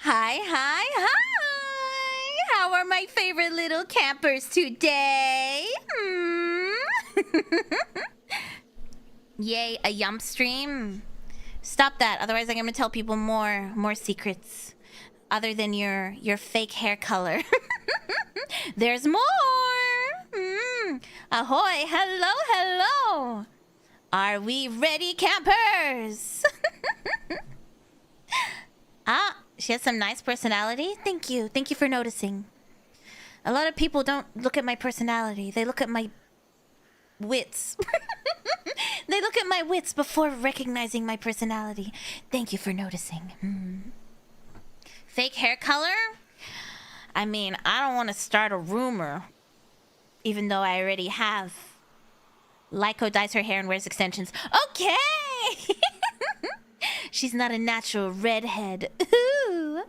Hi, hi, hi! How are my favorite little campers today? Yay, a yump stream. Stop that, otherwise I'm gonna tell people more secrets. Other than your fake hair color. There's more! Ahoy, hello, hello! Are we ready, campers? She has some nice personality. Thank you. Thank you for noticing. A lot of people don't look at my personality. They look at my wits. They look at my wits before recognizing my personality. Thank you for noticing. Fake hair color? I mean, I don't want to start a rumor. Even though I already have. Lyko dyes her hair and wears extensions. Okay! She's not a natural redhead. Ooh.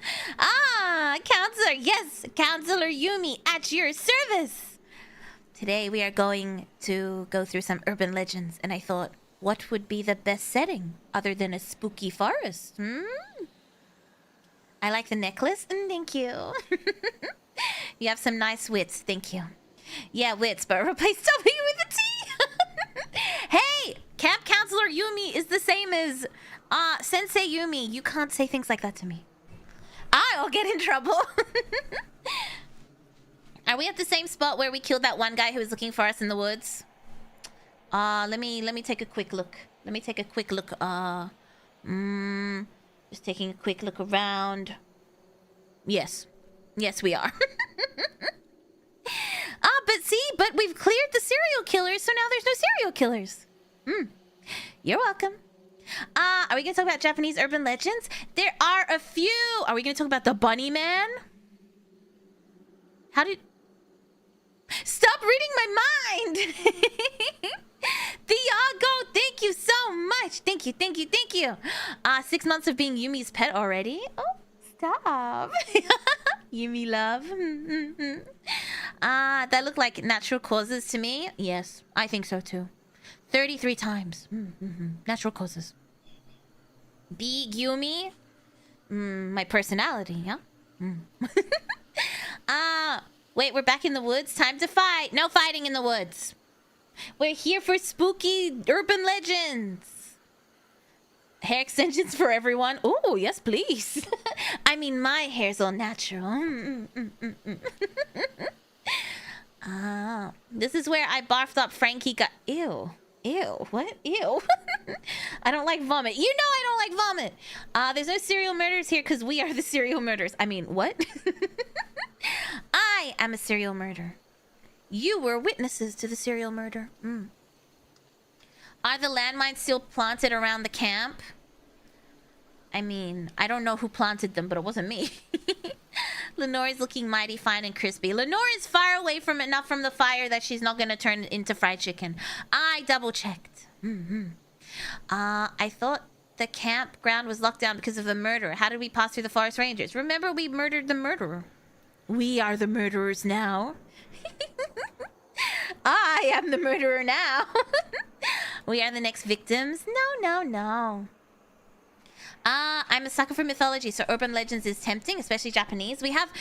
Counselor. Yes, Counselor Yumi at your service. Today we are going to go through some urban legends, and I thought, what would be the best setting other than a spooky forest? I like the necklace. Thank you. You have some nice wits. Thank you. Yeah, wits, but replace W with a T. Hey, Camp Counselor Yumi is the same as Sensei Yumi. You can't say things like that to me. I'll get in trouble. Are we at the same spot where we killed that one guy who was looking for us in the woods? Let me take a quick look. Let me take a quick look. Just taking a quick look around. Yes. Yes, we are. But we've cleared the serial killers, so now there's no serial killers. You're welcome. Are we gonna talk about Japanese urban legends? There are a few. Are we gonna talk about the bunnyman? How did... Stop reading my mind! Thiago, thank you so much. Thank you, thank you, thank you. 6 months of being Yumi's pet already. Oh, stop. Yumi love. That looked like natural causes to me. Yes, I think so too. 33 times. Natural causes. Big Yumi. My personality, huh? Wait, we're back in the woods. Time to fight. No fighting in the woods. We're here for spooky urban legends. Hair extensions for everyone. Oh, yes, please. I mean, my hair's all natural. This is where I barfed up Frankie got... Ew. Ew. What? Ew. I don't like vomit. You know I don't like vomit. There's no serial murders here because we are the serial murderers. I mean, what? I am a serial murderer. You were witnesses to the serial murder. Are the landmines still planted around the camp? I mean, I don't know who planted them, but it wasn't me. Lenore's looking mighty fine and crispy. Lenore is far away from enough from the fire that she's not going to turn into fried chicken. I double-checked. I thought the campground was locked down because of the murder. How did we pass through the forest rangers? Remember, we murdered the murderer. We are the murderers now. I am the murderer now. We are the next victims. No. I'm a sucker for mythology, so urban legends is tempting, especially Japanese. We have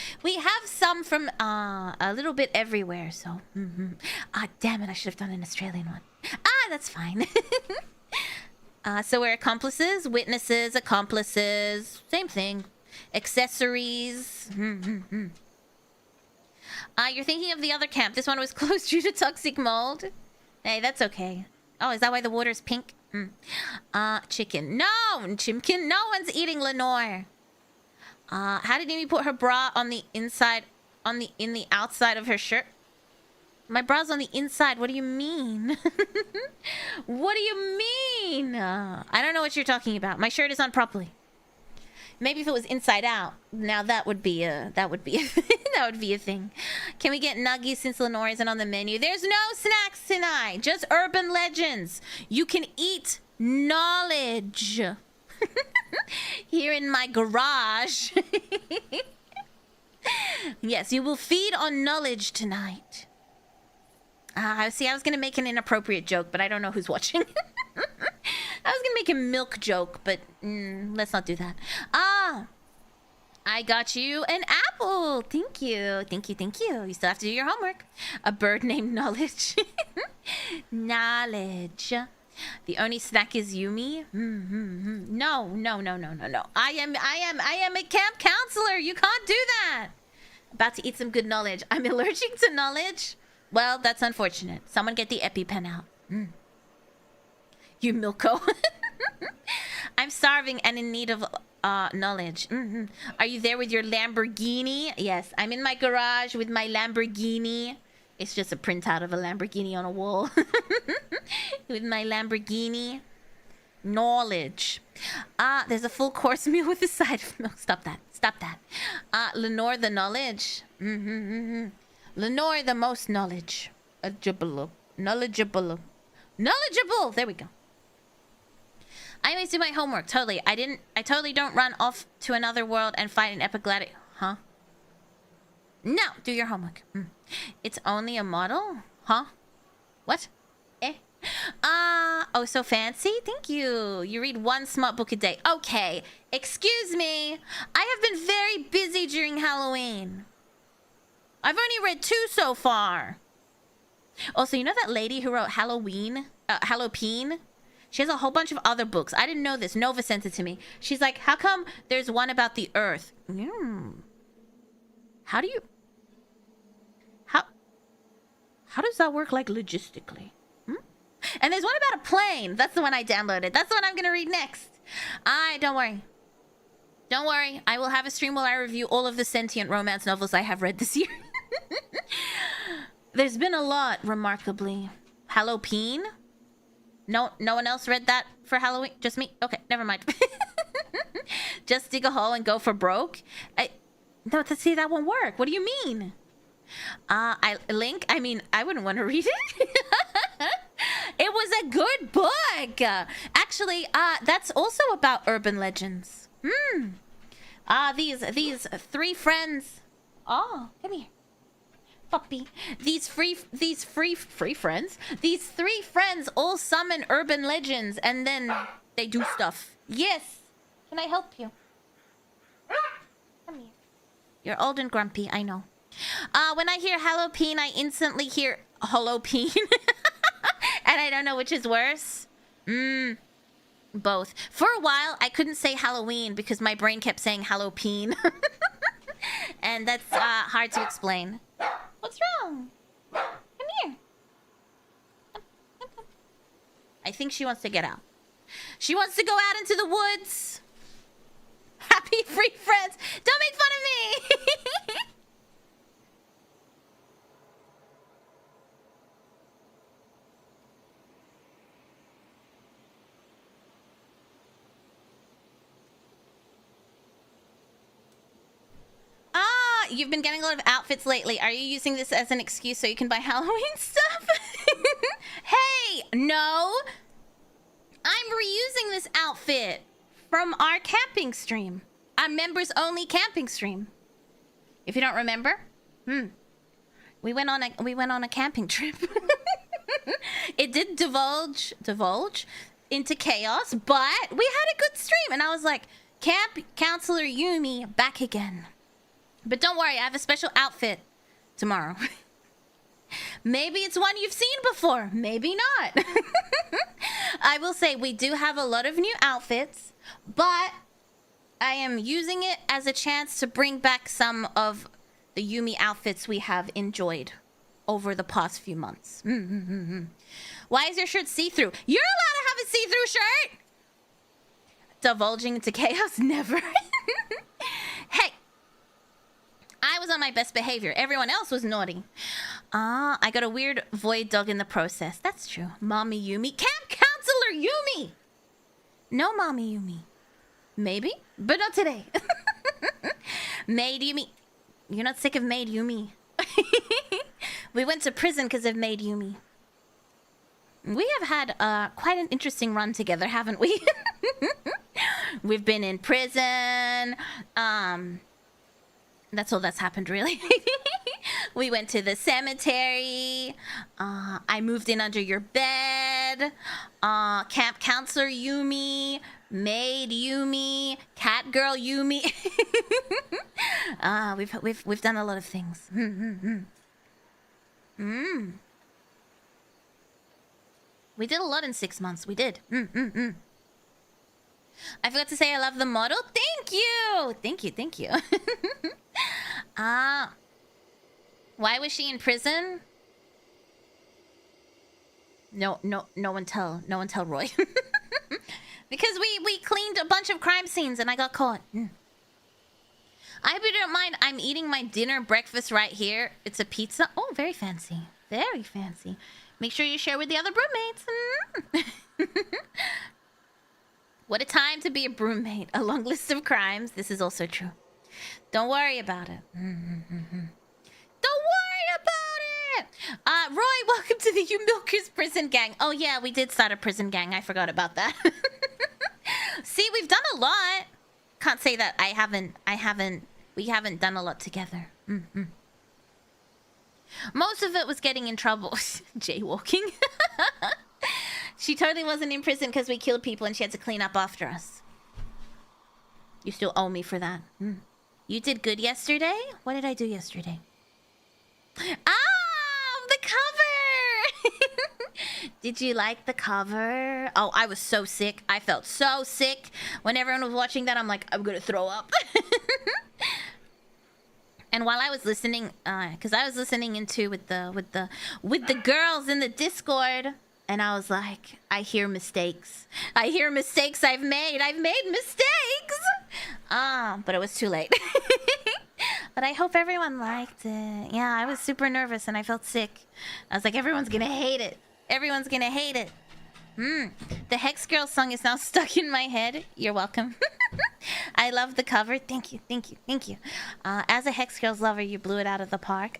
some from a little bit everywhere, so damn it, I should have done an Australian one. That's fine. So we're accomplices, witnesses, accomplices, same thing. Accessories. You're thinking of the other camp. This one was closed due to toxic mold. Hey, that's okay. Oh, is that why the water's pink? Chicken. No, Chimkin. No one's eating Lenore. How did Amy put her bra on the inside, in the outside of her shirt? My bra's on the inside. What do you mean? What do you mean? I don't know what you're talking about. My shirt is on properly. Maybe if it was inside out, now that would be a that would be a thing. Can we get nuggies since Lenore isn't on the menu? There's no snacks tonight. Just urban legends. You can eat knowledge here in my garage. Yes, you will feed on knowledge tonight. See, I was gonna make an inappropriate joke, but I don't know who's watching. I was gonna make a milk joke, but let's not do that. I got you an apple. Thank you. Thank you, thank you. You still have to do your homework. A bird named Knowledge. Knowledge. The only snack is Yumi. No. I am a camp counselor. You can't do that. About to eat some good knowledge. I'm allergic to knowledge. Well, that's unfortunate. Someone get the EpiPen out. You Milko. I'm starving and in need of knowledge. Are you there with your Lamborghini? Yes, I'm in my garage with my Lamborghini. It's just a printout of a Lamborghini on a wall. With my Lamborghini. Knowledge. There's a full course meal with a side of milk. Stop that. Stop that. Lenore the knowledge. Lenore the most knowledge. Knowledgeable. There we go. I always do my homework. Totally. I totally don't run off to another world and fight an epic gladiator. Huh? No, do your homework. It's only a model? Huh? What? Oh, so fancy? Thank you. You read one smart book a day. Okay. Excuse me. I have been very busy during Halloween. I've only read 2 so far. Also, you know that lady who wrote Halloween? Halloween? She has a whole bunch of other books. I didn't know this. Nova sent it to me. She's like, how come there's one about the Earth? How do you... How does that work, like, logistically? And there's one about a plane. That's the one I downloaded. That's the one I'm going to read next. Don't worry. Don't worry. I will have a stream while I review all of the sentient romance novels I have read this year. There's been a lot, remarkably. Halloween? No one else read that for Halloween? Just me? Okay, never mind. Just dig a hole and go for broke? No, see, that won't work. What do you mean? I wouldn't want to read it. It was a good book. Actually, that's also about urban legends. These 3 friends. Oh, come here. Puppy. These 3 friends all summon urban legends and then they do stuff. Yes. Can I help you? Come here. You're old and grumpy, I know. When I hear Halloween, I instantly hear Halloween. And I don't know which is worse. Both. For a while, I couldn't say Halloween because my brain kept saying Halloween. And that's hard to explain. What's wrong? Come here. Come. I think she wants to get out. She wants to go out into the woods. Happy free friends. Don't make fun of me. You've been getting a lot of outfits lately. Are you using this as an excuse so you can buy Halloween stuff? Hey, no. I'm reusing this outfit from our camping stream. Our members only camping stream. If you don't remember, we went on a camping trip. It did divulge into chaos, but we had a good stream and I was like, Camp Counselor Yumi back again. But don't worry, I have a special outfit tomorrow. Maybe it's one you've seen before. Maybe not. I will say we do have a lot of new outfits, but I am using it as a chance to bring back some of the Yumi outfits we have enjoyed over the past few months. Why is your shirt see-through? You're allowed to have a see-through shirt! Divulging into chaos? Never. Hey. I was was on my best behavior. Everyone else was naughty. I got a weird void dog in the process. That's true. Mommy Yumi. Camp Counselor Yumi! No, Mommy Yumi. Maybe, but not today. Maid Yumi. You're not sick of Maid Yumi. We went to prison because of Maid Yumi. We have had quite an interesting run together, haven't we? We've been in prison. That's all that's happened, really. We went to the cemetery. I moved in under your bed. Camp Counselor Yumi. Maid Yumi. Cat Girl Yumi. We've done a lot of things. We did a lot in 6 months. We did. I forgot to say I love the model. Thank you. Thank you. Why was she in prison? No one tell Roy. Because we cleaned a bunch of crime scenes and I got caught. I hope you don't mind. I'm eating my dinner breakfast right here. It's a pizza. Oh, very fancy. Very fancy. Make sure you share with the other broommates. What a time to be a broommate. A long list of crimes. This is also true. Don't worry about it. Don't worry about it. Roy, welcome to the You Milkers prison gang. Oh yeah, we did start a prison gang. I forgot about that. See, we've done a lot. Can't say that we haven't done a lot together. Most of it was getting in trouble. Jaywalking. She totally wasn't in prison because we killed people and she had to clean up after us. You still owe me for that. You did good yesterday? What did I do yesterday? The cover! Did you like the cover? Oh, I was so sick. I felt so sick. When everyone was watching that, I'm like, I'm gonna throw up. And while I was listening, because I was listening into with the girls in the Discord, and I was like, I hear mistakes. I hear mistakes I've made. I've made mistakes. But it was too late. But I hope everyone liked it. Yeah, I was super nervous and I felt sick. I was like, everyone's gonna hate it. Everyone's gonna hate it. The Hex Girls song is now stuck in my head. You're welcome. I love the cover. Thank you. As a Hex Girls lover, you blew it out of the park.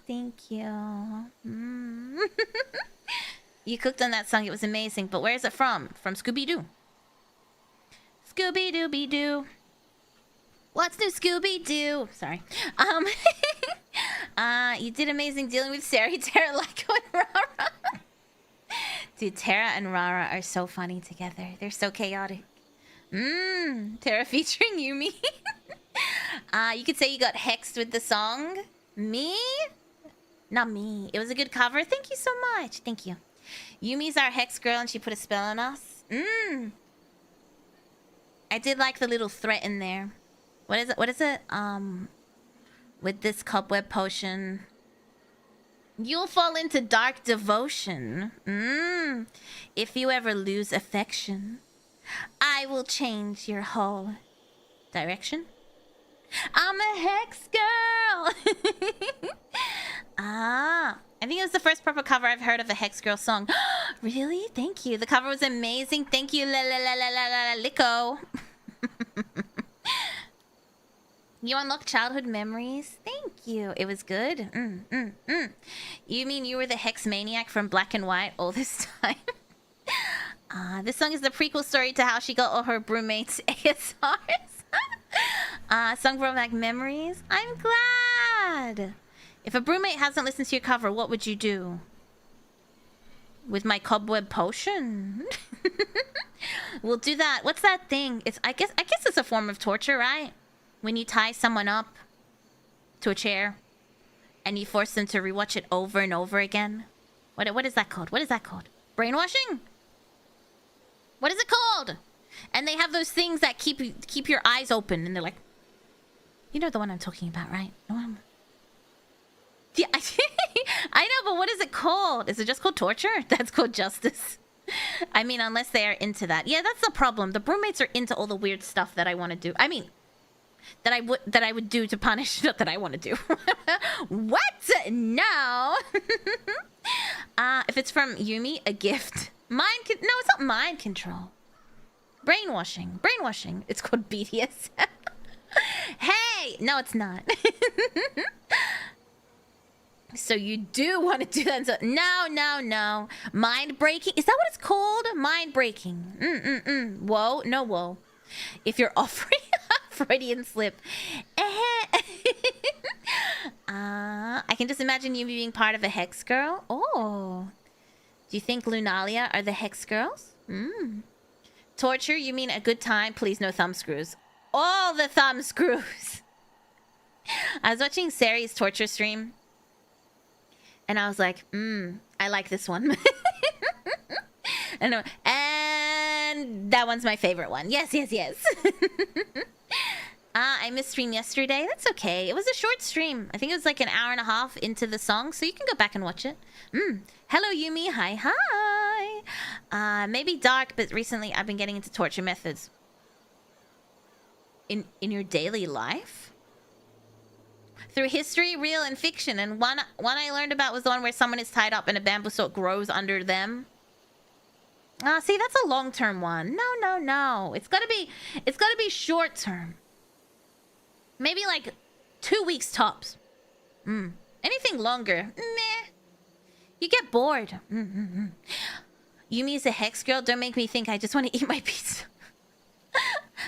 Thank you. You cooked on that song. It was amazing. But where is it from? From Scooby-Doo. Scooby-Dooby-Doo. What's new, Scooby-Doo? Sorry. You did amazing dealing with Sarah, Tara, Lyko, and Rara. Dude, Tara and Rara are so funny together. They're so chaotic. Tara featuring Yumi. You could say you got hexed with the song. Me? Not me. It was a good cover. Thank you so much. Thank you. Yumi's our Hex girl and she put a spell on us. I did like the little threat in there. What is it? With this cobweb potion, you'll fall into dark devotion. If you ever lose affection, I will change your whole direction. I'm a Hex girl. I think it was the first proper cover I've heard of a Hex Girl song. Really? Thank you. The cover was amazing. Thank you, Liko. You unlocked childhood memories. Thank you. It was good. You mean you were the Hex maniac from Black and White all this time? This song is the prequel story to how she got all her broommates ASRs. Song from Black Memories. I'm glad. If a broommate hasn't listened to your cover, what would you do? With my cobweb potion? We'll do that. What's that thing? I guess it's a form of torture, right? When you tie someone up to a chair and you force them to rewatch it over and over again. What is that called? What is that called? Brainwashing? What is it called? And they have those things that keep your eyes open and they're like, you know the one I'm talking about, right? Yeah, I know, but what is it called? Is it just called torture? That's called justice. I mean, unless they are into that. Yeah, that's the problem. The broommates are into all the weird stuff that I want to do. I mean, that I would do to punish. Not that I want to do. What? No. If it's from Yumi, a gift. No, it's not mind control. Brainwashing. Brainwashing. It's called BDS. Hey! No, it's not. So you do want to do that? So, no. Mind breaking? Is that what it's called? Mind breaking. Whoa, no whoa. If you're offering a Freudian slip. I can just imagine you being part of a Hex Girl. Oh. Do you think Lunalia are the Hex Girls? Torture? You mean a good time? Please, no thumb screws. All the thumb screws. I was watching Sari's torture stream. And I was like, I like this one. And that one's my favorite one. Yes. I missed stream yesterday. That's okay. It was a short stream. I think it was like an hour and a half into the song, so you can go back and watch it. Hello, Yumi. Hi. Maybe dark, but recently I've been getting into torture methods. In your daily life? Through history, real, and fiction. And one I learned about was the one where someone is tied up and a bamboo stalk grows under them. See, that's a long-term one. No. It's gotta be short-term. Maybe like 2 weeks tops. Anything longer, meh. You get bored. Yumi is a Hex Girl. Don't make me think I just want to eat my pizza.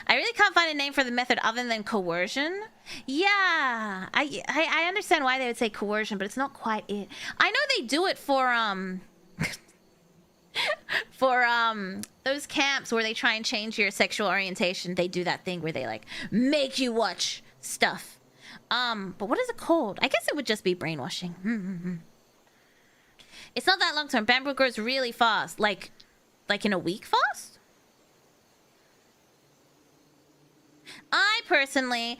I really can't find a name for the method other than coercion. Yeah, I understand why they would say coercion, but it's not quite it. I know they do it for those camps where they try and change your sexual orientation. They do that thing where they like make you watch stuff. But what is it called? I guess it would just be brainwashing. It's not that long term. Bamboo grows really fast, like in a week fast. I personally,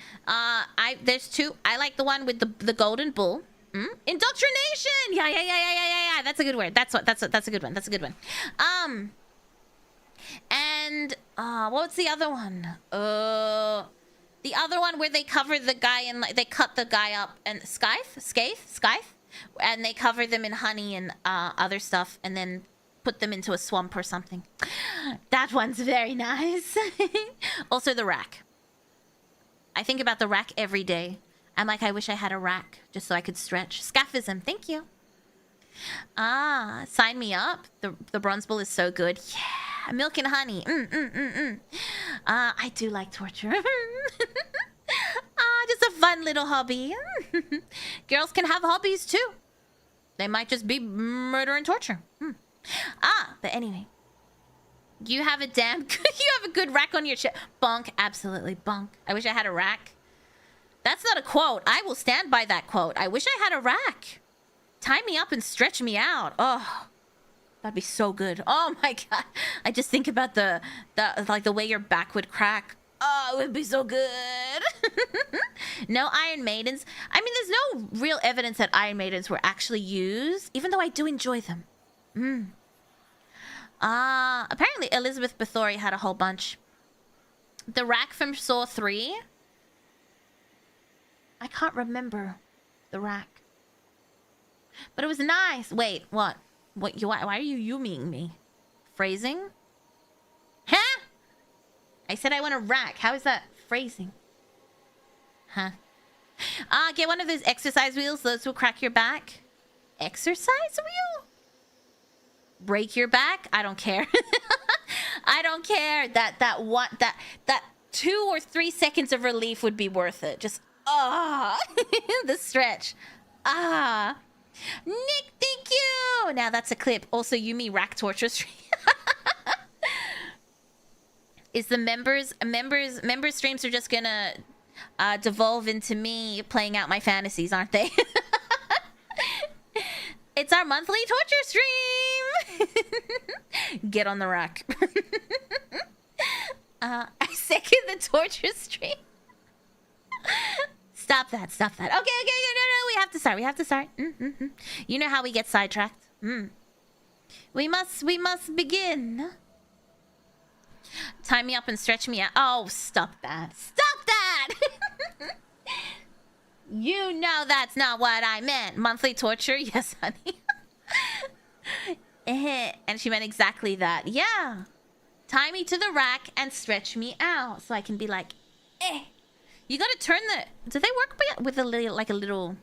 there's two. I like the one with the golden bull. Indoctrination. Yeah. That's a good word. That's a good one. That's a good one. And what's the other one? The other one where they cover the guy and like they cut the guy up and scythe, and they cover them in honey and other stuff, and then put them into a swamp or something. That one's very nice. Also the rack. I think about the rack every day. I'm like, I wish I had a rack just so I could stretch. Scaphism, thank you. Sign me up. The bronze bull is so good. Yeah, milk and honey. I do like torture. Just a fun little hobby. Girls can have hobbies too. They might just be murder and torture. But anyway. You have a good rack on your chest. Bonk, absolutely bonk. I wish I had a rack. That's not a quote. I will stand by that quote. I wish I had a rack. Tie me up and stretch me out. Oh, that'd be so good. Oh my god. I just think about the way your back would crack. Oh, it would be so good. No Iron Maidens. I mean, there's no real evidence that Iron Maidens were actually used, even though I do enjoy them. Apparently Elizabeth Bathory had a whole bunch. The rack from Saw 3. I can't remember the rack. But it was nice. Wait, what? Why are you Yumiing me? Phrasing? Huh? I said I want a rack. How is that phrasing? Huh? Get one of those exercise wheels. Those will crack your back. Exercise wheel? Break your back? I don't care. I don't care. That 2 or 3 seconds of relief would be worth it. Just the stretch. Nick, thank you. Now that's a clip. Also, Yumi rack torture stream. Is the members streams are just gonna devolve into me playing out my fantasies, aren't they? It's our monthly torture stream. Get on the rack. I second the torture stream. Stop that. Okay, no, we have to start. You know how we get sidetracked. We must begin. Tie me up and stretch me out. Oh, stop that. You know that's not what I meant. Monthly torture? Yes, honey. And she meant exactly that. Yeah. Tie me to the rack and stretch me out so I can be like, eh. You gotta turn the... Do they work with a little, like a little...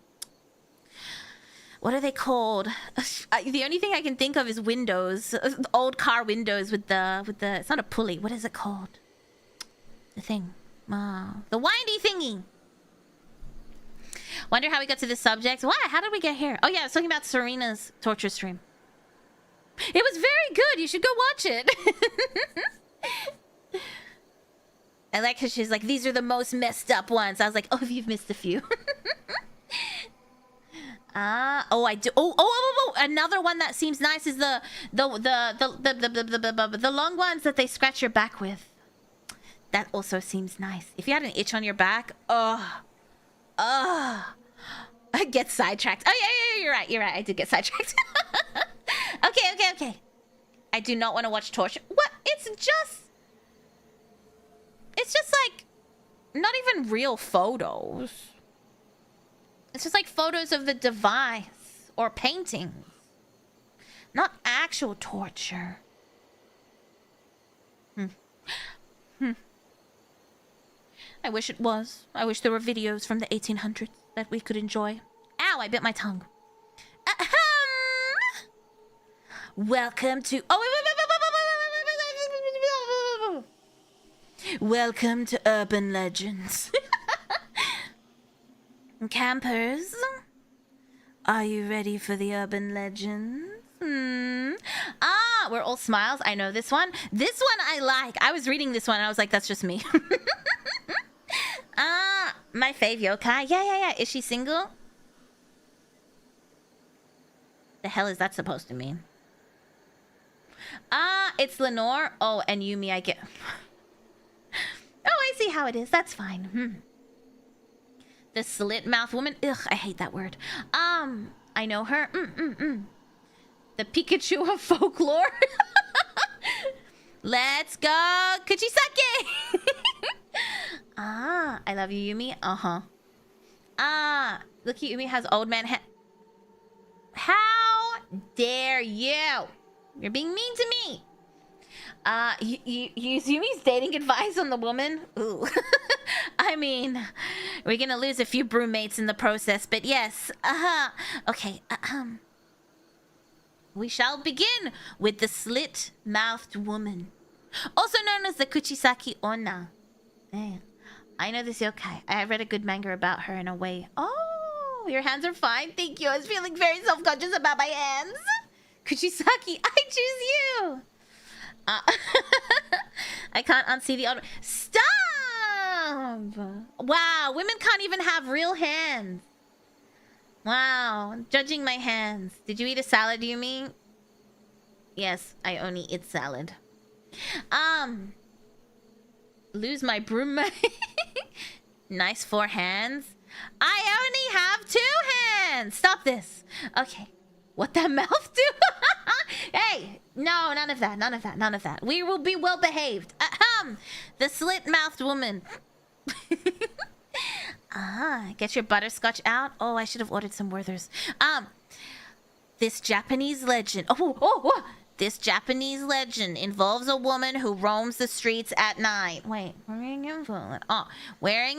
What are they called? The only thing I can think of is windows. Old car windows with the... It's not a pulley. What is it called? The thing. The windy thingy. Wonder how we got to this subject. Why? How did we get here? Oh yeah, I was talking about Serena's torture stream. It was very good. You should go watch it. I like how she's like, these are the most messed up ones. I was like, oh, you've missed a few. Oh, I do. Oh, another one that seems nice is the long ones that they scratch your back with. That also seems nice. If you had an itch on your back, I get sidetracked. Oh yeah, you're right. I did get sidetracked. Okay. I do not want to watch torture. What? It's just like not even real photos. It's just like photos of the device or paintings. Not actual torture. I wish it was. I wish there were videos from the 1800s that we could enjoy. Ow, I bit my tongue. Welcome to... Welcome to Urban Legends. Campers, are you ready for the Urban Legends? We're all smiles. I know this one. This one I like. I was reading this one and I was like, that's just me. My fave yokai. Yeah. Is she single? The hell is that supposed to mean? It's Lenore. Oh, and Yumi, I get... Oh, I see how it is. That's fine. The slit-mouthed woman. Ugh, I hate that word. I know her. The Pikachu of folklore. Let's go, Kuchisake. I love you, Yumi. Look, Yumi has old man How dare you? You're being mean to me. Yumi's dating advice on the woman? Ooh. I mean, we're gonna lose a few broommates in the process, but yes. Okay, we shall begin with the slit-mouthed woman, also known as the Kuchisake Onna. Man, I know this yokai. I read a good manga about her in a way. Oh, your hands are fine. Thank you. I was feeling very self-conscious about my hands. Kuchisake, I choose you. I can't unsee the other. Stop! Wow, women can't even have real hands. Wow, judging my hands. Did you eat a salad, you mean? Yes, I only eat salad. Lose my broom. Nice 4 hands. I only have 2 hands. Stop this. Okay. What that mouth do? Hey, no, none of that. We will be well behaved. The slit-mouthed woman. Get your butterscotch out. Oh, I should have ordered some Werther's. This Japanese legend. This Japanese legend involves a woman who roams the streets at night. Wait, wearing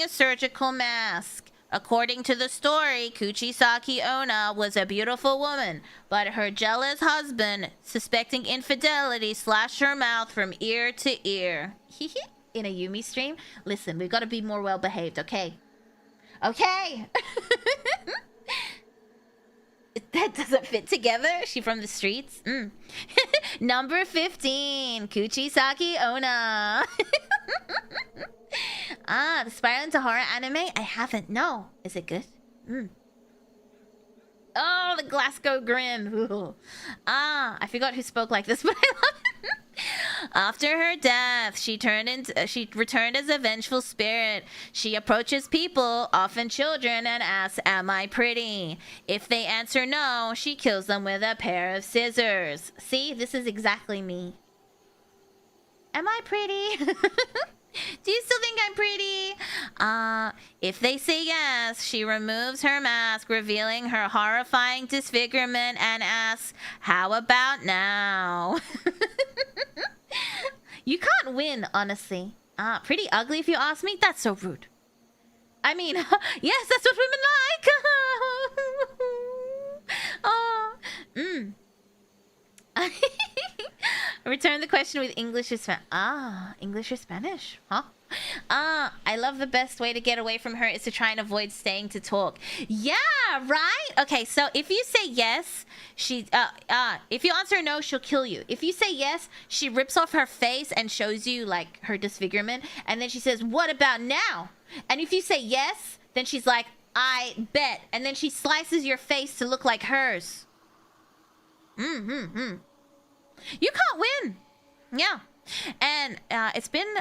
a surgical mask. According to the story, Kuchisake Onna was a beautiful woman, but her jealous husband, suspecting infidelity, slashed her mouth from ear to ear. In a Yumi stream? Listen, we've got to be more well-behaved, okay? Okay! That doesn't fit together? She from the streets? Number 15, Kuchisake Onna. The spiral into horror anime? I haven't. No. Is it good? Oh, the Glasgow grin. Ooh. I forgot who spoke like this, but I love it. After her death, she returned as a vengeful spirit. She approaches people, often children, and asks, "Am I pretty?" If they answer no, she kills them with a pair of scissors. See, this is exactly me. Am I pretty? Do you still think I'm pretty? If they say yes, she removes her mask, revealing her horrifying disfigurement and asks, "How about now?" You can't win, honestly. Pretty ugly if you ask me. That's so rude. I mean, yes, that's what women like. Oh, Return the question with English or Spanish. English or Spanish? Huh? I love the best way to get away from her is to try and avoid staying to talk. Yeah, right? Okay, so if you say yes, if you answer no, she'll kill you. If you say yes, she rips off her face and shows you, like, her disfigurement. And then she says, "What about now?" And if you say yes, then she's like, "I bet." And then she slices your face to look like hers. You can't win. Yeah. And it's been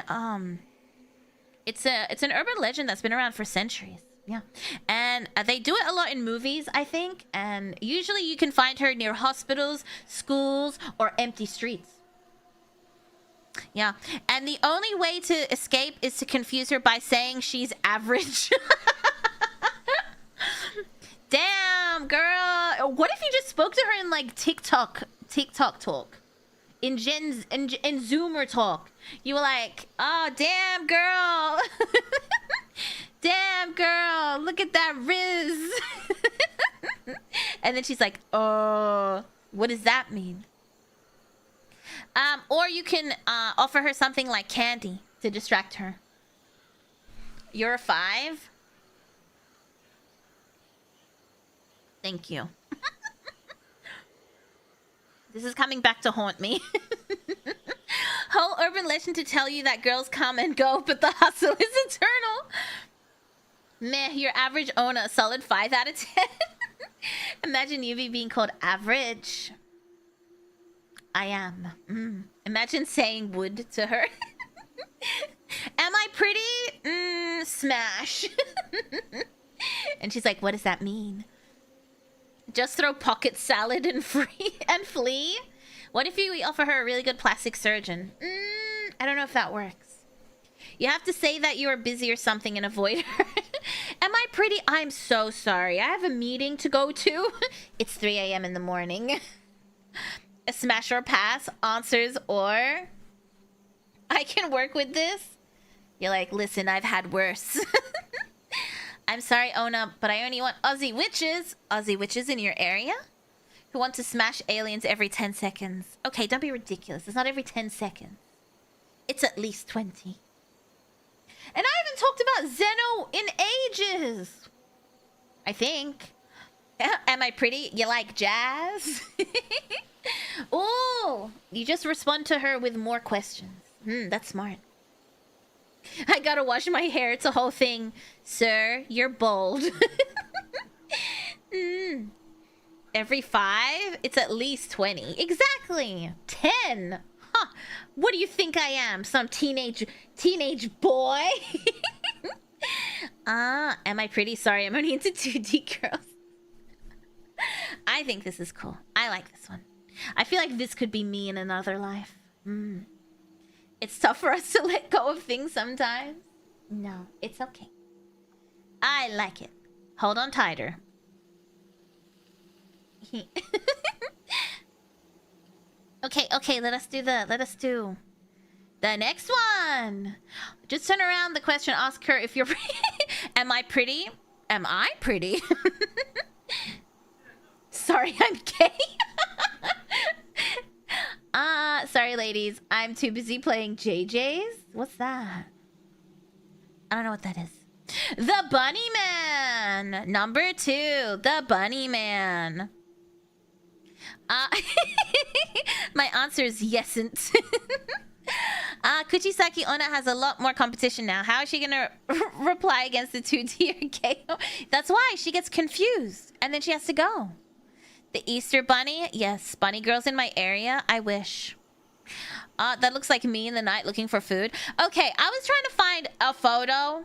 it's an urban legend that's been around for centuries. Yeah. And they do it a lot in movies, I think, and usually you can find her near hospitals, schools, or empty streets. Yeah. And the only way to escape is to confuse her by saying she's average. Damn, girl. What if you just spoke to her in like TikTok talk? In Zoomer talk. You were like, "Oh, damn, girl." "Damn, girl, look at that Riz." And then she's like, "Oh, what does that mean?" Or you can offer her something like candy to distract her. You're a 5? Thank you. This is coming back to haunt me. Whole urban legend to tell you that girls come and go, but the hustle is eternal. Meh, your average owner, a solid 5 out of 10. Imagine Yumi being called average. I am. Imagine saying wood to her. Am I pretty? Smash. And she's like, "What does that mean?" Just throw pocket salad and flee? What if we offer her a really good plastic surgeon? I don't know if that works. You have to say that you are busy or something and avoid her. Am I pretty? I'm so sorry. I have a meeting to go to. It's 3 a.m. in the morning. A smash or pass, answers, or I can work with this. You're like, "Listen, I've had worse." I'm sorry, Ona, but I only want Aussie witches in your area who want to smash aliens every 10 seconds. Okay, don't be ridiculous. It's not every 10 seconds. It's at least 20. And I haven't talked about Zeno in ages. I think. Am I pretty? You like jazz? Ooh, you just respond to her with more questions. That's smart. I gotta wash my hair. It's a whole thing. Sir, you're bold. Every 5? It's at least 20. Exactly. 10. Huh. What do you think I am? Some teenage boy? Am I pretty? Sorry, I'm only into 2D girls. I think this is cool. I like this one. I feel like this could be me in another life. It's tough for us to let go of things sometimes. No, it's okay. I like it. Hold on tighter. Okay, let us do the next one. Just turn around the question, ask her if you're Am I pretty? Am I pretty? Sorry, I'm gay. Sorry, ladies. I'm too busy playing JJ's. What's that? I don't know what that is. The Bunnyman! Number 2. The Bunnyman. My answer is yesn't. Kuchisaki Onna has a lot more competition now. How is she gonna reply against the 2-tier KO? That's why she gets confused. And then she has to go. The Easter Bunny? Yes. Bunny girls in my area? I wish. That looks like me in the night looking for food. Okay, I was trying to find a photo.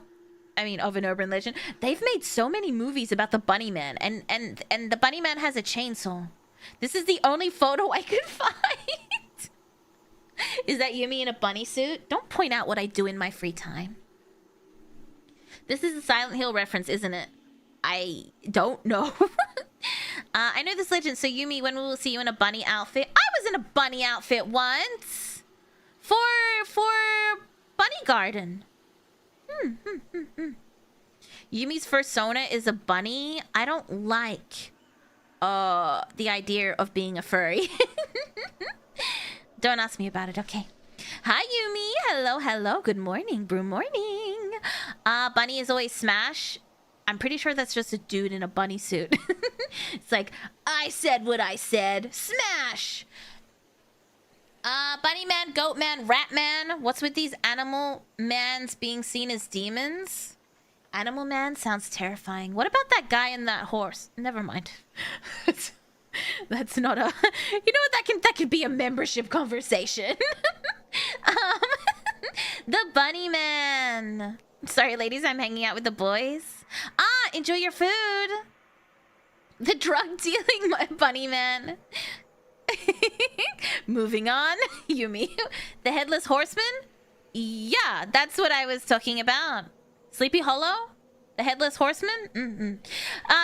I mean, of an urban legend. They've made so many movies about the Bunnyman. And the Bunnyman has a chainsaw. This is the only photo I could find. Is that Yumi in a bunny suit? Don't point out what I do in my free time. This is a Silent Hill reference, isn't it? I don't know. I know this legend. So Yumi, when will we see you in a bunny outfit? I was in a bunny outfit once. For Bunny Garden. Yumi's persona is a bunny. I don't like the idea of being a furry. Don't ask me about it, okay? Hi, Yumi. Hello, hello. Good morning. Brew morning. Bunny is always smash. I'm pretty sure that's just a dude in a bunny suit. It's like, I said what I said. Smash! Bunny man, goat man, rat man. What's with these animal mans being seen as demons? Animal man sounds terrifying. What about that guy and that horse? Never mind. That's not a... You know what? That could be a membership conversation. The bunny man. Sorry, ladies. I'm hanging out with the boys. Enjoy your food. The drug dealing bunny man. Moving on. Yumi. The headless horseman? Yeah, that's what I was talking about. Sleepy Hollow? The headless horseman?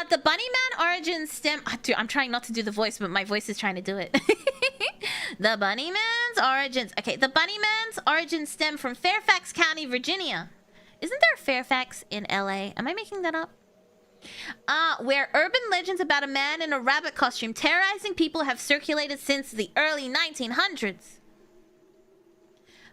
The bunny man origin stem... Dude, I'm trying not to do the voice, but my voice is trying to do it. The bunny man's origins... Okay, the bunny man's origins stem from Fairfax County, Virginia. Isn't there a Fairfax in LA? Am I making that up? Where urban legends about a man in a rabbit costume terrorizing people have circulated since the early 1900s.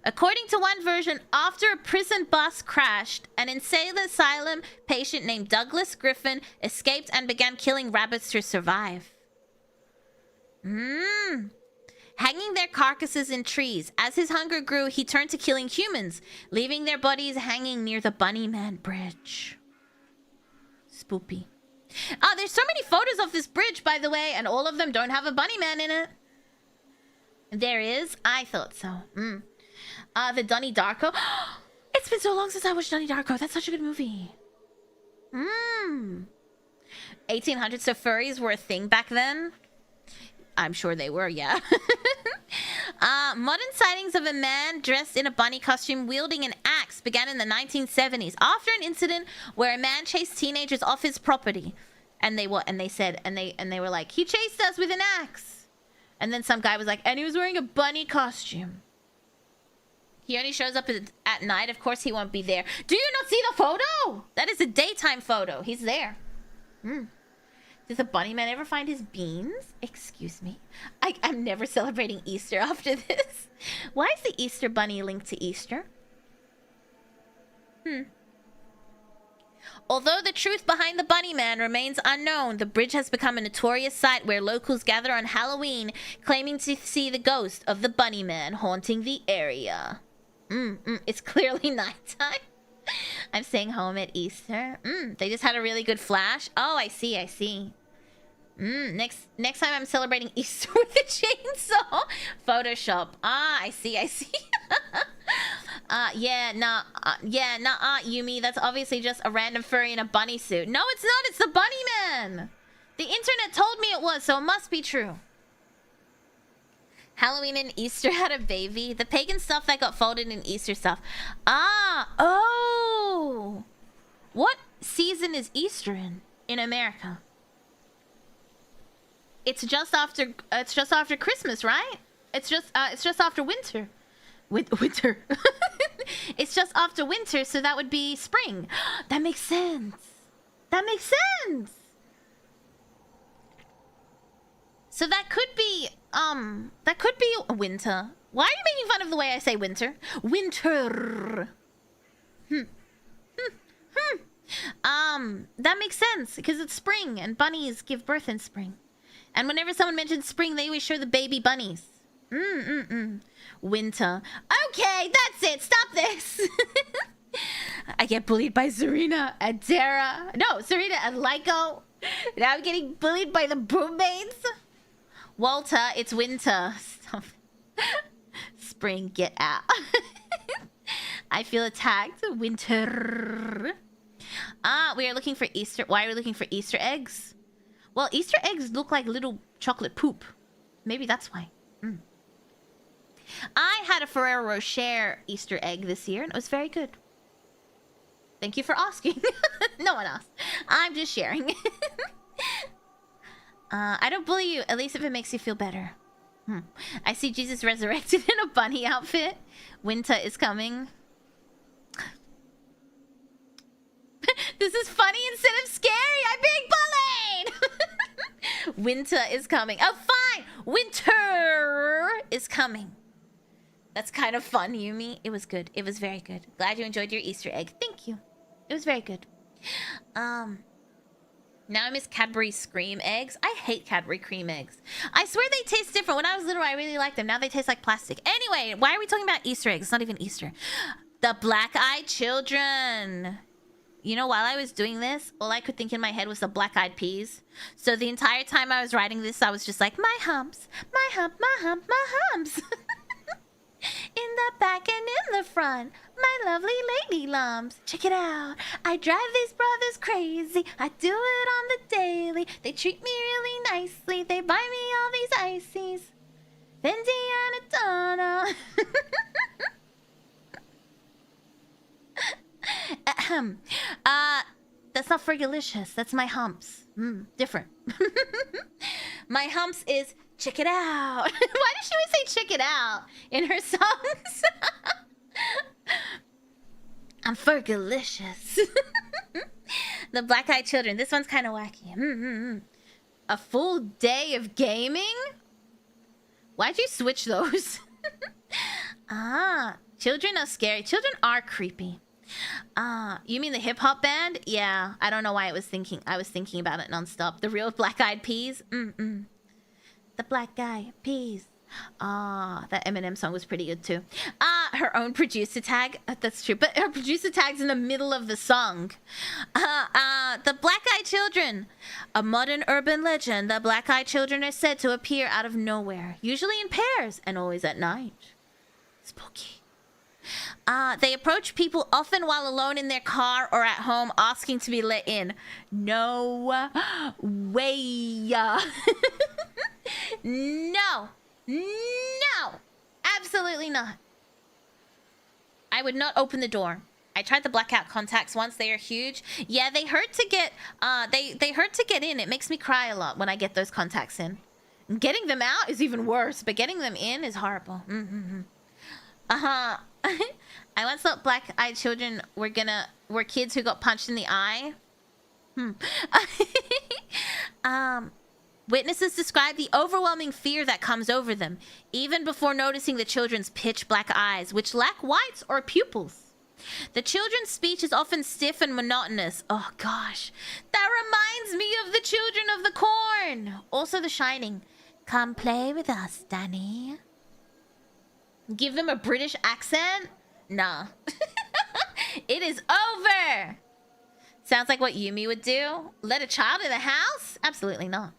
According to one version, after a prison bus crashed, an insane asylum patient named Douglas Griffin escaped and began killing rabbits to survive. Hanging their carcasses in trees. As his hunger grew, he turned to killing humans, leaving their bodies hanging near the Bunnyman Bridge. Spoopy. There's so many photos of this bridge, by the way, and all of them don't have a Bunnyman in it. There is? I thought so. The Donnie Darko. It's been so long since I watched Donnie Darko. That's such a good movie. 1800s, so furries were a thing back then? I'm sure they were, yeah. Modern sightings of a man dressed in a bunny costume wielding an axe began in the 1970s after an incident where a man chased teenagers off his property. And they were like, he chased us with an axe. And then some guy was like, and he was wearing a bunny costume. He only shows up at night. Of course he won't be there. Do you not see the photo? That is a daytime photo. He's there. Does the bunny man ever find his beans? Excuse me. I'm never celebrating Easter after this. Why is the Easter bunny linked to Easter? Although the truth behind the bunny man remains unknown, the bridge has become a notorious site where locals gather on Halloween, claiming to see the ghost of the bunny man haunting the area. It's clearly nighttime. I'm staying home at Easter. They just had a really good flash. Oh, I see. Next time I'm celebrating Easter with a chainsaw. Photoshop. I see. Yumi, that's obviously just a random furry in a bunny suit. No, it's not. It's the bunny man. The internet told me it was, so it must be true. Halloween and Easter had a baby. The pagan stuff that got folded in Easter stuff. Oh. What season is Easter in America? It's just after Christmas, right? It's just after winter. Winter. It's just after winter, so that would be spring. That makes sense. So that could be winter. Why are you making fun of the way I say winter? Winter. That makes sense because it's spring and bunnies give birth in spring. And whenever someone mentions spring, they always show the baby bunnies. Winter. Okay, that's it. Stop this. I get bullied by Serena and Tara. No, Serena and Lyko. Now I'm getting bullied by the broommates. Walter, it's winter. Stop. Spring, get out. I feel attacked. Winter. We are looking for Easter. Why are we looking for Easter eggs? Well, Easter eggs look like little chocolate poop. Maybe that's why. I had a Ferrero Rocher Easter egg this year, and it was very good. Thank you for asking. No one asked. I'm just sharing. I don't bully you, at least if it makes you feel better. I see Jesus resurrected in a bunny outfit. Winter is coming. This is funny instead of scary. I'm being bullied. Winter is coming. Oh, fine. Winter is coming. That's kind of fun, Yumi. It was good. It was very good. Glad you enjoyed your Easter egg. Thank you. It was very good. Now I miss Cadbury Scream eggs. I hate Cadbury cream eggs. I swear they taste different. When I was little, I really liked them. Now they taste like plastic. Anyway, why are we talking about Easter eggs? It's not even Easter. The black-eyed children. You know, while I was doing this, all I could think in my head was the black-eyed peas. So the entire time I was writing this, I was just like, my humps, my hump, my hump, my humps. In the back and in the front, my lovely lady lumps. Check it out. I drive these brothers crazy. I do it on the daily. They treat me really nicely. They buy me all these ices. Fendi and Adana. That's not Fergalicious. That's my humps. Different. My humps is check it out. Why does she always say check it out in her songs? I'm Fergalicious. The black-eyed children. This one's kind of wacky. A full day of gaming? Why'd you switch those? Children are scary. Children are creepy. You mean the hip-hop band? Yeah, I don't know why I was thinking about it nonstop. The real black-eyed peas? The black-eyed peas. That Eminem song was pretty good too. Her own producer tag. That's true, but her producer tag's in the middle of the song. The black-eyed children. A modern urban legend. The black-eyed children are said to appear out of nowhere, usually in pairs and always at night. Spooky. They approach people often while alone in their car or at home, asking to be let in. No way. No. No. Absolutely not. I would not open the door. I tried the blackout contacts once. They are huge. Yeah, they hurt to get they hurt to get in. It makes me cry a lot when I get those contacts in. Getting them out is even worse, but getting them in is horrible. I once thought black-eyed children were kids who got punched in the eye. Witnesses describe the overwhelming fear that comes over them, even before noticing the children's pitch black eyes, which lack whites or pupils. The children's speech is often stiff and monotonous. Oh gosh, that reminds me of the children of the corn. Also The Shining. Come play with us, Danny. Give them a British accent? Nah. It is over. Sounds like what Yumi would do. Let a child in the house? Absolutely not.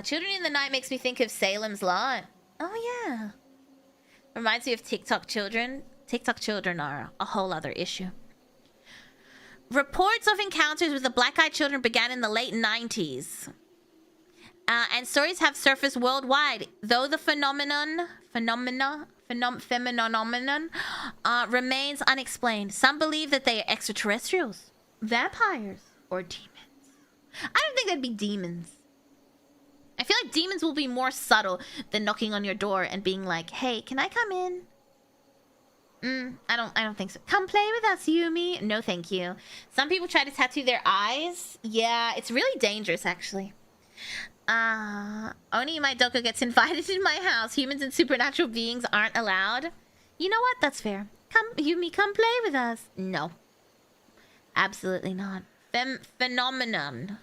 Children in the Night makes me think of Salem's Lot. Oh yeah. Reminds me of TikTok children. TikTok children are a whole other issue. Reports of encounters with the black-eyed children began in the late 90s. And stories have surfaced worldwide, though the phenomenon remains unexplained. Some believe that they are extraterrestrials, vampires, or demons. I don't think that'd be demons. I feel like demons will be more subtle than knocking on your door and being like, "Hey, can I come in?" I don't think so. Come play with us, Yumi. No, thank you. Some people try to tattoo their eyes. Yeah, it's really dangerous, actually. Only my Doko gets invited in my house. Humans and supernatural beings aren't allowed. You know what? That's fair. Come, Yumi, come play with us. No. Absolutely not. Phenomenon.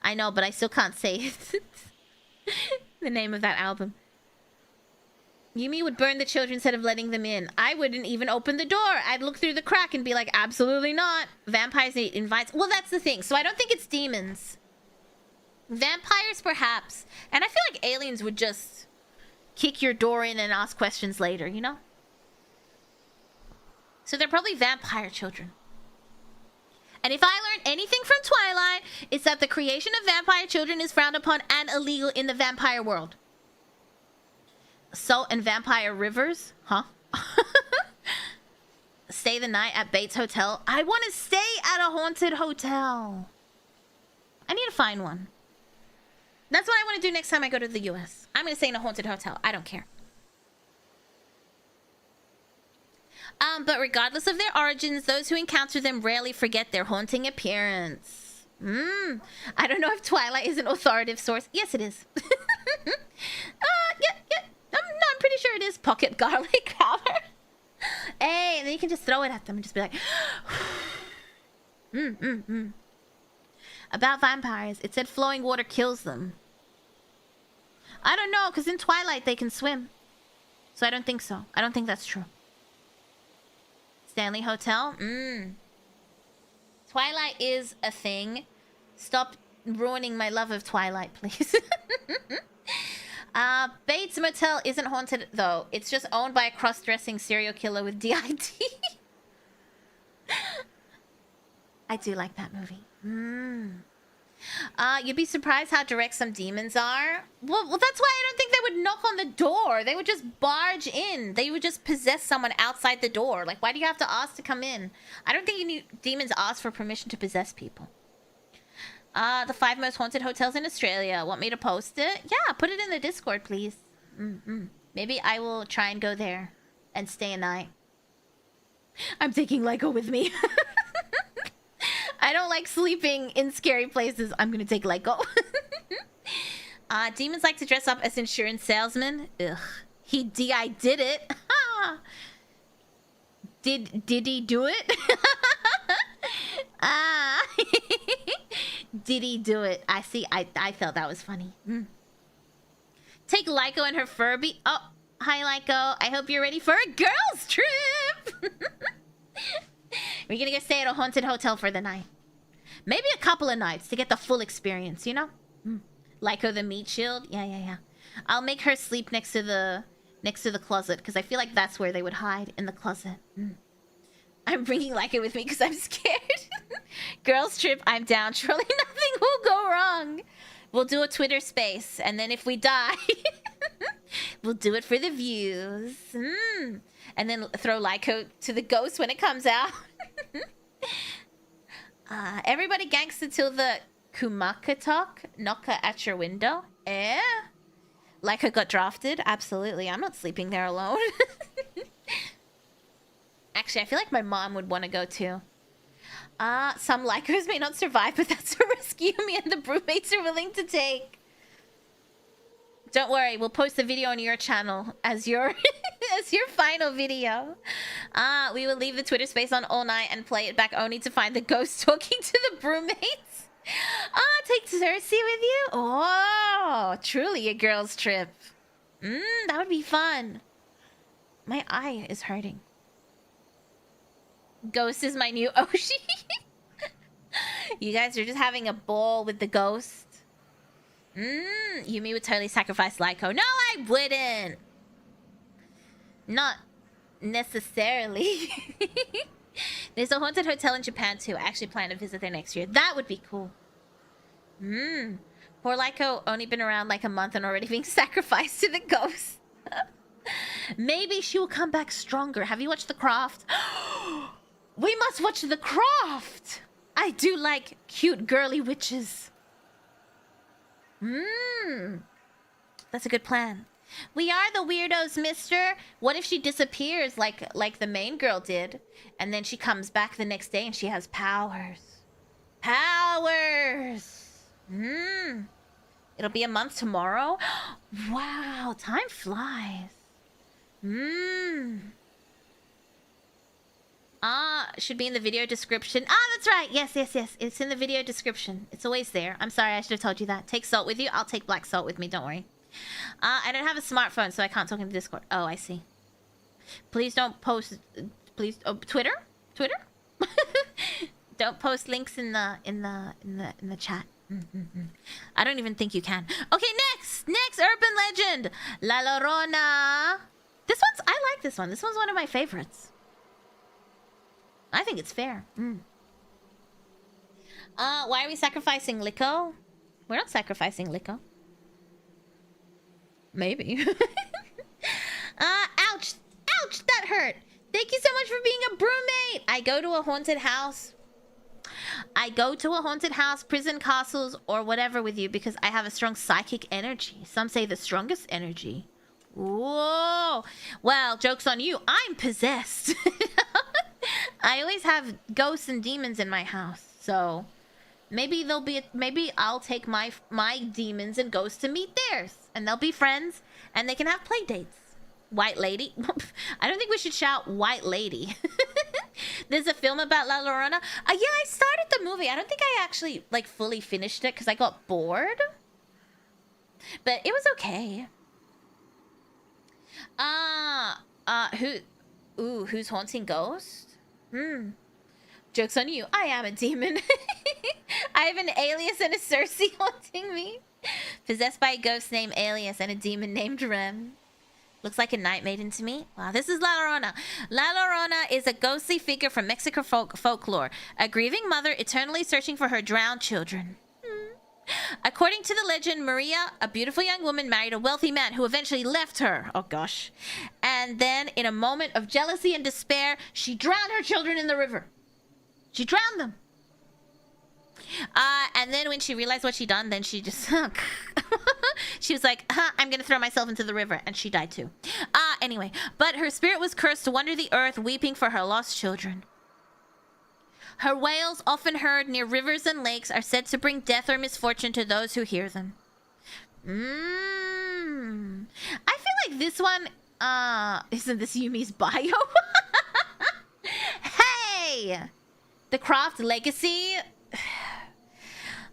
I know, but I still can't say the name of that album. Yumi would burn the children instead of letting them in. I wouldn't even open the door. I'd look through the crack and be like, absolutely not. Vampires need invites. Well, that's the thing. So I don't think it's demons. Vampires, perhaps. And I feel like aliens would just kick your door in and ask questions later, you know? So they're probably vampire children. And if I learned anything from Twilight, it's that the creation of vampire children is frowned upon and illegal in the vampire world. Salt and Vampire Rivers? Huh? Stay the night at Bates Hotel. I want to stay at a haunted hotel. I need to find one. That's what I want to do next time I go to the US. I'm going to stay in a haunted hotel. I don't care. But regardless of their origins, those who encounter them rarely forget their haunting appearance. I don't know if Twilight is an authoritative source. Yes, it is. Yeah. I'm pretty sure it is. Pocket garlic powder. Hey, and then you can just throw it at them and just be like... About vampires, it said flowing water kills them. I don't know, because in Twilight they can swim. So I don't think so. I don't think that's true. Stanley Hotel? Twilight is a thing. Stop ruining my love of Twilight, please. Bates Motel isn't haunted, though. It's just owned by a cross-dressing serial killer with DID. I do like that movie. You'd be surprised how direct some demons are. Well, that's why I don't think they would knock on the door. They would just barge in. They would just possess someone outside the door. Like, why do you have to ask to come in? I don't think you need demons ask for permission to possess people. The 5 most haunted hotels in Australia. Want me to post it? Yeah, put it in the Discord, please. Maybe I will try and go there and stay a night. I'm taking Lyco with me. I don't like sleeping in scary places. I'm gonna take Lyco. Demons like to dress up as insurance salesmen. Ugh. He did it. Did he do it? Did he do it? I see. I felt that was funny. Take Lyco and her Furby. Oh, hi Lyco. I hope you're ready for a girls trip. We're gonna go stay at a haunted hotel for the night. Maybe a couple of nights to get the full experience, you know? Lyco the meat shield. Yeah. I'll make her sleep next to the closet because I feel like that's where they would hide, in the closet. I'm bringing Lyco with me because I'm scared. Girls trip, I'm down. Surely nothing will go wrong. We'll do a Twitter space, and then if we die, we'll do it for the views. And then throw Lyco to the ghost when it comes out. Everybody gangster till the Kumaka talk. Knocker at your window. Lyco got drafted. Absolutely. I'm not sleeping there alone. Actually, I feel like my mom would want to go too. Some Lycos may not survive, but that's a risk Yumi and the broodmates are willing to take. Don't worry, we'll post the video on your channel as your as your final video. We will leave the Twitter space on all night and play it back only to find the ghost talking to the broodmates. Take Cersei with you? Oh, truly a girls trip. That would be fun. My eye is hurting. Ghost is my new Oshi. You guys are just having a ball with the ghost. Yumi would totally sacrifice Lyco. No, I wouldn't. Not necessarily. There's a haunted hotel in Japan too. I actually plan to visit there next year. That would be cool. Poor Lyco only been around like a month and already being sacrificed to the ghost. Maybe she will come back stronger. Have you watched The Craft? We must watch The Craft. I do like cute girly witches. That's a good plan. We are the weirdos, mister. What if she disappears like the main girl did, and then she comes back the next day and she has powers? It'll be a month tomorrow. Wow, time flies. Should be in the video description. That's right. Yes. It's in the video description. It's always there. I'm sorry, I should have told you that. Take salt with you. I'll take black salt with me. Don't worry. I don't have a smartphone, so I can't talk in the Discord. Oh, I see. Please don't post. Please, Twitter. Don't post links in the chat. I don't even think you can. Okay, next urban legend, La Llorona. I like this one. This one's one of my favorites. I think it's fair. Why are we sacrificing Lyco? We're not sacrificing Lyco. Maybe. much for being a brewmate. I go to a haunted house. I go to a haunted house, prison, castles, or whatever with you because I have a strong psychic energy. Some say the strongest energy. Whoa. Well, joke's on you. I'm possessed. I always have ghosts and demons in my house. So maybe maybe I'll take my demons and ghosts to meet theirs. And they'll be friends. And they can have play dates. White lady. I don't think we should shout white lady. There's a film about La Llorona. Yeah, I started the movie. I don't think I actually like fully finished it because I got bored. But it was okay. Who's haunting ghosts? Joke's on you. I am a demon. I have an alias and a Cersei haunting me. Possessed by a ghost named Alias and a demon named Rem. Looks like a night maiden to me. Wow, this is La Llorona. La Llorona is a ghostly figure from Mexican folklore. A grieving mother eternally searching for her drowned children. According to the legend, Maria, a beautiful young woman, married a wealthy man who eventually left her. Oh gosh. And then, in a moment of jealousy and despair, she drowned her children in the river. She drowned them. And then when she realized what she'd done, then she just... she was like, I'm gonna throw myself into the river. And she died too. Anyway. But her spirit was cursed to wander the earth, weeping for her lost children. Her wails, often heard near rivers and lakes, are said to bring death or misfortune to those who hear them. I feel like this one... isn't this Yumi's bio? Hey! The Craft Legacy...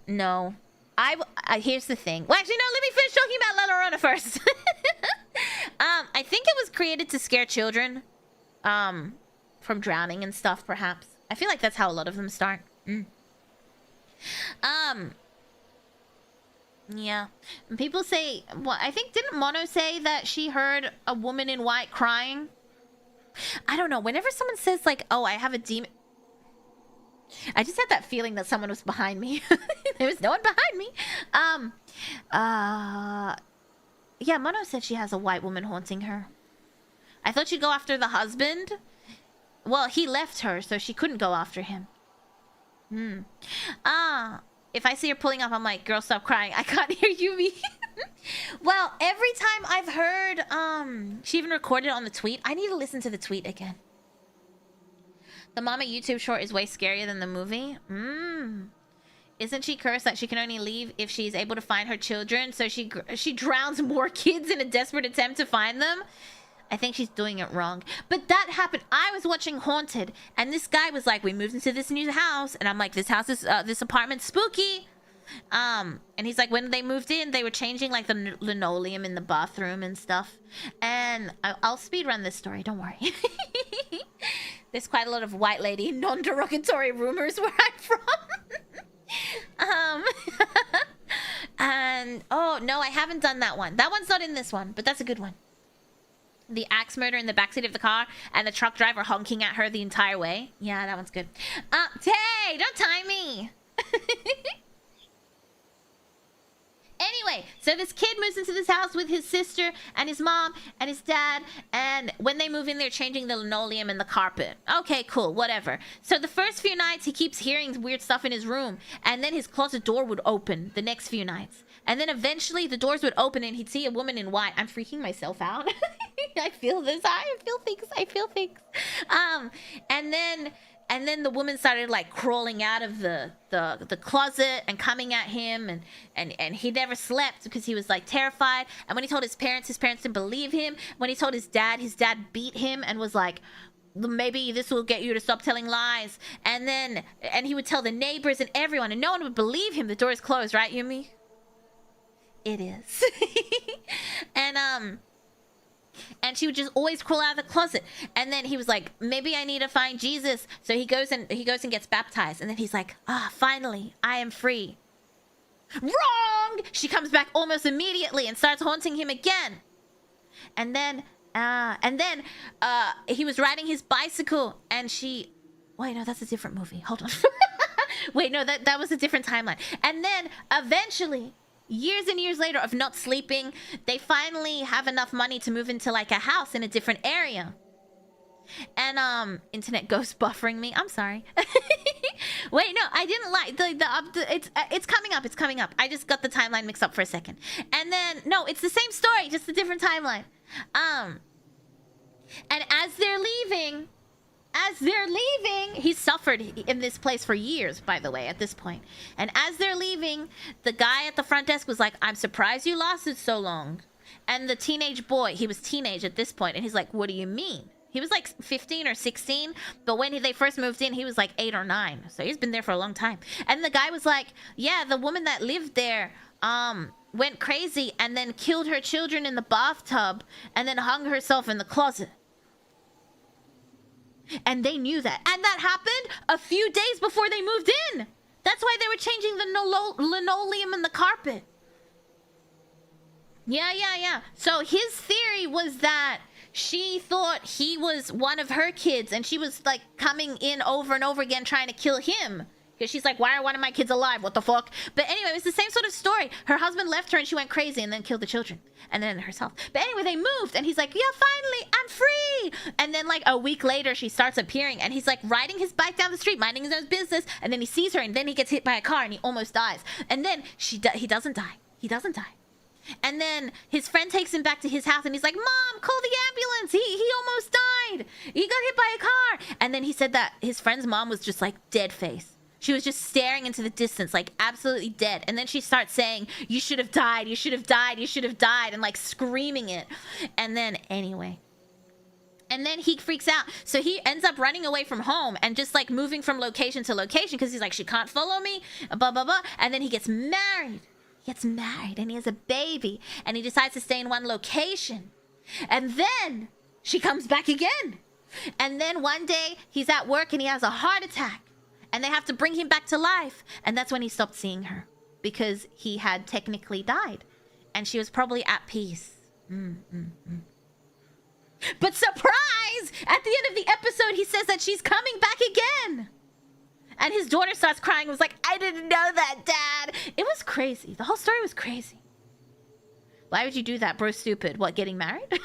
No. Here's the thing. Well, actually, no, let me finish talking about La Llorona first. I think it was created to scare children. From drowning and stuff, perhaps. I feel like that's how a lot of them start. Yeah. And people say... Well, I think, didn't Mono say that she heard a woman in white crying? I don't know. Whenever someone says, like, oh, I have a demon... I just had that feeling that someone was behind me. There was no one behind me. Yeah, Mono said she has a white woman haunting her. I thought she'd go after the husband. Well, he left her, so she couldn't go after him. If I see her pulling up, I'm like, girl, stop crying. I can't hear Yumi. Well, every time I've heard, she even recorded on the tweet. I need to listen to the tweet again. The Mama YouTube short is way scarier than the movie. Isn't she cursed that she can only leave if she's able to find her children? So she drowns more kids in a desperate attempt to find them? I think she's doing it wrong. But that happened. I was watching Haunted, and this guy was like, we moved into this new house. And I'm like, this house is, this apartment's spooky. And he's like, when they moved in, they were changing like the linoleum in the bathroom and stuff. And I'll speedrun this story, don't worry. There's quite a lot of white lady non-derogatory rumors where I'm from. And oh no, I haven't done that one. That one's not in this one, but that's a good one. The axe murder in the backseat of the car and the truck driver honking at her the entire way. Yeah, that one's good. Tay, don't time me. Anyway, so this kid moves into this house with his sister and his mom and his dad. And when they move in, they're changing the linoleum and the carpet. Okay, cool, whatever. So the first few nights, he keeps hearing weird stuff in his room. And then his closet door would open the next few nights. And then eventually the doors would open and he'd see a woman in white. I'm freaking myself out. I feel this. I feel things. And then the woman started like crawling out of the closet and coming at him, and he never slept because he was like terrified. And when he told his parents didn't believe him. When he told his dad beat him and was like, maybe this will get you to stop telling lies. And he would tell the neighbors and everyone, and no one would believe him. The door is closed, right, Yumi? It is. And she would just always crawl out of the closet. And then he was like, maybe I need to find Jesus. So he goes and gets baptized. And then he's like, finally, I am free. Wrong! She comes back almost immediately and starts haunting him again. And then he was riding his bicycle and she... Wait, no, that's a different movie. Hold on. Wait, no, that was a different timeline. And then eventually... Years and years later of not sleeping, they finally have enough money to move into like a house in a different area. And internet ghost buffering me. I'm sorry. Wait, no, I didn't like it's coming up. It's coming up. I just got the timeline mixed up for a second. And then no, it's the same story, just a different timeline. And as they're leaving, he suffered in this place for years, by the way, at this point. And as they're leaving, the guy at the front desk was like, I'm surprised you lasted so long. And the teenage boy, he was teenage at this point, and he's like, what do you mean? He was like 15 or 16, but when they first moved in, he was like 8 or 9. So he's been there for a long time. And the guy was like, yeah, the woman that lived there went crazy and then killed her children in the bathtub and then hung herself in the closet. And they knew that. And that happened a few days before they moved in. That's why they were changing the linoleum and the carpet. Yeah. So his theory was that she thought he was one of her kids and she was like coming in over and over again trying to kill him. Because she's like, why are one of my kids alive? What the fuck? But anyway, it was the same sort of story. Her husband left her and she went crazy and then killed the children. And then herself. But anyway, they moved and he's like, yeah, finally, I'm free. And then like a week later, she starts appearing and he's like riding his bike down the street, minding his own business. And then he sees her and then he gets hit by a car and he almost dies. And then he doesn't die. He doesn't die. And then his friend takes him back to his house and he's like, Mom, call the ambulance. He almost died. He got hit by a car. And then he said that his friend's mom was just like dead face. She was just staring into the distance, like absolutely dead. And then she starts saying, you should have died. You should have died. You should have died. And like screaming it. And then anyway. And then he freaks out. So he ends up running away from home and just like moving from location to location because he's like, she can't follow me. Blah, blah, blah. And then he gets married. He gets married and he has a baby. And he decides to stay in one location. And then she comes back again. And then one day he's at work and he has a heart attack. And they have to bring him back to life. And that's when he stopped seeing her. Because he had technically died. And she was probably at peace. But surprise! At the end of the episode, he says that she's coming back again. And his daughter starts crying. Was like, I didn't know that, Dad. It was crazy. The whole story was crazy. Why would you do that, bro? Stupid. What, getting married?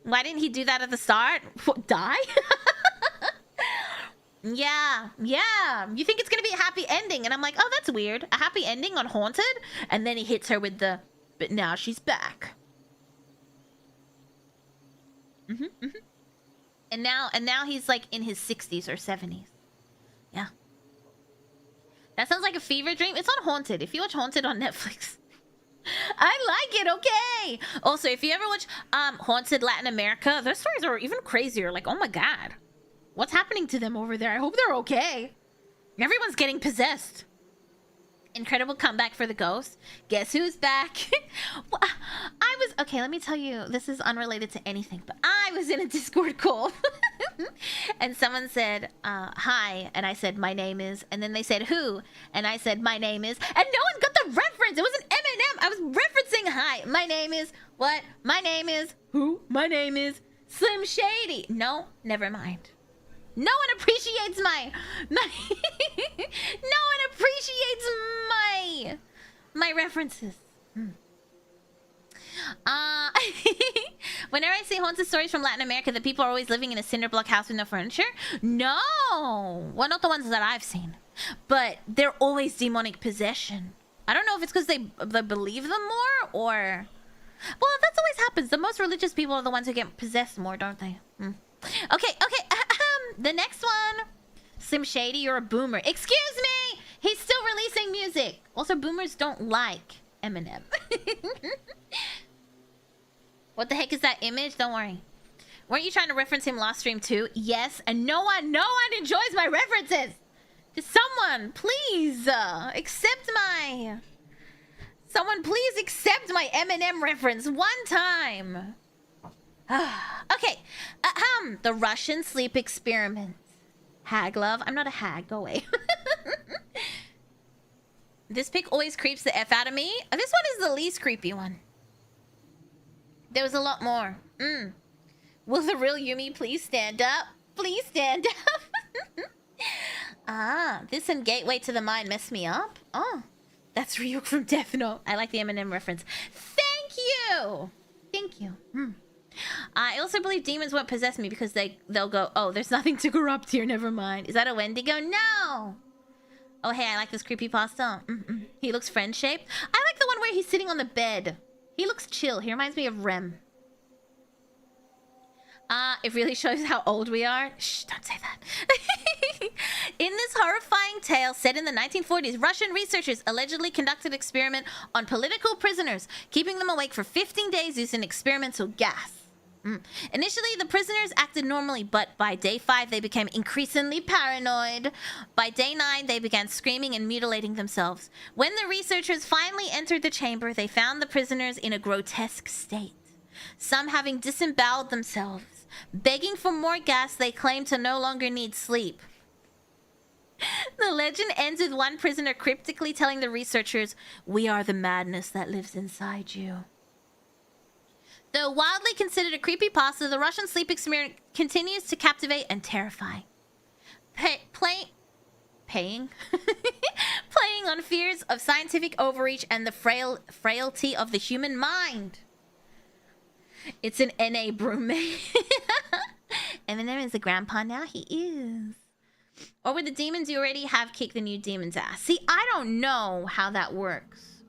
Why didn't he do that at the start? What, die? Yeah. You think it's gonna be a happy ending. And I'm like, oh, that's weird. A happy ending on Haunted? And then he hits her with the, but now she's back. And now he's like in his 60s or 70s. Yeah. That sounds like a fever dream. It's on Haunted. If you watch Haunted on Netflix. I like it, okay. Also, if you ever watch Haunted Latin America, their stories are even crazier. Like, oh my god. What's happening to them over there? I hope they're okay. Everyone's getting possessed. Incredible comeback for the ghost. Guess who's back? Okay, let me tell you, this is unrelated to anything, but I was in a Discord call and someone said, hi, and I said, my name is, and then they said, who? And I said, my name is, and no one got the reference. It was an Eminem. I was referencing, hi, my name is, what? My name is, who? My name is Slim Shady. No, never mind. No one appreciates my no one appreciates my references. Whenever I see haunted stories from Latin America, the people are always living in a cinder block house with no furniture. No, well, not the ones that I've seen, but they're always demonic possession. I don't know if it's because they believe them more or, well, that's always happens. The most religious people are the ones who get possessed more, don't they? Okay. The next one. Slim Shady, you're a boomer. Excuse me! He's still releasing music. Also, boomers don't like Eminem. What the heck is that image? Don't worry. Weren't you trying to reference him last stream too? Yes, and no one enjoys my references. Just someone, please, accept my Eminem reference one time. Okay, the Russian sleep experiment. Hag love. I'm not a hag. Go away. This pic always creeps the F out of me. This one is the least creepy one. There was a lot more. Will the real Yumi please stand up? Please stand up. This and Gateway to the Mind messed me up. Oh, that's Ryuk from Death Note. I like the Eminem reference. Thank you. I also believe demons won't possess me because they'll go, oh, there's nothing to corrupt here, never mind. Is that a Wendigo? No! Oh, hey, I like this creepypasta. He looks friend-shaped. I like the one where he's sitting on the bed. He looks chill. He reminds me of Rem. It really shows how old we are. Shh, don't say that. In this horrifying tale set in the 1940s, Russian researchers allegedly conducted an experiment on political prisoners, keeping them awake for 15 days using experimental gas. Initially, the prisoners acted normally, but by day 5, they became increasingly paranoid. By day 9, they began screaming and mutilating themselves. When the researchers finally entered the chamber, they found the prisoners in a grotesque state. Some having disemboweled themselves. Begging for more gas, they claimed to no longer need sleep. The legend ends with one prisoner cryptically telling the researchers, "We are the madness that lives inside you." Though widely considered a creepypasta, the Russian sleep experiment continues to captivate and terrify. Playing on fears of scientific overreach and the frailty of the human mind. It's an NA broommate. Eminem is a grandpa now. He is. Or with the demons you already have kicked the new demon's ass. See, I don't know how that works.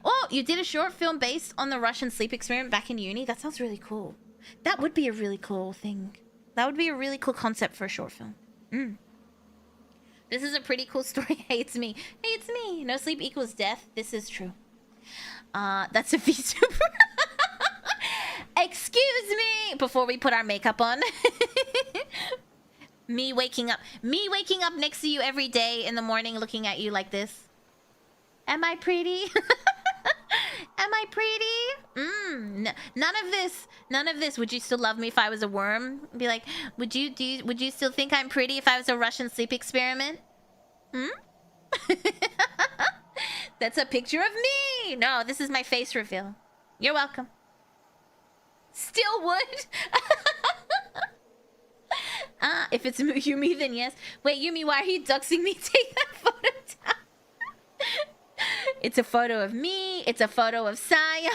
Oh, you did a short film based on the Russian sleep experiment back in uni? That sounds really cool. That would be a really cool thing. That would be a really cool concept for a short film. This is a pretty cool story. Hey, it's me. Hey, it's me. No sleep equals death. This is true. That's a VTuber. Excuse me! Before we put our makeup on. Me waking up next to you every day in the morning looking at you like this. Am I pretty? Am I pretty? None of this. Would you still love me if I was a worm? Be like, would you still think I'm pretty if I was a Russian sleep experiment? That's a picture of me. No, this is my face reveal. You're welcome. Still would. If it's Yumi, then yes. Wait, Yumi, why are you doxing me? Take that photo down. It's a photo of me. It's a photo of Sion.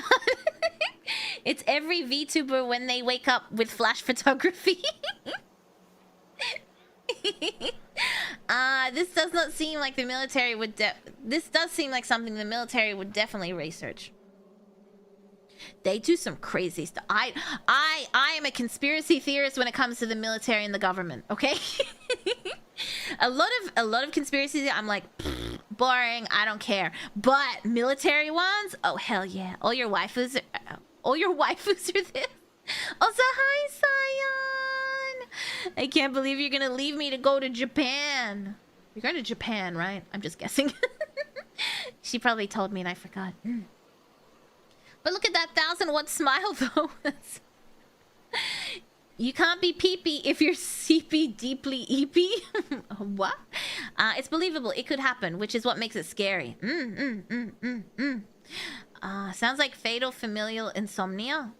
It's every VTuber when they wake up with flash photography. This does not seem like the military would. This does seem like something the military would definitely research. They do some crazy stuff. I am a conspiracy theorist when it comes to the military and the government. Okay. a lot of conspiracies. I'm like, boring. I don't care. But military ones, oh hell yeah! All your waifus are this. Also, hi Sion. I can't believe you're gonna leave me to go to Japan. You're going to Japan, right? I'm just guessing. She probably told me and I forgot. But look at that 1,000-watt smile, though. You can't be peepee if you're seepy deeply eepy. What? It's believable. It could happen, which is what makes it scary. Sounds like fatal familial insomnia.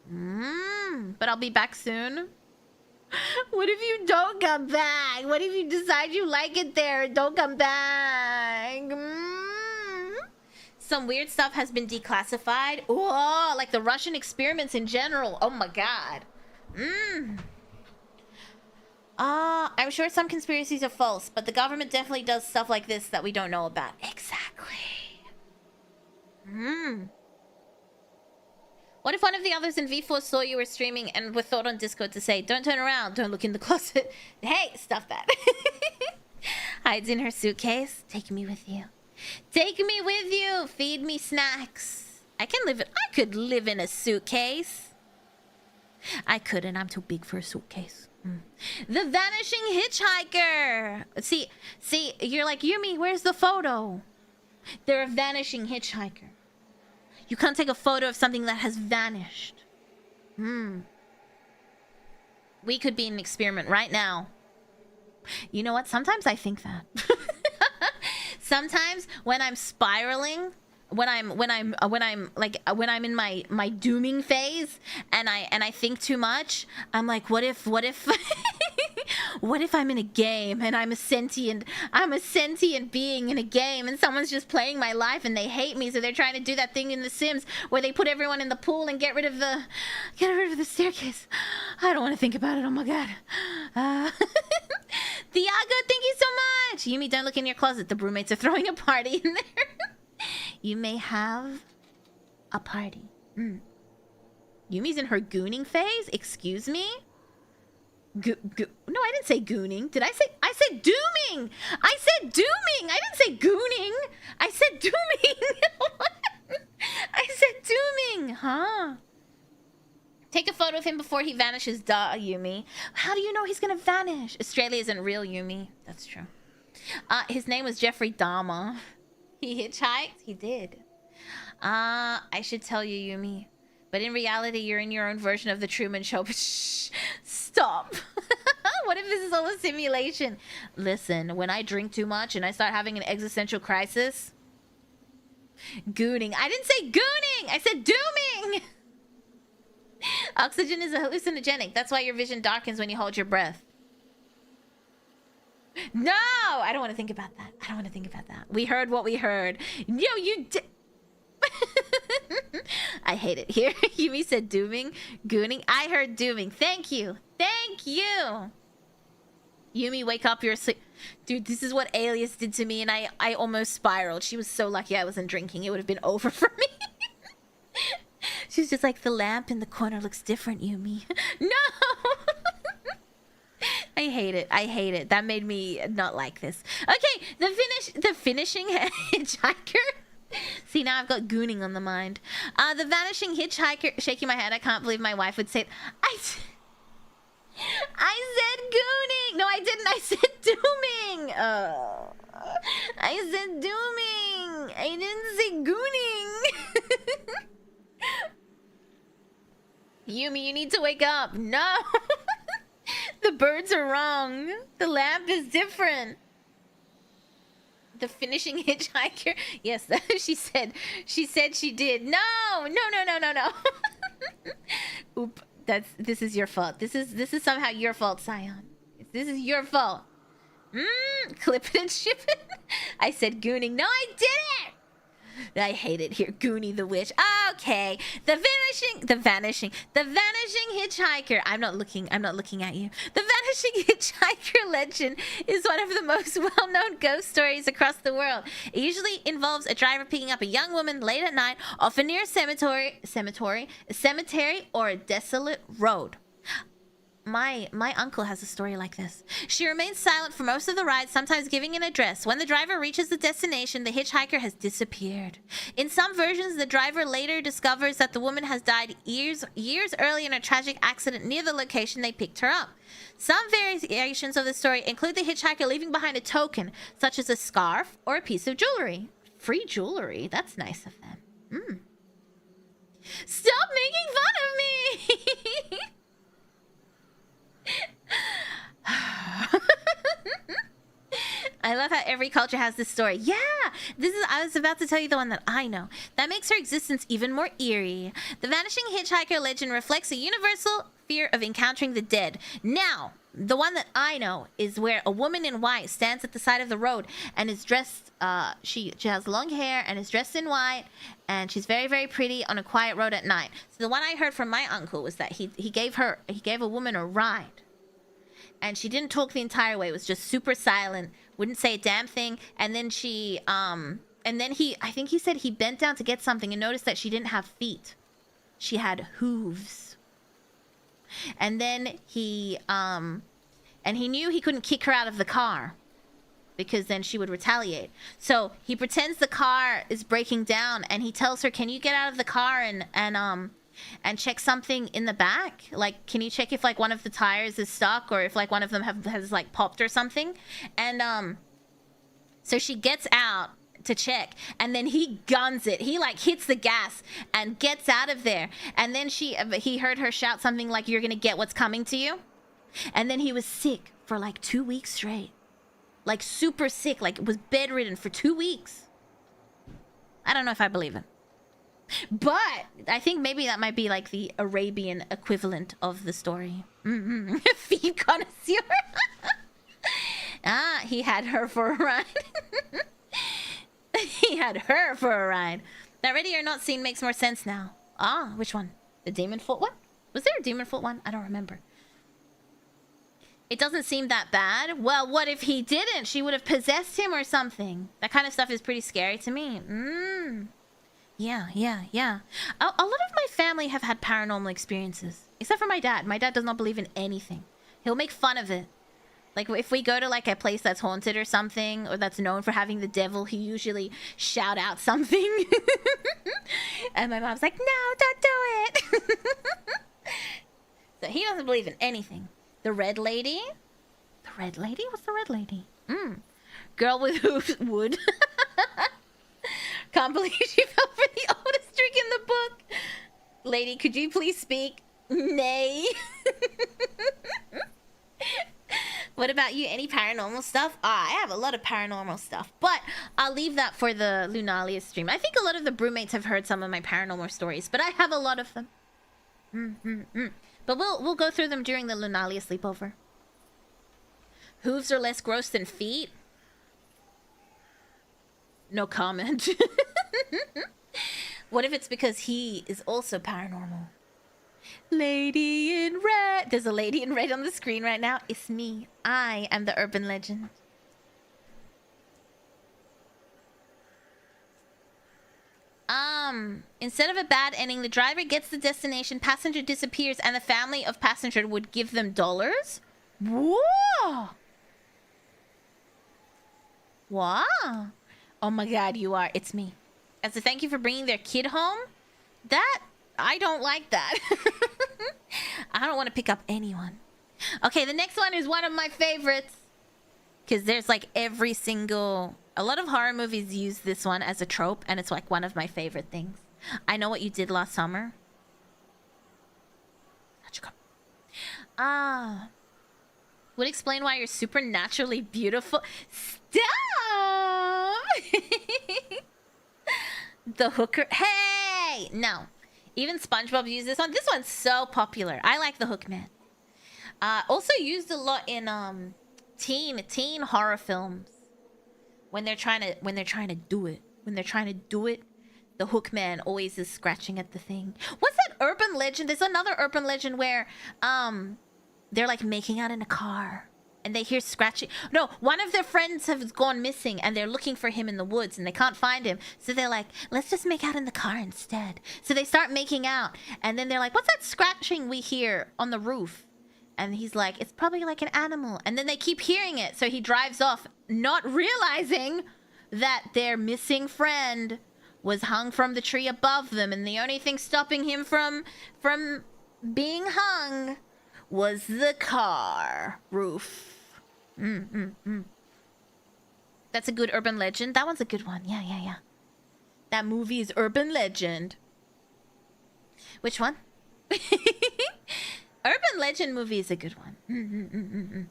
But I'll be back soon. What if you don't come back? What if you decide you like it there and don't come back? Some weird stuff has been declassified. Oh, like the Russian experiments in general. Oh my god. I'm sure some conspiracies are false, but the government definitely does stuff like this that we don't know about. Exactly. What if one of the others in V4 saw you were streaming and were thought on Discord to say, "Don't turn around, don't look in the closet"? Hey, stuff that. Hides in her suitcase. Take me with you. Take me with you. Feed me snacks. I could live in a suitcase. I couldn't. I'm too big for a suitcase. The Vanishing Hitchhiker. See, you're like, Yumi, where's the photo? They're a vanishing hitchhiker. You can't take a photo of something that has vanished. We could be an experiment right now. You know what? Sometimes I think that. Sometimes when I'm spiraling, when I'm in my dooming phase and I think too much, I'm like, what if what if I'm in a game and I'm a sentient being in a game and someone's just playing my life and they hate me, so they're trying to do that thing in The Sims where they put everyone in the pool and get rid of the staircase. I don't want to think about it. Oh my god. Thiago, thank you so much. Yumi, don't look in your closet. The broommates are throwing a party in there. You may have a party. Yumi's in her gooning phase? Excuse me? No, I didn't say gooning. Did I say? I said dooming. I said dooming. I didn't say gooning. I said dooming. I said dooming. Huh? Take a photo of him before he vanishes. Duh, Yumi. How do you know he's gonna vanish? Australia isn't real, Yumi. That's true. His name was Jeffrey Dahmer. He hitchhiked? He did. I should tell you, Yumi. But in reality, you're in your own version of the Truman Show. Shh, stop. What if this is all a simulation? Listen, when I drink too much and I start having an existential crisis... Gooning. I didn't say gooning! I said dooming! Oxygen is a hallucinogenic. That's why your vision darkens when you hold your breath. No! I don't want to think about that. I don't want to think about that. We heard what we heard. Yo, you did... I hate it here. Yumi said dooming, gooning. I heard dooming. Thank you. Thank you. Yumi, wake up. You're asleep. Dude, this is what Alias did to me, and I almost spiraled. She was so lucky I wasn't drinking. It would have been over for me. She's just like, the lamp in the corner looks different, Yumi. No! I hate it. I hate it. That made me not like this. Okay, the finishing hitchhiker. See, now I've got gooning on the mind. The vanishing hitchhiker. Shaking my head. I can't believe my wife would say... I said gooning. No, I didn't. I said dooming. I said dooming. I didn't say gooning. Yumi, you need to wake up. No. The birds are wrong. The lamp is different. The finishing hitchhiker. Yes, she said she did. No. Oop. This is your fault. This is somehow your fault, Scion. This is your fault. Clip it and ship it. I said gooning. No, I didn't. I hate it here. Goonie the witch. Okay. The vanishing hitchhiker. I'm not looking at you. The vanishing hitchhiker legend is one of the most well-known ghost stories across the world. It usually involves a driver picking up a young woman late at night, often near a cemetery, or a desolate road. My uncle has a story like this. She remains silent for most of the ride, sometimes giving an address. When the driver reaches the destination, the hitchhiker has disappeared. In some versions, the driver later discovers that the woman has died years early in a tragic accident near the location they picked her up. Some variations of the story include the hitchhiker leaving behind a token, such as a scarf or a piece of jewelry. Free jewelry? That's nice of them. Stop making fun of me! I love how every culture has this story. Yeah, I was about to tell you the one that I know. That makes her existence even more eerie. The vanishing hitchhiker legend reflects a universal fear of encountering the dead. Now, the one that I know is where a woman in white stands at the side of the road and is dressed, she has long hair and is dressed in white, and she's very, very pretty on a quiet road at night. So the one I heard from my uncle was that he gave a woman a ride. And she didn't talk the entire way. It was just super silent. Wouldn't say a damn thing. And then I think he said he bent down to get something and noticed that she didn't have feet. She had hooves. And then he knew he couldn't kick her out of the car because then she would retaliate. So he pretends the car is breaking down and he tells her, can you get out of the car and check something in the back? Like, can you check if like one of the tires is stuck or if like one of them has like popped or something? And so she gets out to check, and then he guns it. He like hits the gas and gets out of there. And then he heard her shout something like, you're gonna get what's coming to you. And then he was sick for like 2 weeks straight. Like super sick, like was bedridden for 2 weeks. I don't know if I believe it. But I think maybe that might be like the Arabian equivalent of the story. Feed connoisseur. He had her for a ride. He had her for a ride. That ready or not scene makes more sense now. Which one? The demon foot one? Was there a demon foot one? I don't remember. It doesn't seem that bad. Well, what if he didn't? She would have possessed him or something. That kind of stuff is pretty scary to me. Yeah. A lot of my family have had paranormal experiences. Except for my dad. My dad does not believe in anything. He'll make fun of it. Like, if we go to, like, a place that's haunted or something, or that's known for having the devil, he usually shout out something. And my mom's like, no, don't do it. So he doesn't believe in anything. The red lady? The red lady? What's the red lady? Girl with hooves wood. Can't believe she fell for the oldest trick in the book. Lady, could you please speak? Nay. What about you? Any paranormal stuff? I have a lot of paranormal stuff, but I'll leave that for the Lunalia stream. I think a lot of the Brewmates have heard some of my paranormal stories, but I have a lot of them. But we'll go through them during the Lunalia sleepover. Hooves are less gross than feet? No comment. What if it's because he is also paranormal? Lady in red. There's a lady in red on the screen right now. It's me. I am the urban legend. Instead of a bad ending, the driver gets the destination, passenger disappears, and the family of passenger would give them dollars? Whoa! Wow. Oh my god, you are. It's me. As a thank you for bringing their kid home? I don't like that. I don't want to pick up anyone. Okay, the next one is one of my favorites. Because there's like every single... A lot of horror movies use this one as a trope, and it's like one of my favorite things. I Know What You Did Last Summer. Would explain why you're supernaturally beautiful. Stop! The hooker... Hey! No. Even SpongeBob uses this one. This one's so popular. I like the hookman. Also used a lot in teen horror films. When they're trying to do it. The hookman always is scratching at the thing. What's that urban legend? There's another urban legend where they're like making out in a car and they hear scratching. No, one of their friends has gone missing and they're looking for him in the woods and they can't find him. So they're like, let's just make out in the car instead. So they start making out and then they're like, what's that scratching we hear on the roof? And he's like, it's probably like an animal. And then they keep hearing it. So he drives off, not realizing that their missing friend was hung from the tree above them. And the only thing stopping him from being hung was the car roof. That's a good urban legend. That one's a good one. Yeah. That movie is urban legend. Which one? Urban legend movie is a good one.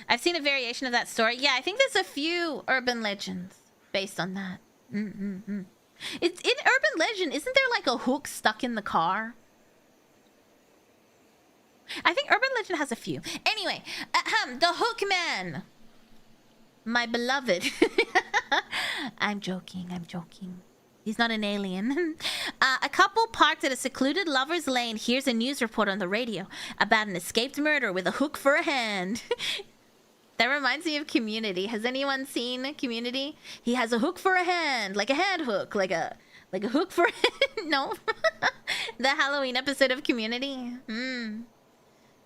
I've seen a variation of that story. Yeah, I think there's a few urban legends based on that. It's in urban legend. Isn't there like a hook stuck in the car? I think urban legend has a few. Anyway, the hookman, my beloved. I'm joking. He's not an alien. A couple parked at a secluded lover's lane hears a news report on the radio about an escaped murderer with a hook for a hand. That reminds me of Community. Has anyone seen Community? He has a hook for a hand, like a hand hook, like a hook for a hand. No. The Halloween episode of Community.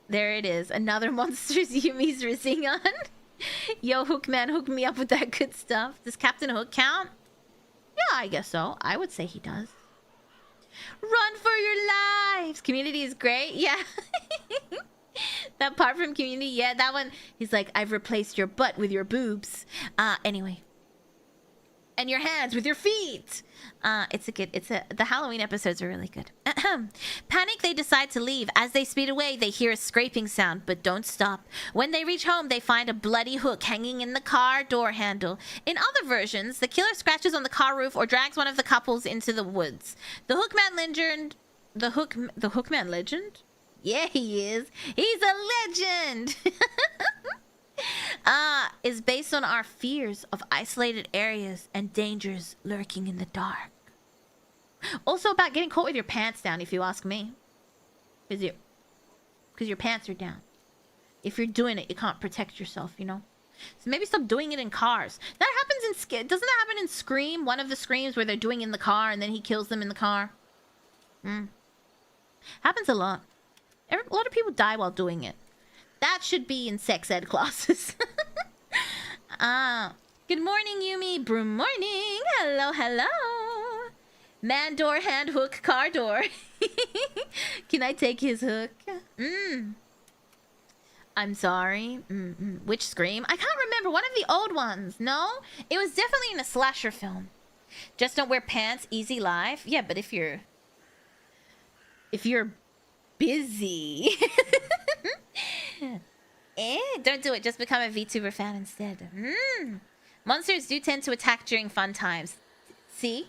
There it is. Another monster's Yumi's rizzing on. Yo, Hookman, hook me up with that good stuff. Does Captain Hook count? Yeah, I guess so. I would say he does. Run for your lives! Community is great. Yeah. That part from Community. Yeah, that one. He's like, I've replaced your butt with your boobs. Anyway. and your hands with your feet. The Halloween episodes are really good. Panic, they decide to leave. As they speed away, they hear a scraping sound, but don't stop. When they reach home, they find a bloody hook hanging in the car door handle. In other versions, the killer scratches on the car roof or drags one of the couples into the woods. The Hookman legend... The Hookman legend? Yeah, he is. He's a legend! Is based on our fears of isolated areas and dangers lurking in the dark. Also about getting caught with your pants down, if you ask me. Because your pants are down. If you're doing it, you can't protect yourself, you know? So maybe stop doing it in cars. That happens in... Doesn't that happen in Scream? One of the Screams where they're doing it in the car and then he kills them in the car. Happens a lot. A lot of people die while doing it. That should be in sex ed classes. Good morning, Yumi. Broom morning. Hello, hello. Man door, hand hook, car door. Can I take his hook? I'm sorry. Which Scream? I can't remember. One of the old ones. No? It was definitely in a slasher film. Just don't wear pants. Easy life. Yeah, but if you're busy... don't do it. Just become a VTuber fan instead. Monsters do tend to attack during fun times. See?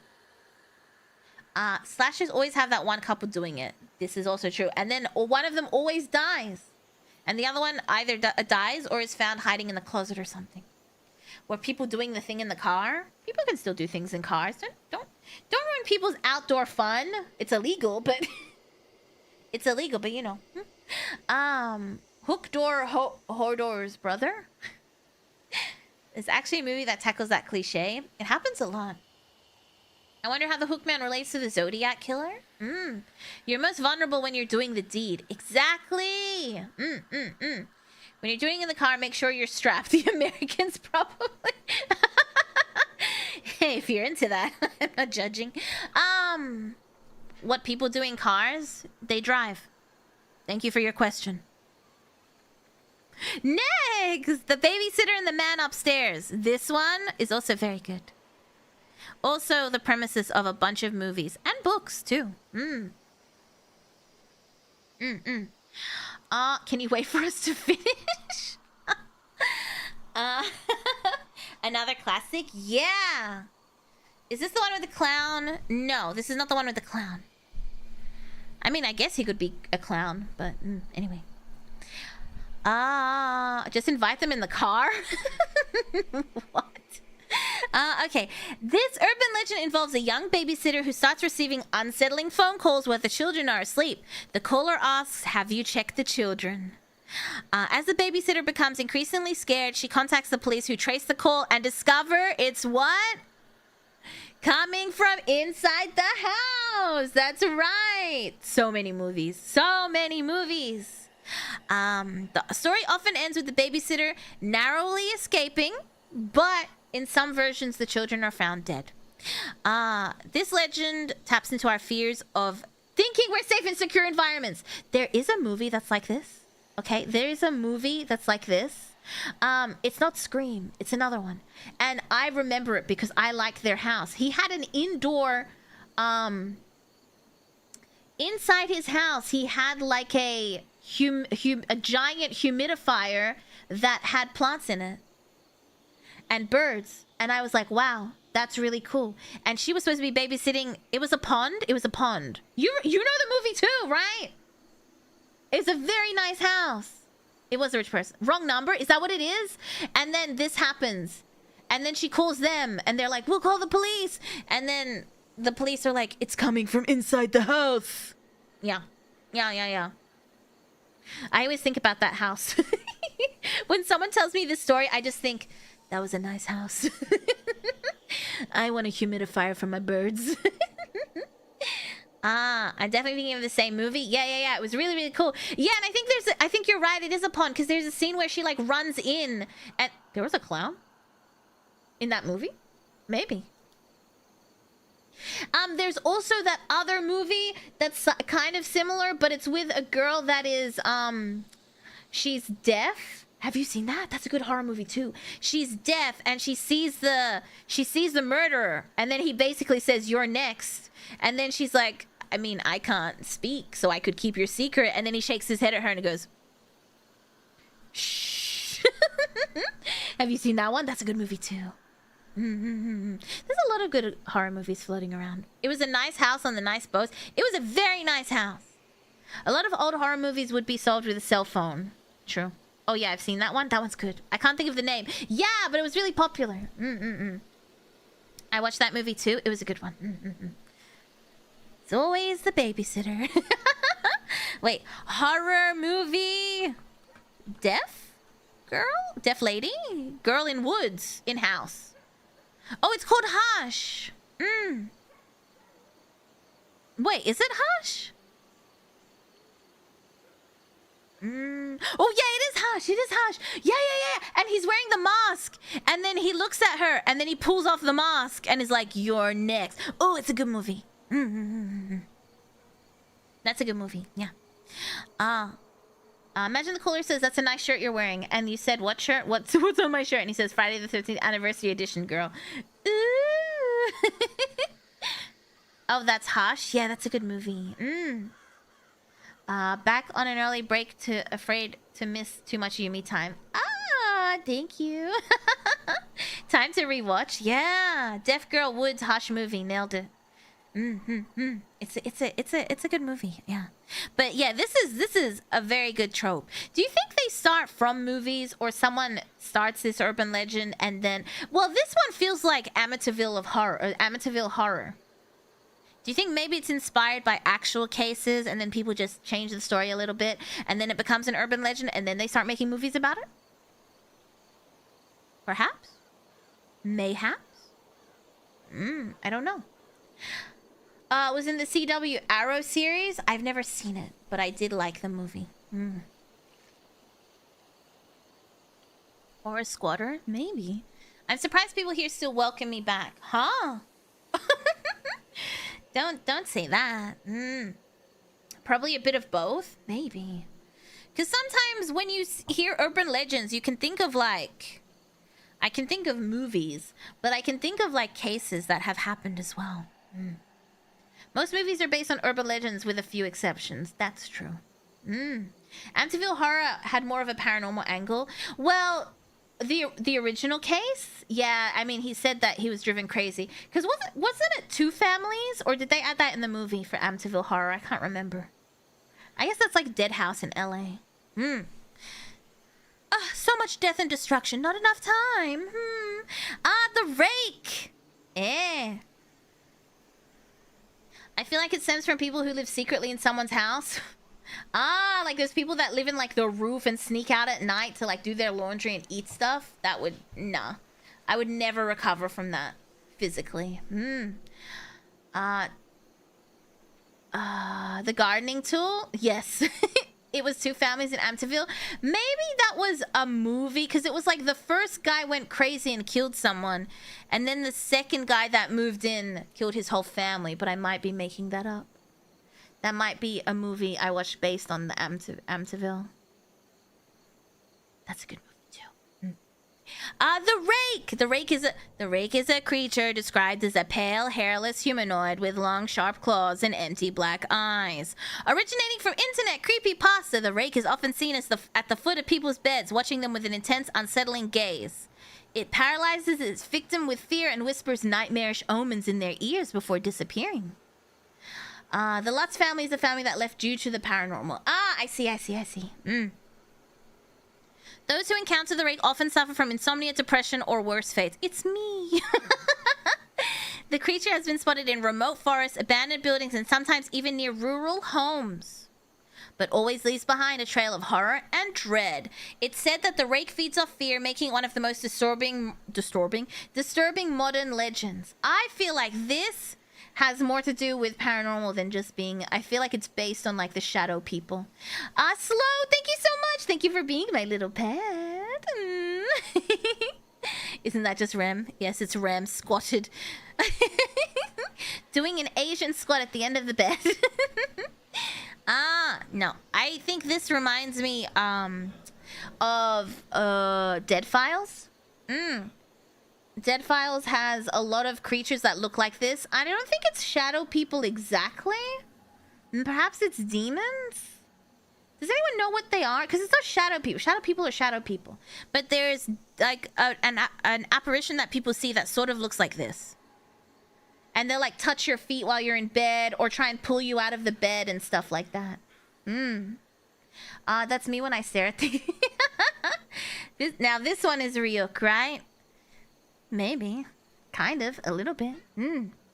Slashers always have that one couple doing it. This is also true. And then one of them always dies. And the other one either dies or is found hiding in the closet or something. Or people doing the thing in the car. People can still do things in cars. Don't ruin people's outdoor fun. It's illegal, but... It's illegal, but you know. Hook door, Hodor's brother. It's actually a movie that tackles that cliche. It happens a lot. I wonder how the Hookman relates to the Zodiac Killer. You're most vulnerable when you're doing the deed. Exactly. When you're doing it in the car, make sure you're strapped. The Americans probably. Hey, if you're into that, I'm not judging. What people do in cars, they drive. Thank you for your question. Next, The Babysitter and the Man Upstairs. This one is also very good. Also, the premises of a bunch of movies and books too. Can you wait for us to finish? Another classic? Yeah. Is this the one with the clown? No, this is not the one with the clown. I mean, I guess he could be a clown, but anyway. Just invite them in the car? What? Okay. This urban legend involves a young babysitter who starts receiving unsettling phone calls while the children are asleep. The caller asks, "Have you checked the children?" As the babysitter becomes increasingly scared, she contacts the police, who trace the call and discover it's what? Coming from inside the house. That's right. So many movies. So many movies. The story often ends with the babysitter narrowly escaping, but in some versions, the children are found dead. This legend taps into our fears of thinking we're safe in secure environments. There is a movie that's like this. Okay, there is a movie that's like this. It's not Scream. It's another one. And I remember it because I liked their house. He had an indoor... inside his house, he had like a giant humidifier that had plants in it. And birds. And I was like, wow, that's really cool. And she was supposed to be babysitting... It was a pond? It was a pond. You know the movie too, right? It's a very nice house. It was a rich person. Wrong number? Is that what it is? And then this happens. And then she calls them. And they're like, we'll call the police. And then the police are like, it's coming from inside the house. Yeah. Yeah. I always think about that house. When someone tells me this story, I just think, that was a nice house. I want a humidifier for my birds. I'm definitely thinking of the same movie. Yeah. It was really, really cool. Yeah, and I think you're right. It is a pond because there's a scene where she like runs in, and there was a clown in that movie. Maybe. There's also that other movie that's kind of similar, but it's with a girl that is she's deaf. Have you seen that? That's a good horror movie too. She's deaf and she sees the murderer, and then he basically says, "You're next." And then she's like, "I mean, I can't speak, so I could keep your secret." And then he shakes his head at her and he goes, "Shh." Have you seen that one? That's a good movie too. There's a lot of good horror movies floating around. It was a nice house on the nice boat. It was a very nice house. A lot of old horror movies would be solved with a cell phone. True. Oh yeah, I've seen that one. That one's good. I can't think of the name. Yeah, but it was really popular. I watched that movie too. It was a good one. It's always the babysitter. Wait, horror movie? Deaf girl? Deaf lady? Girl in woods. In house. Oh, it's called Hush. Wait, is it Hush? Oh yeah, it is Hush. It is Hush. Yeah. And he's wearing the mask. And then he looks at her and then he pulls off the mask and is like, "You're next." Oh, it's a good movie. That's a good movie. Yeah. Imagine the caller says, "That's a nice shirt you're wearing." And you said, "What shirt? What's on my shirt?" And he says, "Friday the 13th anniversary edition, girl." Ooh. Oh, that's Hush? Yeah, that's a good movie. Back on an early break to afraid to miss too much Yumi time. Ah, thank you. Time to rewatch. Yeah. Deaf Girl Woods Hush movie. Nailed it. It's a good movie. Yeah. But yeah, this is a very good trope. Do you think they start from movies, or someone starts this urban legend and then, well, this one feels like Amityville horror. Do you think maybe it's inspired by actual cases and then people just change the story a little bit and then it becomes an urban legend and then they start making movies about it? Perhaps? Mayhaps? I don't know. Was in the CW Arrow series. I've never seen it, but I did like the movie. Or a squatter? Maybe. I'm surprised people here still welcome me back. Huh? Don't say that. Probably a bit of both. Maybe. Because sometimes when you hear urban legends, you can think of like... I can think of movies, but I can think of like cases that have happened as well. Most movies are based on urban legends with a few exceptions. That's true. Amityville Horror had more of a paranormal angle. Well, the original case, yeah, I mean, he said that he was driven crazy. Because wasn't it 2 families? Or did they add that in the movie for Amityville Horror? I can't remember. I guess that's like Dead House in LA. So much death and destruction. Not enough time. The rake. I feel like it stems from people who live secretly in someone's house. Like those people that live in like the roof and sneak out at night to like do their laundry and eat stuff. That would, nah. I would never recover from that physically. The gardening tool? Yes. It was 2 families in Amityville. Maybe that was a movie, because it was like the first guy went crazy and killed someone, and then the second guy that moved in killed his whole family, but I might be making that up. That might be a movie I watched based on the Amityville. That's a good movie too. The rake. The rake is a creature described as a pale, hairless humanoid with long, sharp claws and empty black eyes. Originating from internet creepypasta, the rake is often seen as at the foot of people's beds, watching them with an intense, unsettling gaze. It paralyzes its victim with fear and whispers nightmarish omens in their ears before disappearing. The Lutz family is a family that left due to the paranormal. I see. Those who encounter the rake often suffer from insomnia, depression, or worse fates. It's me. The creature has been spotted in remote forests, abandoned buildings, and sometimes even near rural homes, but always leaves behind a trail of horror and dread. It's said that the rake feeds off fear, making one of the most disturbing modern legends. I feel like this has more to do with paranormal than just being... I feel like it's based on, like, the shadow people. Slow, thank you so much. Thank you for being my little pet. Isn't that just Rem? Yes, it's Rem squatted. Doing an Asian squat at the end of the bed. No. I think this reminds me, of Dead Files. Dead Files has a lot of creatures that look like this. I don't think it's shadow people exactly. Perhaps it's demons? Does anyone know what they are? Because it's not shadow people. Shadow people are shadow people. But there's like an apparition that people see that sort of looks like this. And they'll like touch your feet while you're in bed or try and pull you out of the bed and stuff like that. That's me when I stare at the... Now this one is Ryuk, right? Maybe. Kind of. A little bit.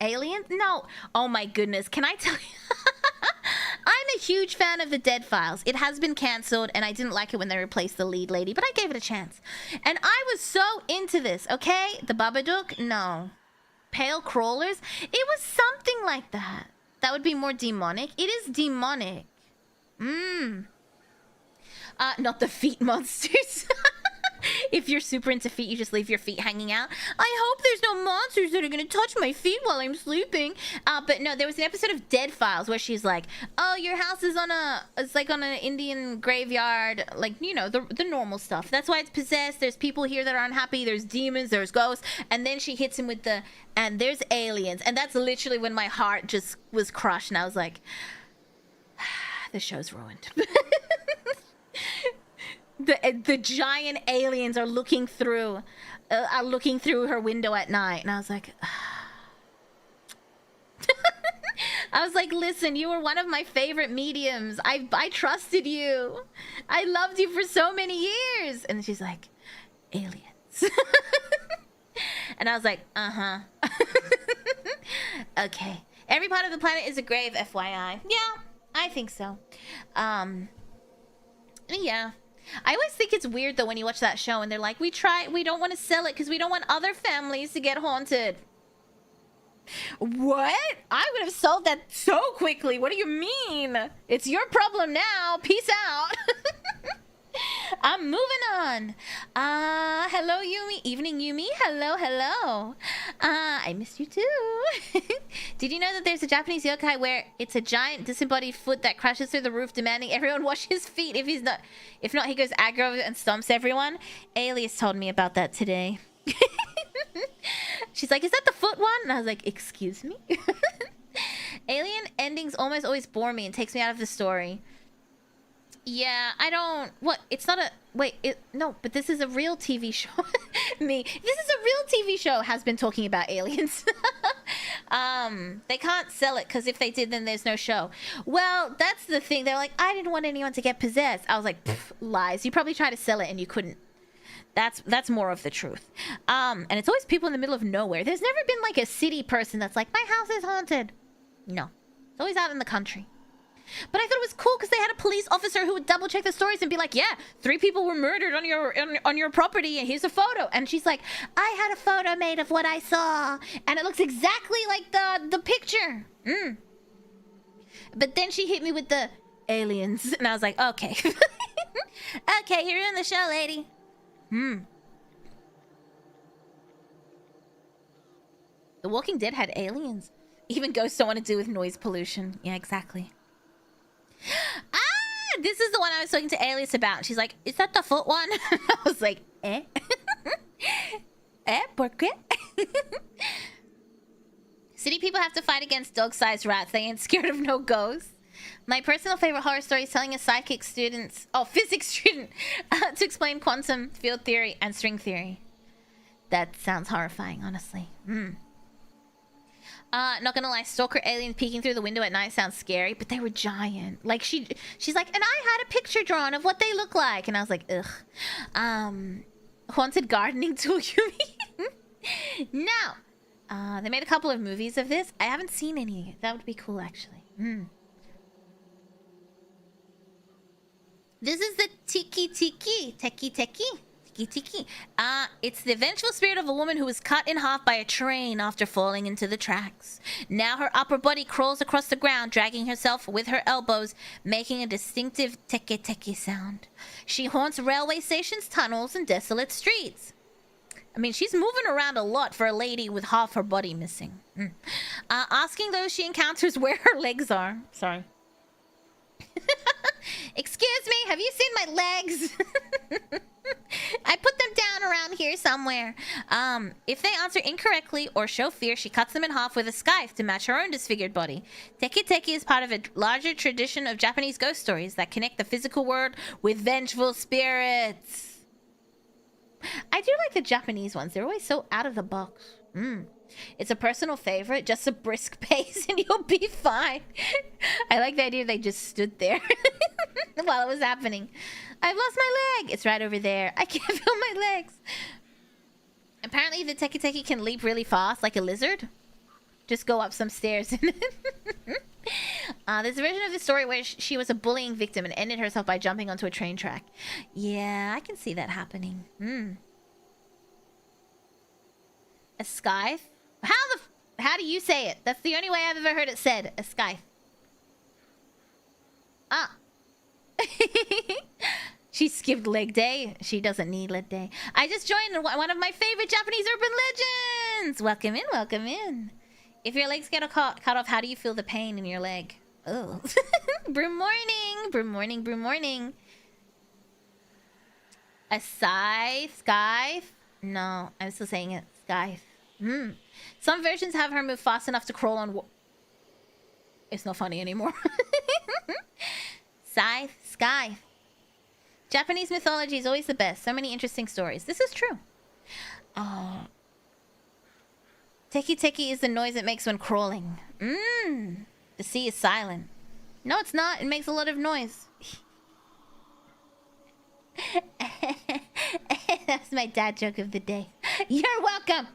Alien? No. Oh my goodness. Can I tell you? I'm a huge fan of the Dead Files. It has been cancelled, and I didn't like it when they replaced the lead lady, but I gave it a chance. And I was so into this, okay? The Babadook? No. Pale Crawlers? It was something like that. That would be more demonic. It is demonic. Not the feet monsters. If you're super into feet, you just leave your feet hanging out. I hope there's no monsters that are gonna touch my feet while I'm sleeping. But no, there was an episode of Dead Files where she's like, oh, your house is on it's like on an Indian graveyard. Like, you know, the normal stuff. That's why it's possessed. There's people here that are unhappy. There's demons, there's ghosts. And then she hits him with and there's aliens. And that's literally when my heart just was crushed. And I was like, the show's ruined. The giant aliens are looking through her window at night, and I was like, listen, you were one of my favorite mediums. I trusted you. I loved you for so many years. And she's like, aliens. And I was like, okay. Every part of the planet is a grave, FYI. Yeah, I think so. Yeah. I always think it's weird though when you watch that show and they're like, we don't want to sell it because we don't want other families to get haunted. What? I would have sold that so quickly. What do you mean? It's your problem now. Peace out. I'm moving on. Hello, Yumi. Evening, Yumi. Hello, hello. I missed you too. Did you know that there's a Japanese yokai where it's a giant disembodied foot that crashes through the roof demanding everyone wash his feet if not, he goes aggro and stomps everyone? Alias told me about that today. She's like, is that the foot one? And I was like, excuse me? Alien endings almost always bore me and takes me out of the story. Yeah, I don't... What? It's not a... Wait, no, but this is a real TV show. This is a real TV show has been talking about aliens. They can't sell it because if they did, then there's no show. Well, that's the thing. They're like, I didn't want anyone to get possessed. I was like, lies. You probably tried to sell it and you couldn't. That's more of the truth. And it's always people in the middle of nowhere. There's never been like a city person that's like, my house is haunted. No. It's always out in the country. But I thought it was cool because they had a police officer who would double check the stories and be like, yeah, 3 people were murdered on your property and here's a photo. And she's like, I had a photo made of what I saw and it looks exactly like the picture. But then she hit me with the aliens and I was like, okay. Okay, you're in the show, lady. The Walking Dead had aliens. Even ghosts don't want to do with noise pollution. Yeah, exactly. This is the one I was talking to Alias about. She's like, is that the foot one? I was like, eh? ¿Por qué? City people have to fight against dog-sized rats. They ain't scared of no ghosts. My personal favorite horror story is telling a physics student to explain quantum field theory and string theory. That sounds horrifying, honestly. Not gonna lie, stalker aliens peeking through the window at night sounds scary, but they were giant. Like she's like, and I had a picture drawn of what they look like, and I was like, ugh. Haunted gardening tool, Yumi. Now, they made a couple of movies of this. I haven't seen any. That would be cool, actually. This is the Teke Teke. Teke Teke. Tiki. It's the vengeful spirit of a woman who was cut in half by a train after falling into the tracks. Now her upper body crawls across the ground, dragging herself with her elbows, making a distinctive Teke Teke sound. She haunts railway stations, tunnels, and desolate streets. I mean, she's moving around a lot for a lady with half her body missing. Asking those she encounters where her legs are. Sorry. Excuse me, have you seen my legs? I put them down around here somewhere. If they answer incorrectly or show fear, she cuts them in half with a scythe to match her own disfigured body. Teke Teke is part of a larger tradition of Japanese ghost stories that connect the physical world with vengeful spirits. I do like the Japanese ones. They're always so out of the box. It's a personal favorite. Just a brisk pace and you'll be fine. I like the idea they just stood there while it was happening. I've lost my leg. It's right over there. I can't feel my legs. Apparently the Teke Teke can leap really fast like a lizard. Just go up some stairs. There's a version of the story where she was a bullying victim and ended herself by jumping onto a train track. Yeah, I can see that happening. A scythe? How do you say it? That's the only way I've ever heard it said. A scythe. Ah. She skipped leg day. She doesn't need leg day. I just joined one of my favorite Japanese urban legends. Welcome in, welcome in. If your legs get cut off, how do you feel the pain in your leg? Oh. Broom morning. Broom morning, broom morning. A scythe? Scythe? No, I'm still saying it. Scythe. Some versions have her move fast enough to crawl on... It's not funny anymore. Scythe, scythe. Japanese mythology is always the best. So many interesting stories. This is true. Teke Teke is the noise it makes when crawling. The sea is silent. No, it's not. It makes a lot of noise. That's my dad joke of the day. You're welcome.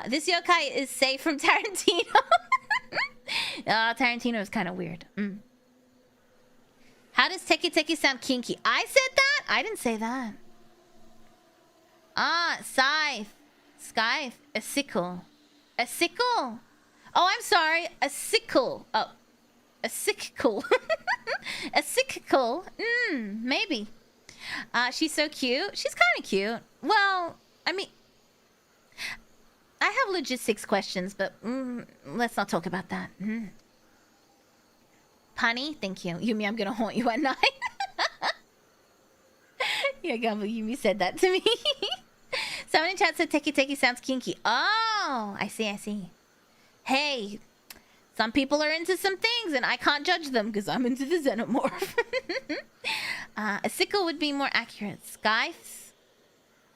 This yokai is safe from Tarantino. Tarantino is kind of weird. How does Teke Teke sound kinky? I said that? I didn't say that. Scythe. Scythe. A sickle. A sickle? Oh, I'm sorry. A sickle. Oh. A sickle. A sickle. Maybe. She's so cute. She's kind of cute. Well, I mean... I have logistics questions, but let's not talk about that. Punny, thank you. Yumi, I'm gonna haunt you at night. Yeah, Yumi said that to me. Someone in chat said Teke Teke sounds kinky. Oh, I see, I see. Hey, some people are into some things and I can't judge them because I'm into the xenomorph. A sickle would be more accurate. Scythes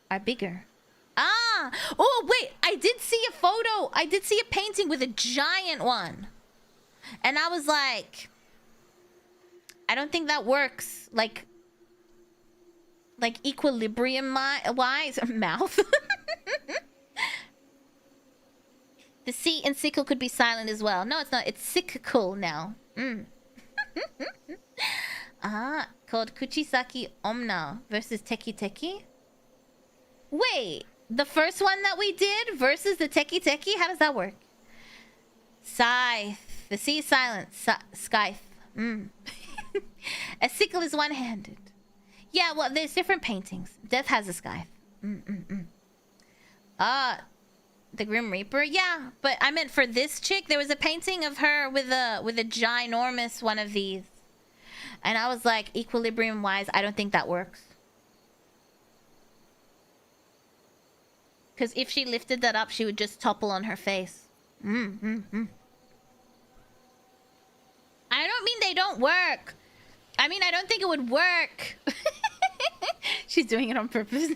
are bigger. Oh, wait, I did see a photo. I did see a painting with a giant one. And I was like, I don't think that works. Like equilibrium wise. Mouth. The C in sickle could be silent as well. No, it's not. It's sickle now. Called Kuchisaki Omna versus Teke Teke. Wait, the first one that we did versus the Teke Teke? How does that work? Scythe. The C is silent. Scythe. A sickle is one-handed. Yeah, well, there's different paintings. Death has a scythe. The Grim Reaper? Yeah, but I meant for this chick, there was a painting of her with a ginormous one of these. And I was like, equilibrium-wise, I don't think that works. Because if she lifted that up, she would just topple on her face. I don't mean they don't work. I mean, I don't think it would work. She's doing it on purpose.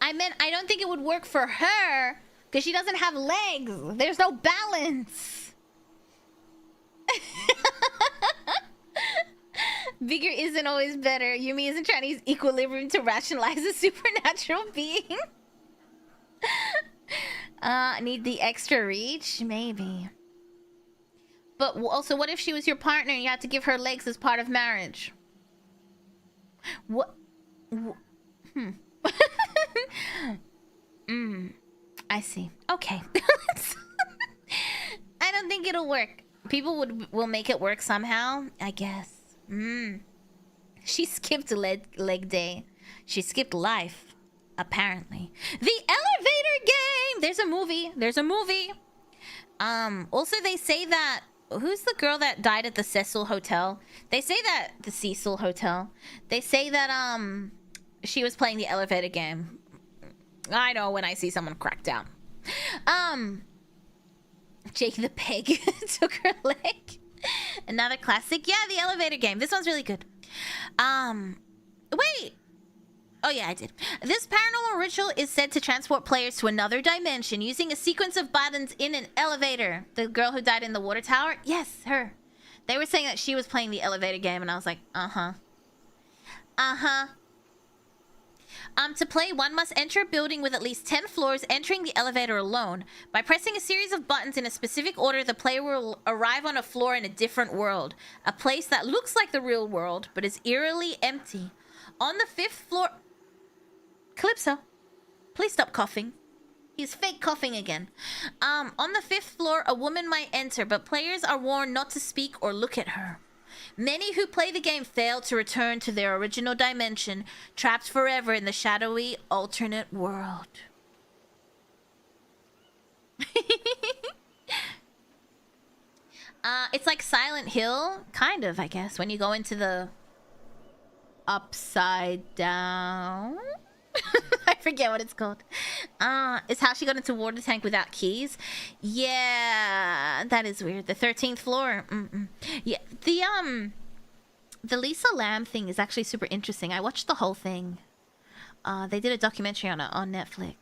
I meant I don't think it would work for her because she doesn't have legs. There's no balance. Bigger isn't always better. Yumi isn't trying to use equilibrium to rationalize a supernatural being. Need the extra reach? Maybe. But also, what if she was your partner and you had to give her legs as part of marriage? What? I see. Okay. I don't think it'll work. People will make it work somehow, I guess. She skipped leg day. She skipped life, apparently. The Elevator Game! There's a movie. Also, they say that who's the girl that died at the Cecil Hotel? They say that the Cecil Hotel. They say that she was playing the elevator game. I know when I see someone cracked down. Jake the Peg took her leg. Another classic. Yeah, the elevator game. This one's really good. Wait. Oh yeah, I did. This paranormal ritual is said to transport players to another dimension using a sequence of buttons in an elevator. The girl who died in the water tower? Yes, her. They were saying that she was playing the elevator game, and I was like, uh-huh. Uh-huh. To play, one must enter a building with at least 10 floors, entering the elevator alone. By pressing a series of buttons in a specific order, the player will arrive on a floor in a different world. A place that looks like the real world, but is eerily empty. On the 5th floor... Calypso, please stop coughing. He's fake coughing again. On the 5th floor, a woman might enter, but players are warned not to speak or look at her. Many who play the game fail to return to their original dimension, trapped forever in the shadowy alternate world. It's like Silent Hill, kind of, I guess, when you go into the upside down. I forget what it's called. It's how she got into water tank without keys. Yeah, that is weird. The 13th floor. Yeah, the Lisa Lamb thing is actually super interesting. I watched the whole thing. They did a documentary on it on Netflix.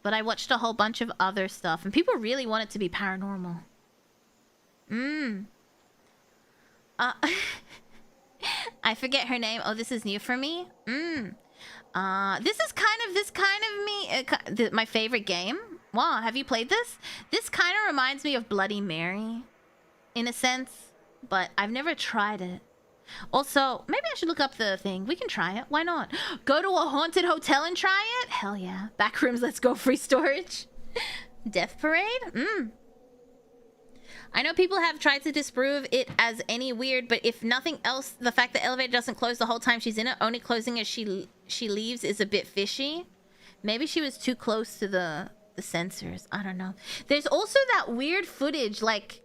But I watched a whole bunch of other stuff, and people really want it to be paranormal. I forget her name. Oh, this is new for me. This kind of me. My favorite game. Wow, have you played this? This kind of reminds me of Bloody Mary, in a sense, but I've never tried it. Also, maybe I should look up the thing. We can try it. Why not? Go to a haunted hotel and try it? Hell yeah. Backrooms, let's go. Free storage. Death Parade? I know people have tried to disprove it as any weird, but if nothing else, the fact the elevator doesn't close the whole time she's in it, only closing as she leaves, is a bit fishy. Maybe she was too close to the sensors. I don't know. There's also that weird footage, like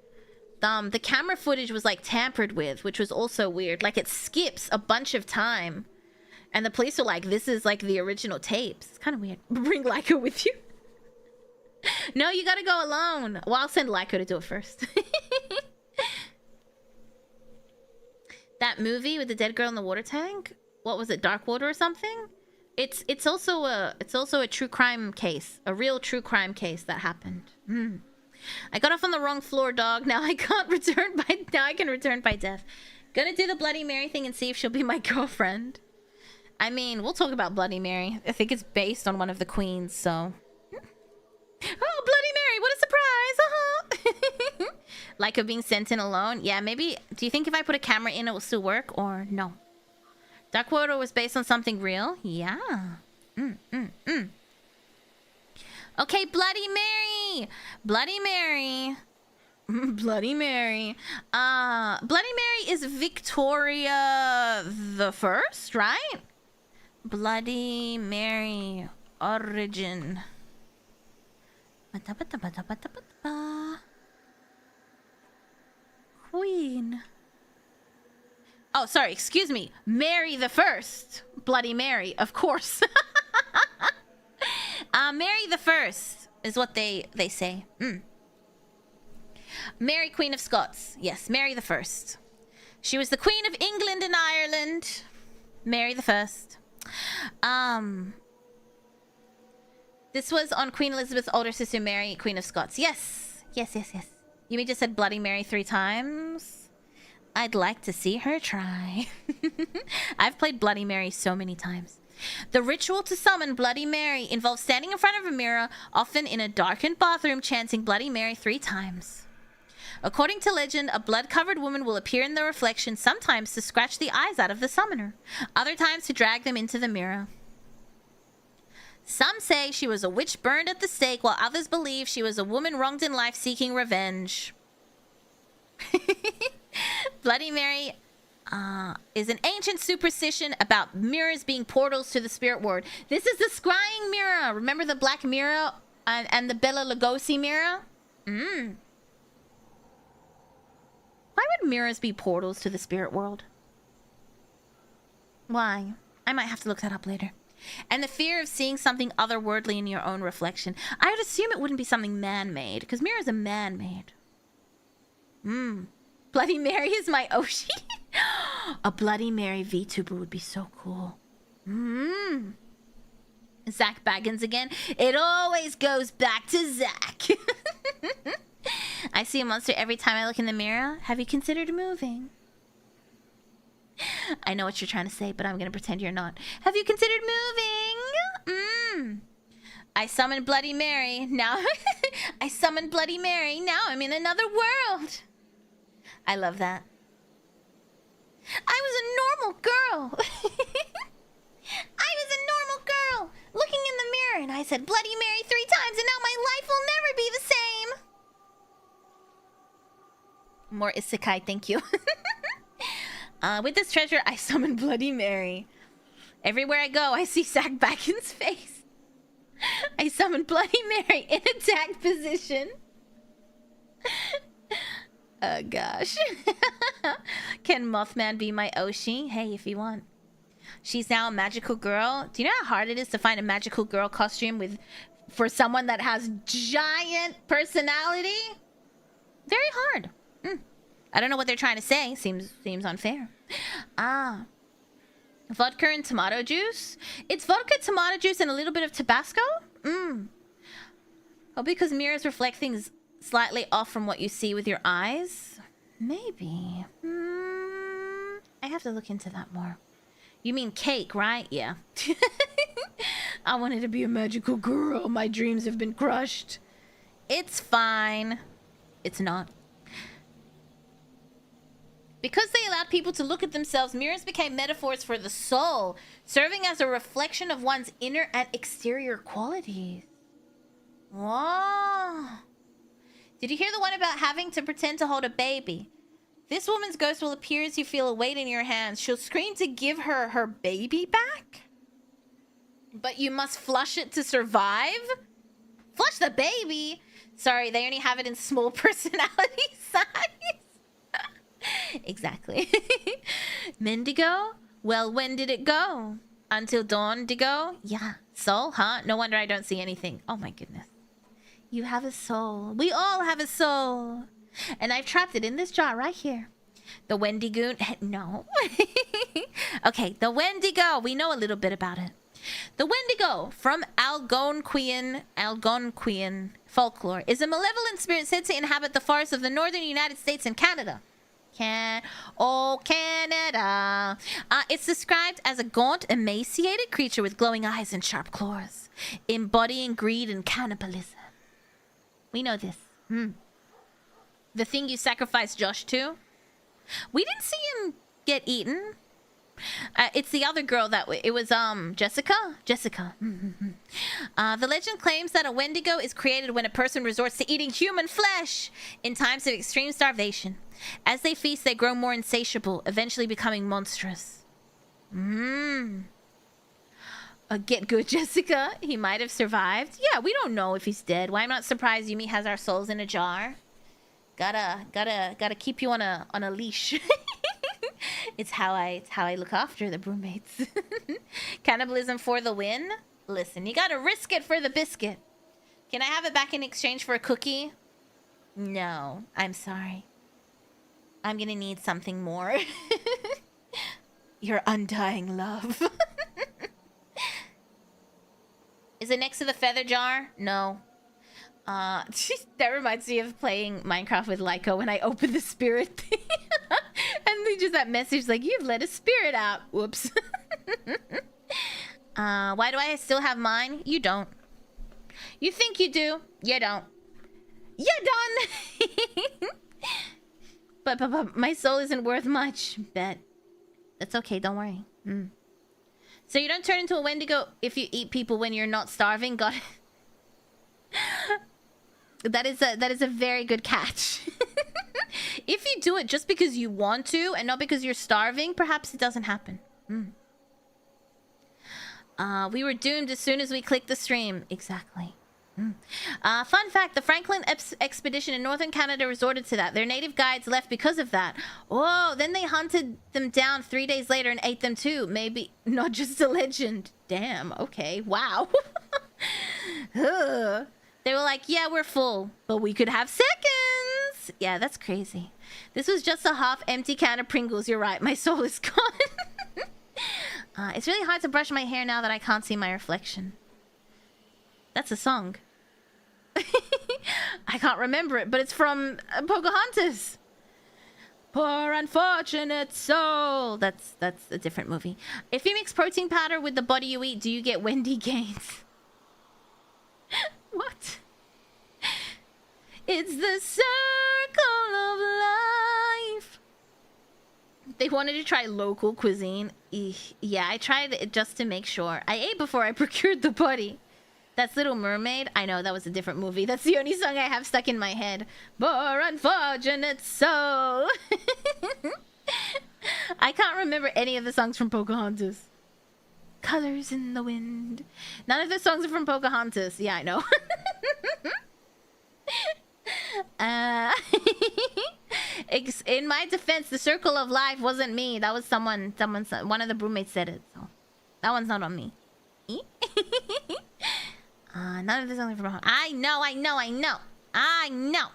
the camera footage was like tampered with, which was also weird. Like it skips a bunch of time, and the police are like, "This is like the original tapes." It's kind of weird. Bring Leica with you. No, you gotta go alone. Well, I'll send Leica to do it first. That movie with the dead girl in the water tank? What was it, Dark Water or something? It's also a true crime case. A real true crime case that happened. I got off on the wrong floor, dog. Now I can return by death. Gonna do the Bloody Mary thing and see if she'll be my girlfriend. I mean, we'll talk about Bloody Mary. I think it's based on one of the queens, so... Oh, Bloody Mary, what a surprise! Like of being sent in alone? Yeah, maybe... Do you think if I put a camera in, it will still work? Or no? Dark Water was based on something real? Yeah. Okay, Bloody Mary! Bloody Mary. Bloody Mary. Bloody Mary is Victoria the First, right? Bloody Mary origin. Queen. Oh, sorry, excuse me. Mary the First. Bloody Mary, of course. Mary the First is what they say. Mary, Queen of Scots. Yes, Mary the First. She was the Queen of England and Ireland. Mary the First. This was on Queen Elizabeth's older sister, Mary, Queen of Scots. Yes. Yes. Yumi just said Bloody Mary 3 times. I'd like to see her try. I've played Bloody Mary so many times. The ritual to summon Bloody Mary involves standing in front of a mirror, often in a darkened bathroom, chanting Bloody Mary 3 times. According to legend, a blood-covered woman will appear in the reflection, sometimes to scratch the eyes out of the summoner, other times to drag them into the mirror. Some say she was a witch burned at the stake, while others believe she was a woman wronged in life seeking revenge. Bloody Mary is an ancient superstition about mirrors being portals to the spirit world. This is the scrying mirror. Remember the black mirror and the Bela Lugosi mirror? mirrors be portals to the spirit world? Why? I might have to look that up later. And the fear of seeing something otherworldly in your own reflection. I would assume it wouldn't be something man-made, because mirrors are man-made. Bloody Mary is my Oshi. A Bloody Mary VTuber would be so cool. Zach Baggins again. It always goes back to Zach. I see a monster every time I look in the mirror. Have you considered moving? I know what you're trying to say, but I'm gonna pretend you're not. Have you considered moving? I summoned Bloody Mary. Now I summoned Bloody Mary. Now I'm in another world. I love that. I was a normal girl. I was a normal girl looking in the mirror, and I said Bloody Mary 3 times, and now my life will never be the same. More isekai, thank you. With this treasure, I summon Bloody Mary. Everywhere I go, I see Zach Baggins' face. I summon Bloody Mary in attack position. Oh gosh. Can Mothman be my Oshi? Hey, if you want. She's now a magical girl. Do you know how hard it is to find a magical girl costume for someone that has giant personality? Very hard. I don't know what they're trying to say. Seems unfair. Vodka and tomato juice? It's vodka, tomato juice, and a little bit of Tabasco? Oh, because mirrors reflect things slightly off from what you see with your eyes? Maybe. I have to look into that more. You mean cake, right? Yeah. I wanted to be a magical girl. My dreams have been crushed. It's fine. It's not. Because they allowed people to look at themselves, mirrors became metaphors for the soul, serving as a reflection of one's inner and exterior qualities. Whoa. Did you hear the one about having to pretend to hold a baby? This woman's ghost will appear as you feel a weight in your hands. She'll scream to give her her baby back. But you must flush it to survive? Flush the baby? Sorry, they only have it in small personality size. Exactly. Mendigo? Well, when did it go? Until dawn, Digo? Yeah. Soul, huh? No wonder I don't see anything. Oh my goodness. You have a soul. We all have a soul. And I've trapped it in this jar right here. The Wendigo? No. Okay, the Wendigo. We know a little bit about it. The Wendigo, from Algonquian folklore, is a malevolent spirit said to inhabit the forests of the northern United States and Canada. Canada. It's described as a gaunt, emaciated creature with glowing eyes and sharp claws, embodying greed and cannibalism. We know this. The thing you sacrificed Josh to? We didn't see him get eaten. It's the other girl that it was Jessica. The legend claims that a Wendigo is created when a person resorts to eating human flesh in times of extreme starvation. As they feast, they grow more insatiable, eventually becoming monstrous. Get good, Jessica. He might have survived. Yeah, we don't know if he's dead. Why I'm not surprised Yumi has our souls in a jar. Gotta keep you on a leash. It's how I look after the broommates. Cannibalism for the win? Listen, you gotta risk it for the biscuit. Can I have it back in exchange for a cookie? No, I'm sorry. I'm gonna need something more. Your undying love. Is it next to the feather jar? No. That reminds me of playing Minecraft with Lyco when I opened the spirit thing. And they just that message like, you've let a spirit out. Whoops. Why do I still have mine? You don't. You think you do. You don't. You're done. But my soul isn't worth much. Bet. That's okay. Don't worry. So you don't turn into a Wendigo if you eat people when you're not starving? Got it. That is a very good catch. If you do it just because you want to and not because you're starving, perhaps it doesn't happen. We were doomed as soon as we clicked the stream. Exactly. Fun fact, the Franklin expedition in northern Canada resorted to that. Their native guides left because of that. Oh, then they hunted them down 3 days later and ate them too. Maybe not just a legend. Damn, okay, wow. They were like, yeah, we're full, but we could have seconds. Yeah, that's crazy. This was just a half-empty can of Pringles. You're right, my soul is gone. It's really hard to brush my hair now that I can't see my reflection. That's a song. I can't remember it, but it's from Pocahontas. Poor unfortunate soul. That's a different movie. If you mix protein powder with the body you eat, do you get Wendy gains? What? It's the circle of life. They wanted to try local cuisine. Yeah, I tried it just to make sure. I ate before I procured the body. That's Little Mermaid. I know, that was a different movie. That's the only song I have stuck in my head. Poor unfortunate soul. I can't remember any of the songs from Pocahontas. Colors in the wind. None of the songs are from Pocahontas. Yeah, I know. In my defense, the circle of life wasn't me. That was someone, one of the roommates said it. So that one's not on me. None of this only from home. I know.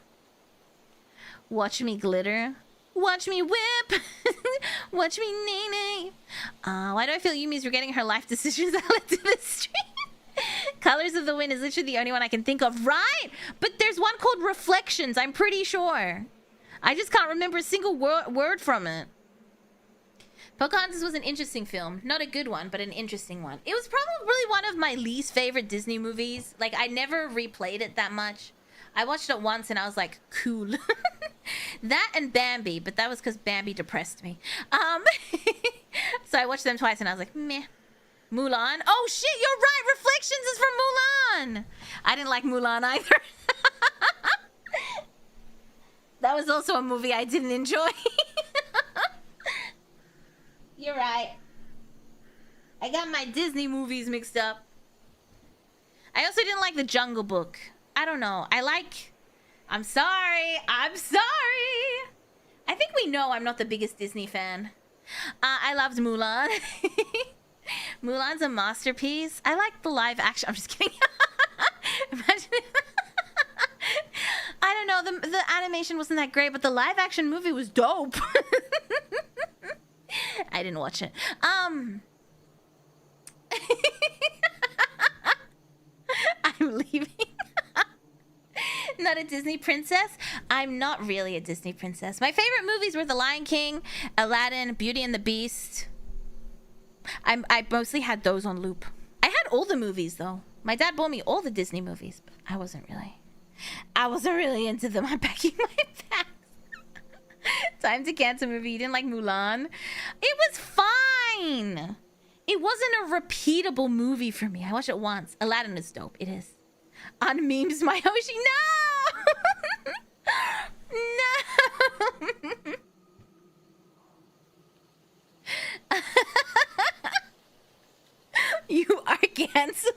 Watch me glitter. Watch me whip. Watch me nay. Why do I feel Yumi's regretting her life decisions that led to this stream? Colors of the Wind is literally the only one I can think of. Right! But there's one called Reflections, I'm pretty sure. I just can't remember a single word from it. Pocahontas was an interesting film. Not a good one, but an interesting one. It was probably one of my least favorite Disney movies. Like, I never replayed it that much. I watched it once and I was like, cool. That and Bambi, but that was because Bambi depressed me. So I watched them twice and I was like, meh. Mulan. Oh shit, you're right! Reflections is from Mulan! I didn't like Mulan either. That was also a movie I didn't enjoy. You're right. I got my Disney movies mixed up. I also didn't like The Jungle Book. I don't know. I'm sorry. I think we know I'm not the biggest Disney fan. I loved Mulan. Mulan's a masterpiece. I like the live action. I'm just kidding. Imagine. I don't know. The animation wasn't that great, but the live action movie was dope. I didn't watch it. I'm leaving. Not a Disney princess? I'm not really a Disney princess. My favorite movies were The Lion King, Aladdin, Beauty and the Beast. I mostly had those on loop. I had all the movies though. My dad bought me all the Disney movies, but I wasn't really into them. I'm packing my bags. Time to cancel movie. You didn't like Mulan? It was fine. It wasn't a repeatable movie for me. I watched it once. Aladdin is dope. It is. On memes, my Hoshi. No! No! You are canceled.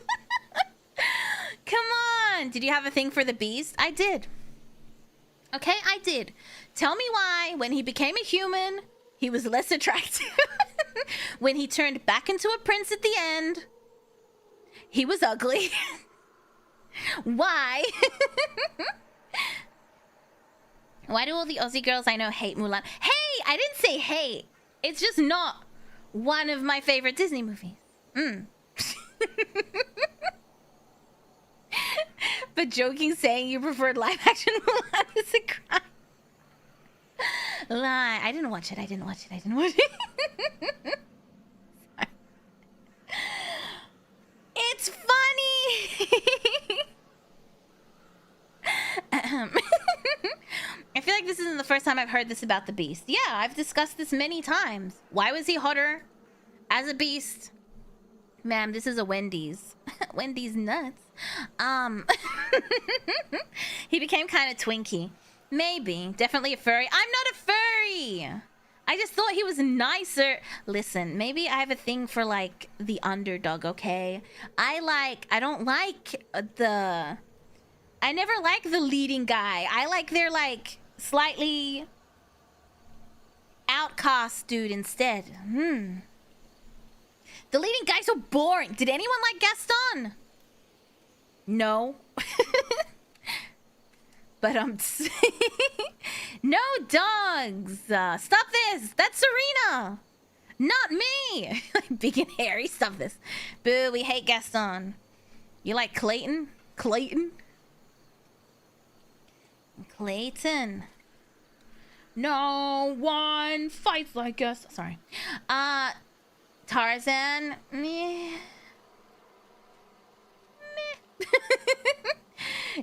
Come on. Did you have a thing for the Beast? I did. Okay, I did. Tell me why, when he became a human, he was less attractive. When he turned back into a prince at the end, he was ugly. Why? Why do all the Aussie girls I know hate Mulan? Hey, I didn't say hate. It's just not one of my favorite Disney movies. But joking, saying you preferred live action Mulan is a crime. Lie. I didn't watch it. It's funny. I feel like this isn't the first time I've heard this about the Beast. Yeah, I've discussed this many times. Why was he hotter as a beast? Ma'am, this is a Wendy's. Wendy's nuts. He became kind of twinky. Maybe. Definitely a furry. I'm not a furry! I just thought he was nicer. Listen, maybe I have a thing for, like, the underdog, okay? I don't like the I never like the leading guy. I like their, like, slightly outcast dude instead. The leading guy's so boring. Did anyone like Gaston? No. But no dogs. Stop this. That's Serena. Not me. Big and hairy. Stop this. Boo, we hate Gaston. You like Clayton? Clayton? Clayton. No one fights like us. Sorry. Tarzan. Meh.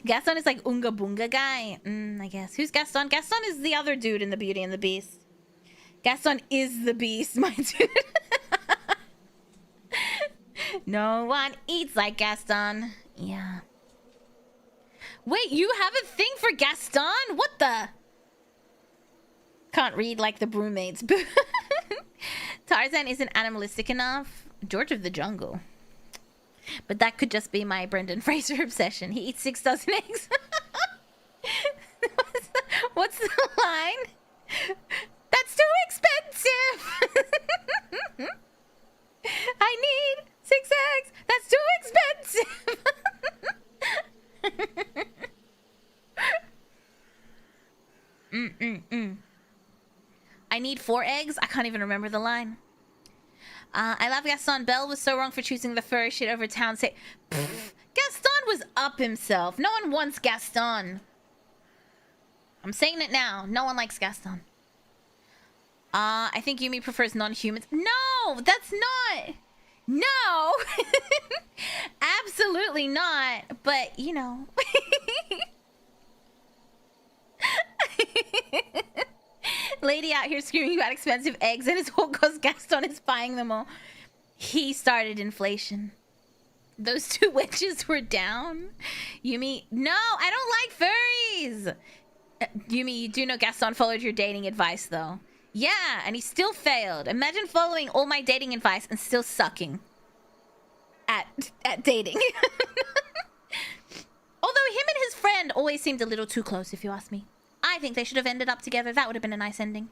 Gaston is like Unga Bunga guy. I guess. Who's Gaston? Gaston is the other dude in the Beauty and the Beast. Gaston is the beast, my dude. No one eats like Gaston. Yeah. Wait, you have a thing for Gaston? What the? Can't read like the Brewmates. Tarzan isn't animalistic enough. George of the Jungle. But that could just be my Brendan Fraser obsession. He eats 6 dozen eggs. What's the line? That's too expensive. I need 6 eggs. That's too expensive. I need 4 eggs. I can't even remember the line. I love Gaston. Belle was so wrong for choosing the furry shit over town. Say, Gaston was up himself. No one wants Gaston. I'm saying it now. No one likes Gaston. I think Yumi prefers non-humans. No, that's not. No. Absolutely not. But, you know. Lady out here screaming about expensive eggs, and it's all because Gaston is buying them all. He started inflation. Those 2 witches were down. Yumi, no, I don't like furries. Yumi, you do know Gaston followed your dating advice, though. Yeah, and he still failed. Imagine following all my dating advice and still sucking at dating. Although him and his friend always seemed a little too close, if you ask me. I think they should have ended up together. That would have been a nice ending.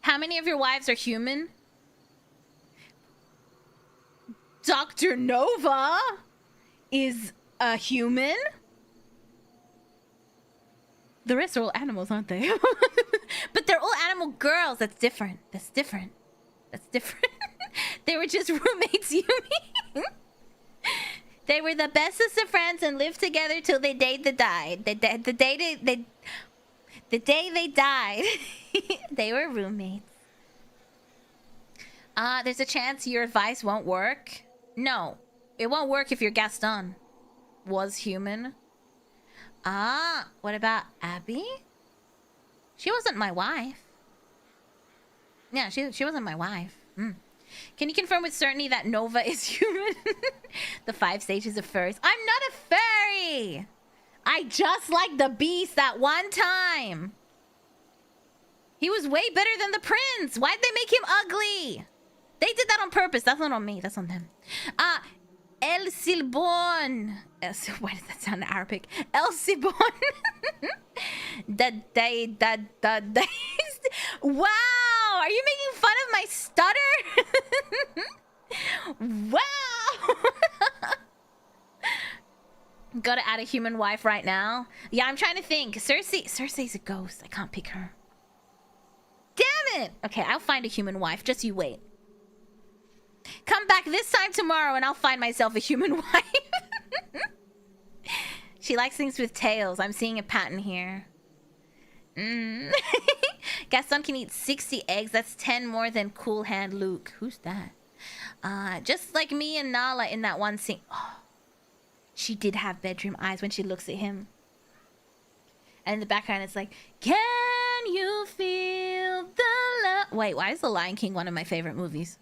How many of your wives are human? Dr. Nova is a human? The rest are all animals, aren't they? But they're all animal girls. That's different. That's different. That's different. They were just roommates, Yumi. They were the bestest of friends and lived together till the day they died. The day they died, they were roommates. There's a chance your advice won't work. No, it won't work if your Gaston was human. What about Abby? She wasn't my wife. Yeah, she wasn't my wife. Can you confirm with certainty that Nova is human? The 5 stages of furries. I'm not a furry! I just like the beast that one time. He was way better than the prince. Why'd they make him ugly? They did that on purpose. That's not on me. That's on them. El Silbon. Why does that sound Arabic? El Silbon. Wow! Are you making fun of my stutter? Wow! Gotta add a human wife right now. Yeah, I'm trying to think. Cersei's a ghost. I can't pick her. Damn it! Okay, I'll find a human wife. Just you wait. Come back this time tomorrow and I'll find myself a human wife. She likes things with tails. I'm seeing a pattern here. Gaston can eat 60 eggs. That's 10 more than Cool Hand Luke. Who's that? Just like me and Nala in that one scene. Oh, she did have bedroom eyes when she looks at him. And in the background it's like, can you feel the love? Wait, why is The Lion King one of my favorite movies?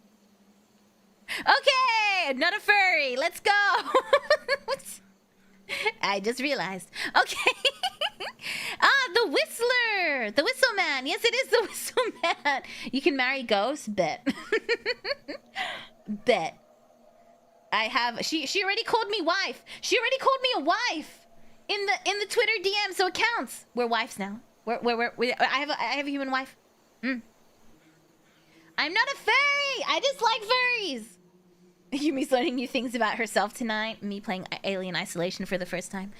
Okay, not a furry. Let's go. I just realized. Okay. The Whistler. The Whistle Man. Yes, it is the Whistle Man. You can marry ghosts? Bet. Bet. I have. She already called me wife. She already called me a wife in the Twitter DM, so it counts. We're wives now. I have a human wife. I'm not a furry. I just like furries. Yumi's learning new things about herself tonight. Me playing Alien Isolation for the first time.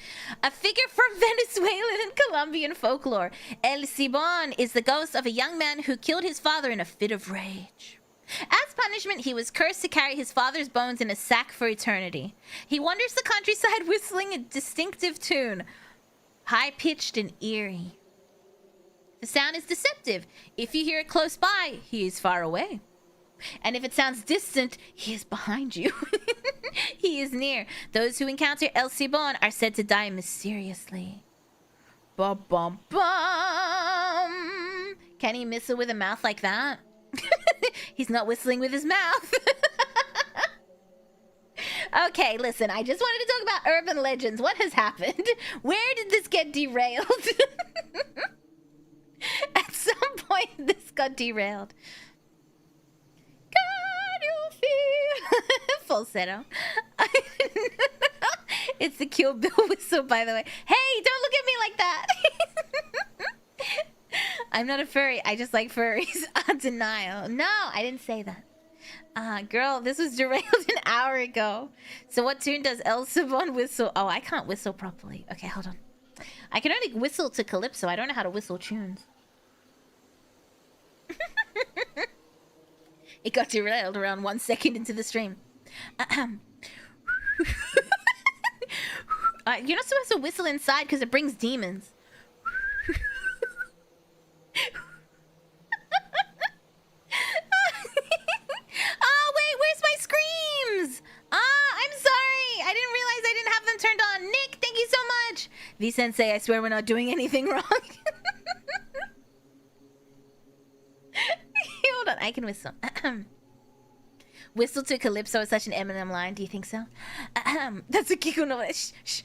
A figure from Venezuelan and Colombian folklore. El Cibon is the ghost of a young man who killed his father in a fit of rage. As punishment, he was cursed to carry his father's bones in a sack for eternity. He wanders the countryside whistling a distinctive tune, high-pitched and eerie. The sound is deceptive. If you hear it close by, he is far away. And if it sounds distant, he is behind you. He is near. Those who encounter El Cibon are said to die mysteriously. Bum bum bum. Can he whistle with a mouth like that? He's not whistling with his mouth. Okay, listen, I just wanted to talk about urban legends. What has happened? Where did this get derailed? At some point, this got derailed. Can you feel? Falsetto. It's the Kill Bill whistle, by the way. Hey, don't look at me like that. I'm not a furry. I just like furries. Denial. No, I didn't say that. Girl, this was derailed an hour ago. So what tune does El Cibon whistle? Oh, I can't whistle properly. Okay, hold on. I can only whistle to Calypso. I don't know how to whistle tunes. It got derailed around 1 second into the stream. You're not supposed to whistle inside because it brings demons. Oh, wait, where's my screams? I'm sorry. I didn't realize I didn't have them turned on. Nick, thank you so much. V-Sensei, I swear we're not doing anything wrong. Hold on, I can whistle. Whistle to Calypso is such an Eminem line. Do you think so? That's a Kiko no. Shh, shh.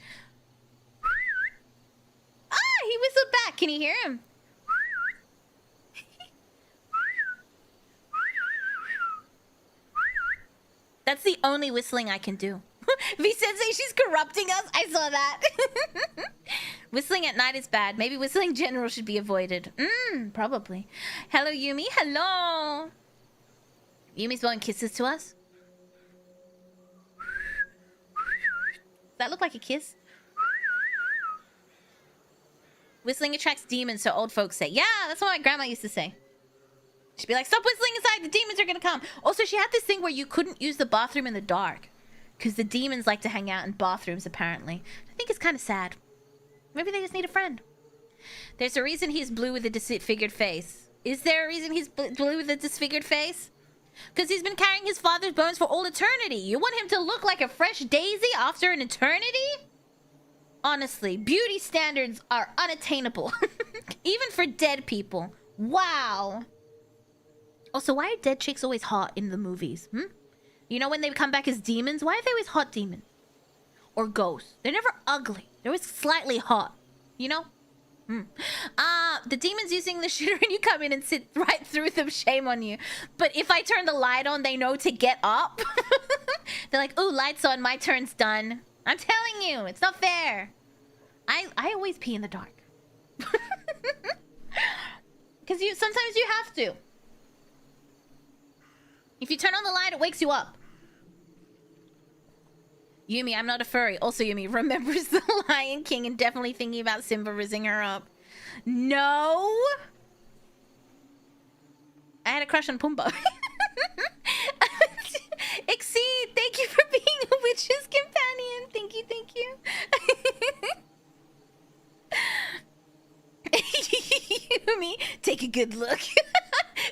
He whistled back. Can you hear him? That's the only whistling I can do. V-Sensei, she's corrupting us. I saw that. Whistling at night is bad. Maybe whistling in general should be avoided. Probably. Hello, Yumi. Hello. Yumi's blowing kisses to us. Does that look like a kiss? Whistling attracts demons, so old folks say. Yeah, that's what my grandma used to say. She'd be like, stop whistling inside, the demons are gonna come. Also, she had this thing where you couldn't use the bathroom in the dark. Because the demons like to hang out in bathrooms, apparently. I think it's kind of sad. Maybe they just need a friend. There's a reason he's blue with a disfigured face. Is there a reason he's blue with a disfigured face? Because he's been carrying his father's bones for all eternity. You want him to look like a fresh daisy after an eternity? Honestly, beauty standards are unattainable. Even for dead people. Wow. Also, why are dead chicks always hot in the movies? You know when they come back as demons? Why are they always hot demons? Or ghosts? They're never ugly. They're always slightly hot. You know? The demon's using the shitter and you come in and sit right through them. Shame on you. But if I turn the light on, they know to get up. They're like, ooh, lights on. My turn's done. I'm telling you, it's not fair. I always pee in the dark. Because sometimes you have to. If you turn on the light, it wakes you up. Yumi, I'm not a furry. Also, Yumi remembers the Lion King and definitely thinking about Simba rizzing her up. No! I had a crush on Pumbaa. Exceed, thank you for being a witch's companion. Thank you, thank you. Yumi, take a good look.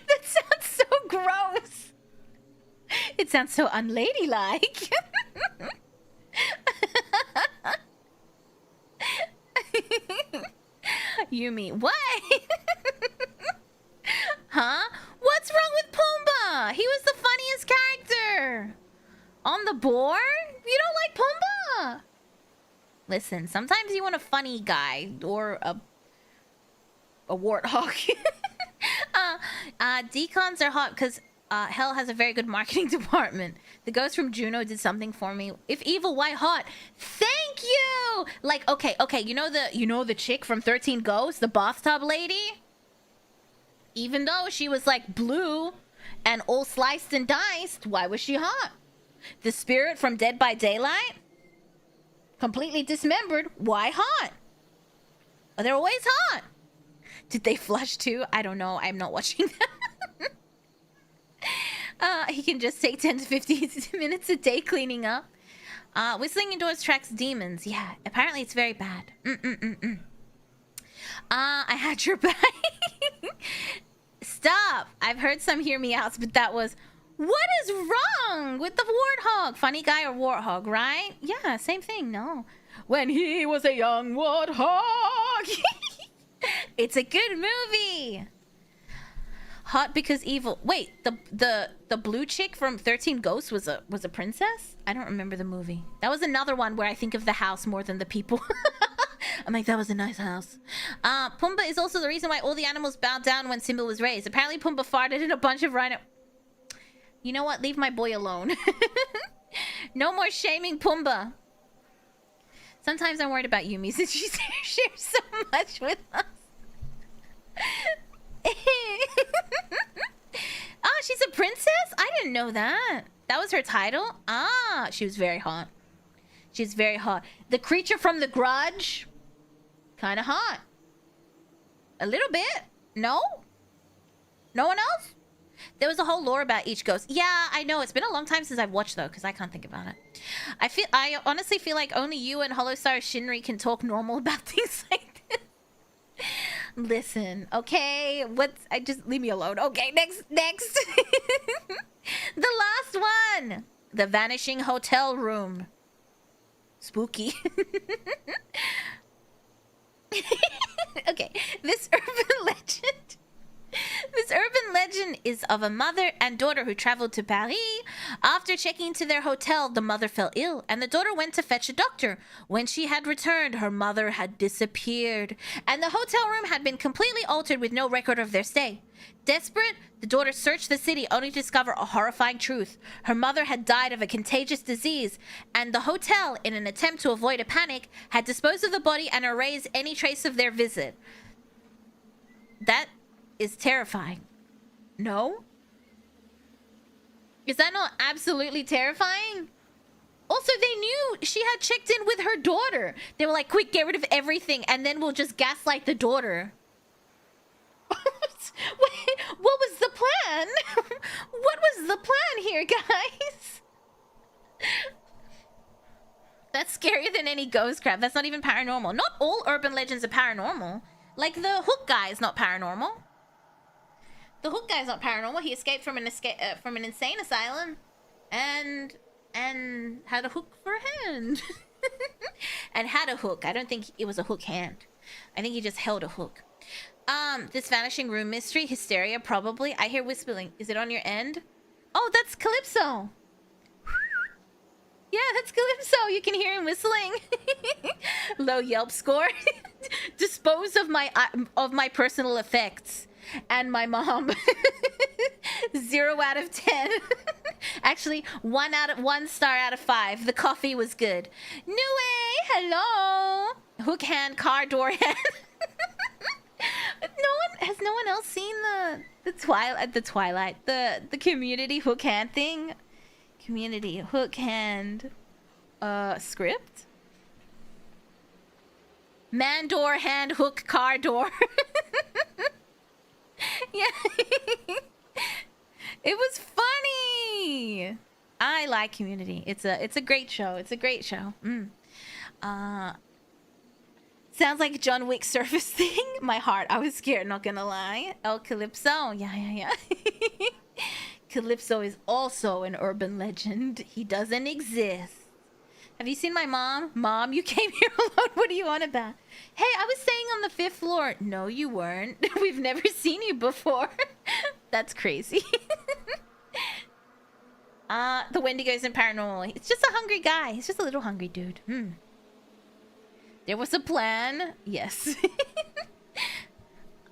That sounds so gross. It sounds so unladylike. Yumi, what? Huh? What's wrong with Pumbaa? He was the funniest character. On the board? You don't like Pumbaa? Listen, sometimes you want a funny guy or a warthog. Decons are hot because Hell has a very good marketing department. The ghost from Juno did something for me. If evil, why hot? Thank you. Like, okay. You know the chick from 13 Ghosts, the bathtub lady. Even though she was like blue and all sliced and diced, why was she hot? The spirit from Dead by Daylight, completely dismembered. Why hot? They're always hot. Did they flush too? I don't know. I'm not watching them. He can just take 10 to 15 minutes a day cleaning up. Whistling indoors tracks demons. Yeah, apparently it's very bad. I had your back. Stop. I've heard some hear me outs, but that was... What is wrong with the warthog? Funny guy or warthog, right? Yeah, same thing, no. When he was a young warthog. It's a good movie. Hot because evil. Wait, the blue chick from 13 Ghosts was a princess? I don't remember the movie. That was another one where I think of the house more than the people. I'm like, that was a nice house. Pumbaa is also the reason why all the animals bowed down when Simba was raised. Apparently Pumbaa farted in a bunch of rhino... You know what? Leave my boy alone. No more shaming Pumbaa. Sometimes I'm worried about Yumi since she shares so much with us. Ah, she's a princess? I didn't know that. That was her title? Ah, she was very hot. She's very hot. The creature from The Grudge? Kind of hot. A little bit. No? No one else? There was a whole lore about each ghost. Yeah, I know. It's been a long time since I've watched, though, because I can't think about it. I honestly feel like only you and Holostar Shinri can talk normal about things like this. Listen, okay? Just leave me alone. Okay, next. The last one. The Vanishing Hotel Room. Spooky. Okay, this urban legend is of a mother and daughter who traveled to Paris. After checking into their hotel, the mother fell ill, and the daughter went to fetch a doctor. When she had returned, her mother had disappeared, and the hotel room had been completely altered with no record of their stay. Desperate, the daughter searched the city only to discover a horrifying truth. Her mother had died of a contagious disease, and the hotel, in an attempt to avoid a panic, had disposed of the body and erased any trace of their visit. That is terrifying. No? Is that not absolutely terrifying? Also, they knew she had checked in with her daughter. They were like, quick, get rid of everything, and then we'll just gaslight the daughter. Wait, what was the plan? What was the plan here, guys? That's scarier than any ghost crap. That's not even paranormal. Not all urban legends are paranormal. Like the Hook guy is not paranormal. The Hook guy's not paranormal. He escaped from an insane asylum, and had a hook for a hand. And had a hook. I don't think it was a hook hand. I think he just held a hook. This Vanishing Room mystery, hysteria, probably. I hear whispering. Is it on your end? Oh, that's Calypso. Yeah, that's Calypso. You can hear him whistling. Low Yelp score. Dispose of my personal effects. And my mom. 0 out of 10. Actually, 1 star out of 5. The coffee was good. Nue, hello. Hook hand, car door hand. Has no one else seen the Twilight, the community hook hand thing? Community hook hand script? Man door hand hook car door. Yeah. It was funny. I like Community. It's a great show. It's a great show. Sounds like John Wick surface thing. My heart. I was scared, not gonna lie. El Calypso. Yeah. Calypso is also an urban legend. He doesn't exist. Have you seen my mom? Mom, you came here alone. What are you on about? Hey, I was staying on the 5th floor. No, you weren't. We've never seen you before. That's crazy. The Wendigo isn't paranormal. It's just a hungry guy. He's just a little hungry dude. There was a plan. Yes.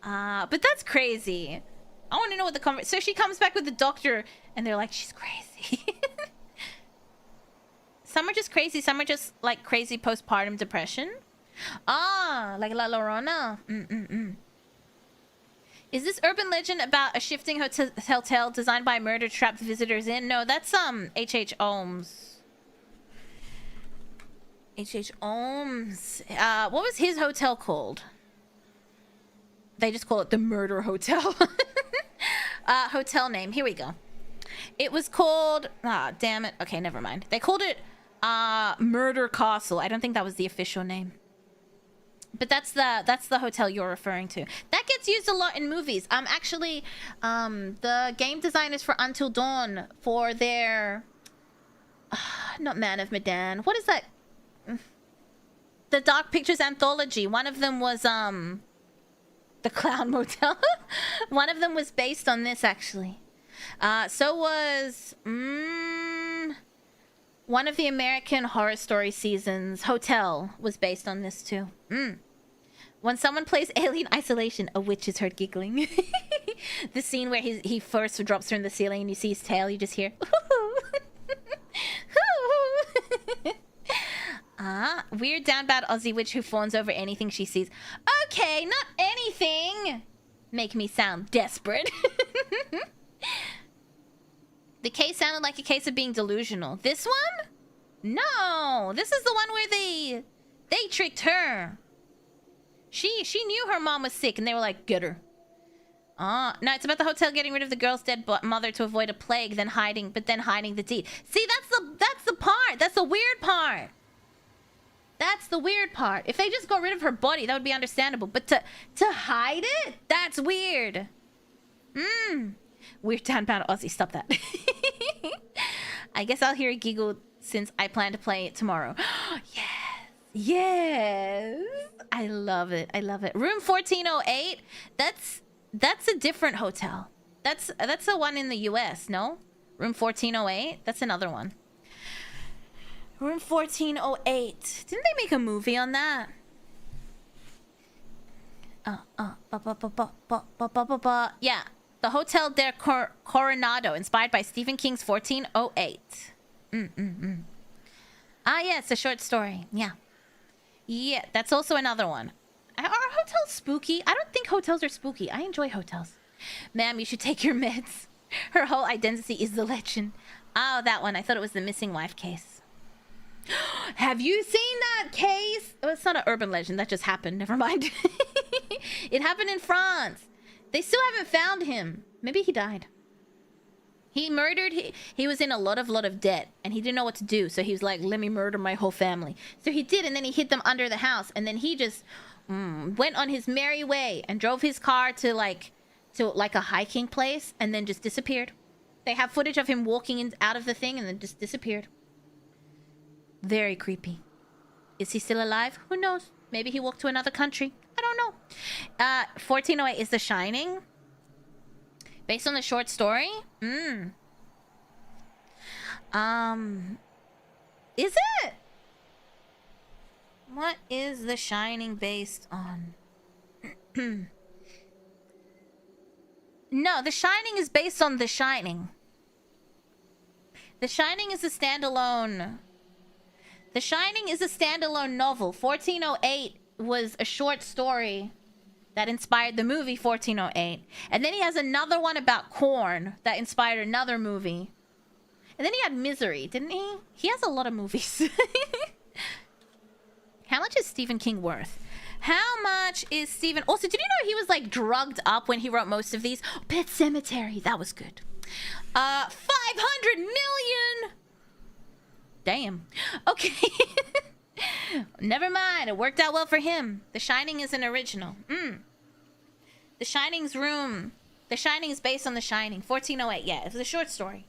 But that's crazy. I want to know what the so she comes back with the doctor and they're like, she's crazy. Some are just crazy. Some are just like crazy postpartum depression. Ah, like La Llorona. Is this urban legend about a shifting hotel designed by a murder to trap the visitors in? No, that's H.H. Holmes. H.H. Holmes. What was his hotel called? They just call it the Murder Hotel. Hotel name. Here we go. It was called... Ah, damn it. Okay, never mind. They called it Murder Castle. I don't think that was the official name. But that's the hotel you're referring to. That gets used a lot in movies. Actually, the game designers for Until Dawn, for their... not Man of Medan. What is that? The Dark Pictures anthology. One of them was, the Clown Motel. One of them was based on this, actually. So was... one of the American Horror Story seasons, Hotel, was based on this, too. When someone plays Alien Isolation, a witch is heard giggling. The scene where he first drops from the ceiling and you see his tail, you just hear... Weird down bad Aussie witch who fawns over anything she sees. Okay, not anything! Make me sound desperate. The case sounded like a case of being delusional. This one? No! This is the one where they tricked her. She knew her mom was sick and they were like, get her. No, it's about the hotel getting rid of the girl's dead mother to avoid a plague, then hiding the deed. See, that's the part. That's the weird part. That's the weird part. If they just got rid of her body, that would be understandable. But to hide it? That's weird. Weird downbound Aussie. Stop that. I guess I'll hear a giggle since I plan to play it tomorrow. Yes. Yes. I love it. I love it. Room 1408. That's a different hotel. That's the one in the US, no? Room 1408. That's another one. Room 1408. Didn't they make a movie on that? Yeah. The Hotel del Coronado, inspired by Stephen King's 1408. Ah, yeah, it's a short story. Yeah. Yeah, that's also another one. Are hotels spooky? I don't think hotels are spooky. I enjoy hotels. Ma'am, you should take your meds. Her whole identity is the legend. Oh, that one. I thought it was the missing wife case. Have you seen that case? Oh, it's not an urban legend. That just happened. Never mind. It happened in France. They still haven't found him. Maybe he died. He murdered... He was in a lot of debt. And he didn't know what to do. So he was like, let me murder my whole family. So he did. And then he hid them under the house. And then he just went on his merry way. And drove his car to like a hiking place. And then just disappeared. They have footage of him walking out of the thing. And then just disappeared. Very creepy. Is he still alive? Who knows? Maybe he walked to another country. I don't know. 1408 is The Shining. Based on the short story? Is it? What is The Shining based on? No, The Shining is based on The Shining. The Shining is a standalone... The Shining is a standalone novel. 1408 was a short story that inspired the movie 1408. And then he has another one about corn that inspired another movie. And then he had Misery, didn't he? He has a lot of movies. How much is Stephen King worth? How much is Stephen... Also, did you know he was like drugged up when he wrote most of these? Pet Cemetery, that was good. 500 million! Damn. Okay. Never mind. It worked out well for him. The Shining is an original. The Shining's room. The Shining is based on The Shining. 1408. Yeah, it was a short story.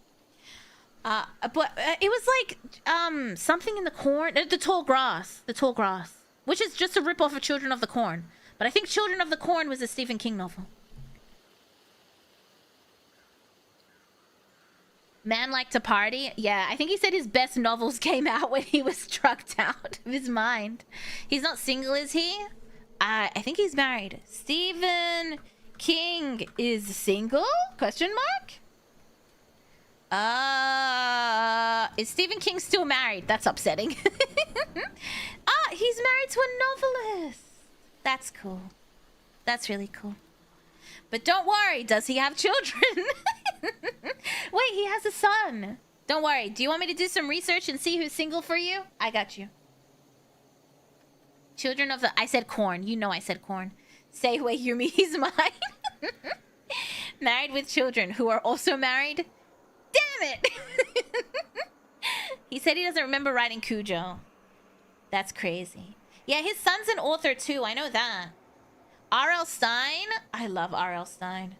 But it was like something in the corn. The Tall Grass. The Tall Grass. Which is just a ripoff of Children of the Corn. But I think Children of the Corn was a Stephen King novel. Man Like to Party? Yeah, I think he said his best novels came out when he was drugged out of his mind. He's not single, is he? I think he's married. Stephen King is single? Question mark? Is Stephen King still married? That's upsetting. He's married to a novelist. That's cool. That's really cool. But don't worry, does he have children? Wait, he has a son. Don't worry. Do you want me to do some research and see who's single for you? I got you. Children of the... I said corn. You know I said corn. Say away, Yumi. He's mine. Married with children who are also married. Damn it! He said he doesn't remember writing Cujo. That's crazy. Yeah, his son's an author too. I know that. R.L. Stein. I love R.L. Stein.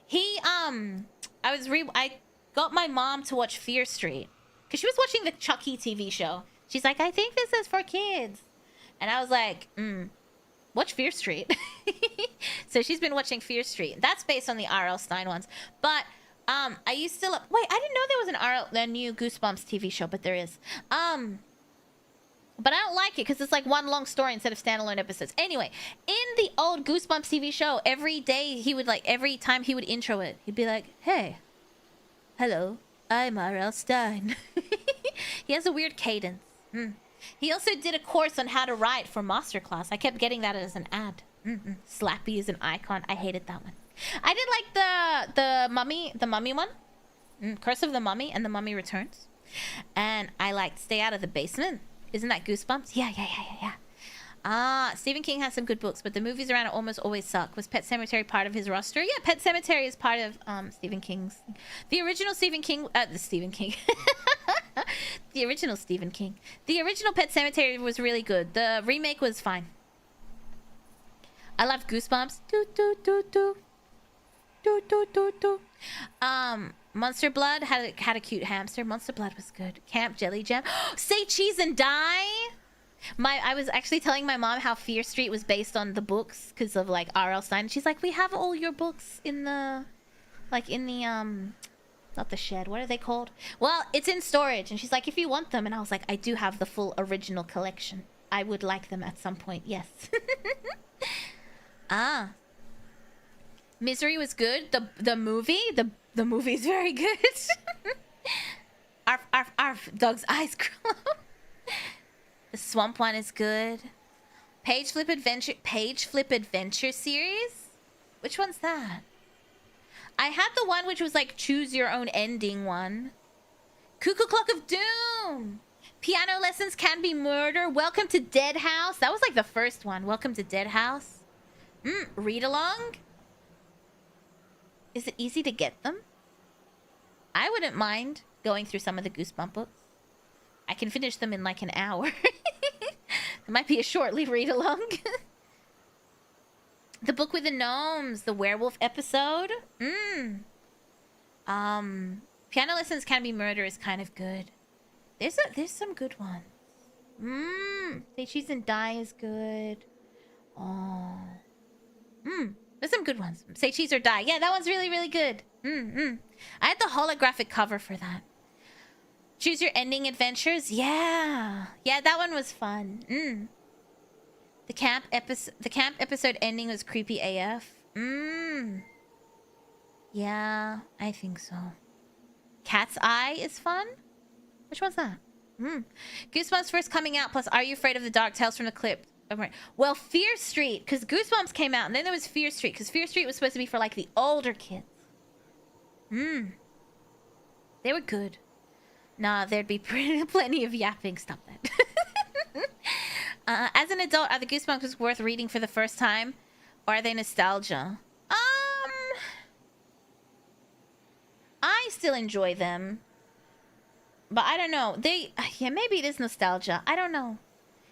He, I got my mom to watch Fear Street. Because she was watching the Chucky TV show. She's like, I think this is for kids. And I was like, watch Fear Street. So she's been watching Fear Street. That's based on the R.L. Stein ones. But, I used to... Wait, I didn't know there was a new Goosebumps TV show, but there is. But I don't like it because it's like one long story instead of standalone episodes. Anyway, in the old Goosebumps TV show, every day he would like, every time he would intro it, he'd be like, hey, hello, I'm R.L. Stein. He has a weird cadence. He also did a course on how to write for Masterclass. I kept getting that as an ad. Slappy is an icon. I hated that one. I did like the mummy one. Curse of the Mummy and the Mummy Returns. And I liked Stay Out of the Basement. Isn't that Goosebumps? Yeah. Stephen King has some good books, but the movies around it almost always suck. Was Pet Sematary part of his roster? Yeah, Pet Sematary is part of Stephen King's... The original Stephen King... the Stephen King. The original Stephen King. The original Pet Sematary was really good. The remake was fine. I love Goosebumps. Monster Blood had a cute hamster. Monster Blood was good. Camp Jelly Jam. Say cheese and die. I was actually telling my mom how Fear Street was based on the books because of like R.L. Stein. She's like, we have all your books in the, like in the not the shed. What are they called? Well, it's in storage. And she's like, if you want them, and I was like, I do have the full original collection. I would like them at some point. Yes. Misery was good. The movie is very good. Arf, dog's eyes glow. The swamp one is good. Page Flip Adventure series? Which one's that? I had the one which was like choose your own ending one. Cuckoo Clock of Doom. Piano Lessons Can Be Murder. Welcome to Dead House. That was like the first one. Welcome to Dead House. Read along. Is it easy to get them? I wouldn't mind going through some of the Goosebump books. I can finish them in like an hour. It might be a shortly read along. The Book with the Gnomes, the werewolf episode. Piano Lessons Can Be Murder is kind of good. There's some good ones. Say Cheese and Die is good. There's some good ones. Say Cheese or Die. Yeah, that one's really, really good. I had the holographic cover for that. Choose Your Ending Adventures. Yeah, that one was fun. The camp episode ending was creepy AF. Yeah, I think so. Cat's Eye is fun. Which one's that? Goosebumps first coming out. Plus, Are You Afraid of the Dark? Tales from the Crypt. Right. Well, Fear Street, because Goosebumps came out, and then there was Fear Street, because Fear Street was supposed to be for like the older kids. They were good. Nah, there'd be plenty of yapping. Stop that. As an adult, are the Goosebumps worth reading for the first time, or are they nostalgia? I still enjoy them, but I don't know. Yeah, maybe it is nostalgia. I don't know.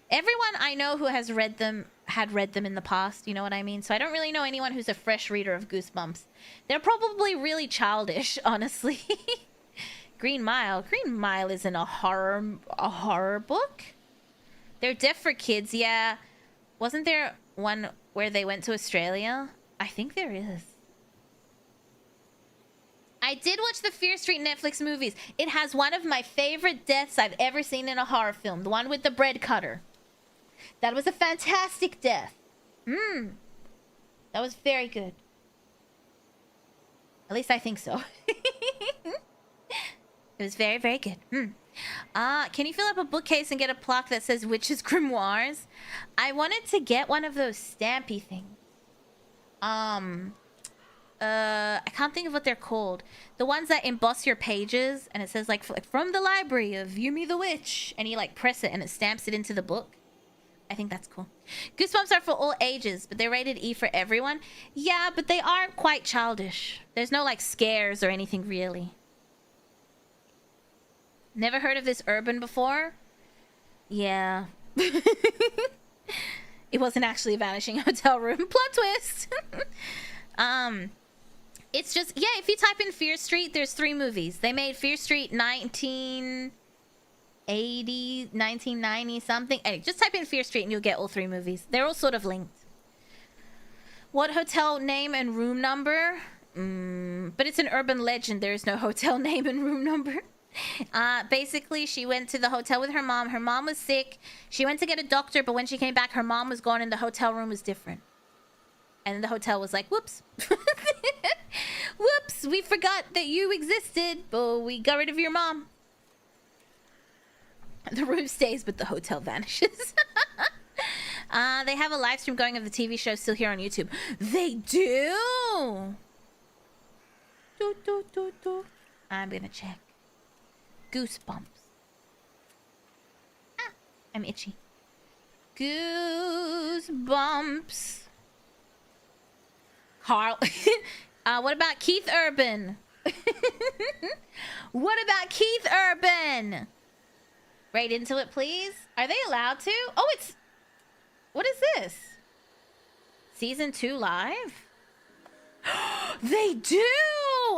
Everyone I know who has read them had read them in the past, you know what I mean? So I don't really know anyone who's a fresh reader of Goosebumps. They're probably really childish, honestly. Green Mile isn't a horror book. They're deaf for kids, yeah. Wasn't there one where they went to Australia? I think there is. I did watch the Fear Street Netflix movies. It has one of my favorite deaths I've ever seen in a horror film. The one with the bread cutter. That was a fantastic death. That was very good. At least I think so. It was very, very good. Can you fill up a bookcase and get a plaque that says Witches Grimoires? I wanted to get one of those stampy things. I can't think of what they're called. The ones that emboss your pages and it says like from the library of Yumi the Witch, and you like press it and it stamps it into the book. I think that's cool. Goosebumps are for all ages, but they're rated E for everyone. Yeah, but they are quite childish. There's no like scares or anything really. Never heard of this urban before? Yeah. It wasn't actually a vanishing hotel room. Plot twist. It's just, yeah, if you type in Fear Street, there's 3 movies. They made Fear Street 1980, 1990 something. Anyway, just type in Fear Street and you'll get all 3 movies. They're all sort of linked. What hotel name and room number? But it's an urban legend. There is no hotel name and room number. Basically, she went to the hotel with her mom. Her mom was sick. She went to get a doctor, but when she came back, her mom was gone and the hotel room was different. And the hotel was like, whoops. Whoops, we forgot that you existed, but we got rid of your mom. The room stays, but the hotel vanishes. They have a live stream going of the TV show still here on YouTube. They do? I'm gonna check. Goosebumps. Ah, I'm itchy. Goosebumps. Carl. What about Keith Urban? What about Keith Urban? Right into it, please. Are they allowed to? Oh, it's... What is this? Season 2 live? They do!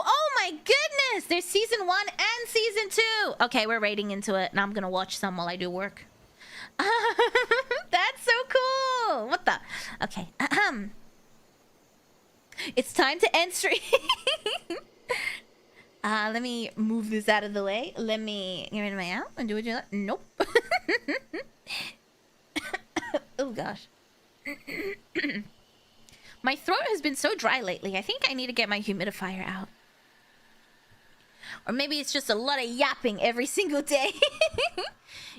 Oh my goodness! There's season 1 and season 2. Okay, we're rating into it, and I'm gonna watch some while I do work. That's so cool! What the? Okay. It's time to end stream. Let me move this out of the way. Let me get rid of my out and do what you like. Nope. Oh gosh. My throat has been so dry lately. I think I need to get my humidifier out. Or maybe it's just a lot of yapping every single day.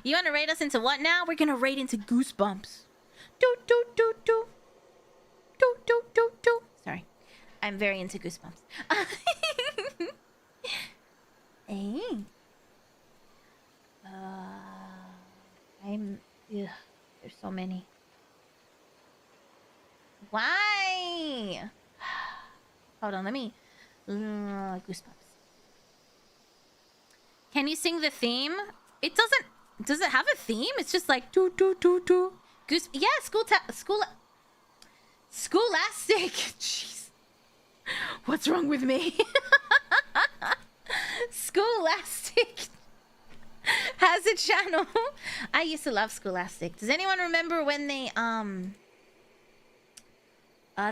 You want to rate us into what now? We're gonna rate into Goosebumps. Do do do do. Do do do do. Sorry. I'm very into Goosebumps. Hey. Ugh, there's so many. Why? Hold on, let me... Goosebumps. Can you sing the theme? It doesn't... Does it have a theme? It's just like... Do, do, do, do. Goose... Yeah, Scholastic. Jeez. What's wrong with me? Scholastic has a channel. I used to love Scholastic. Does anyone remember when they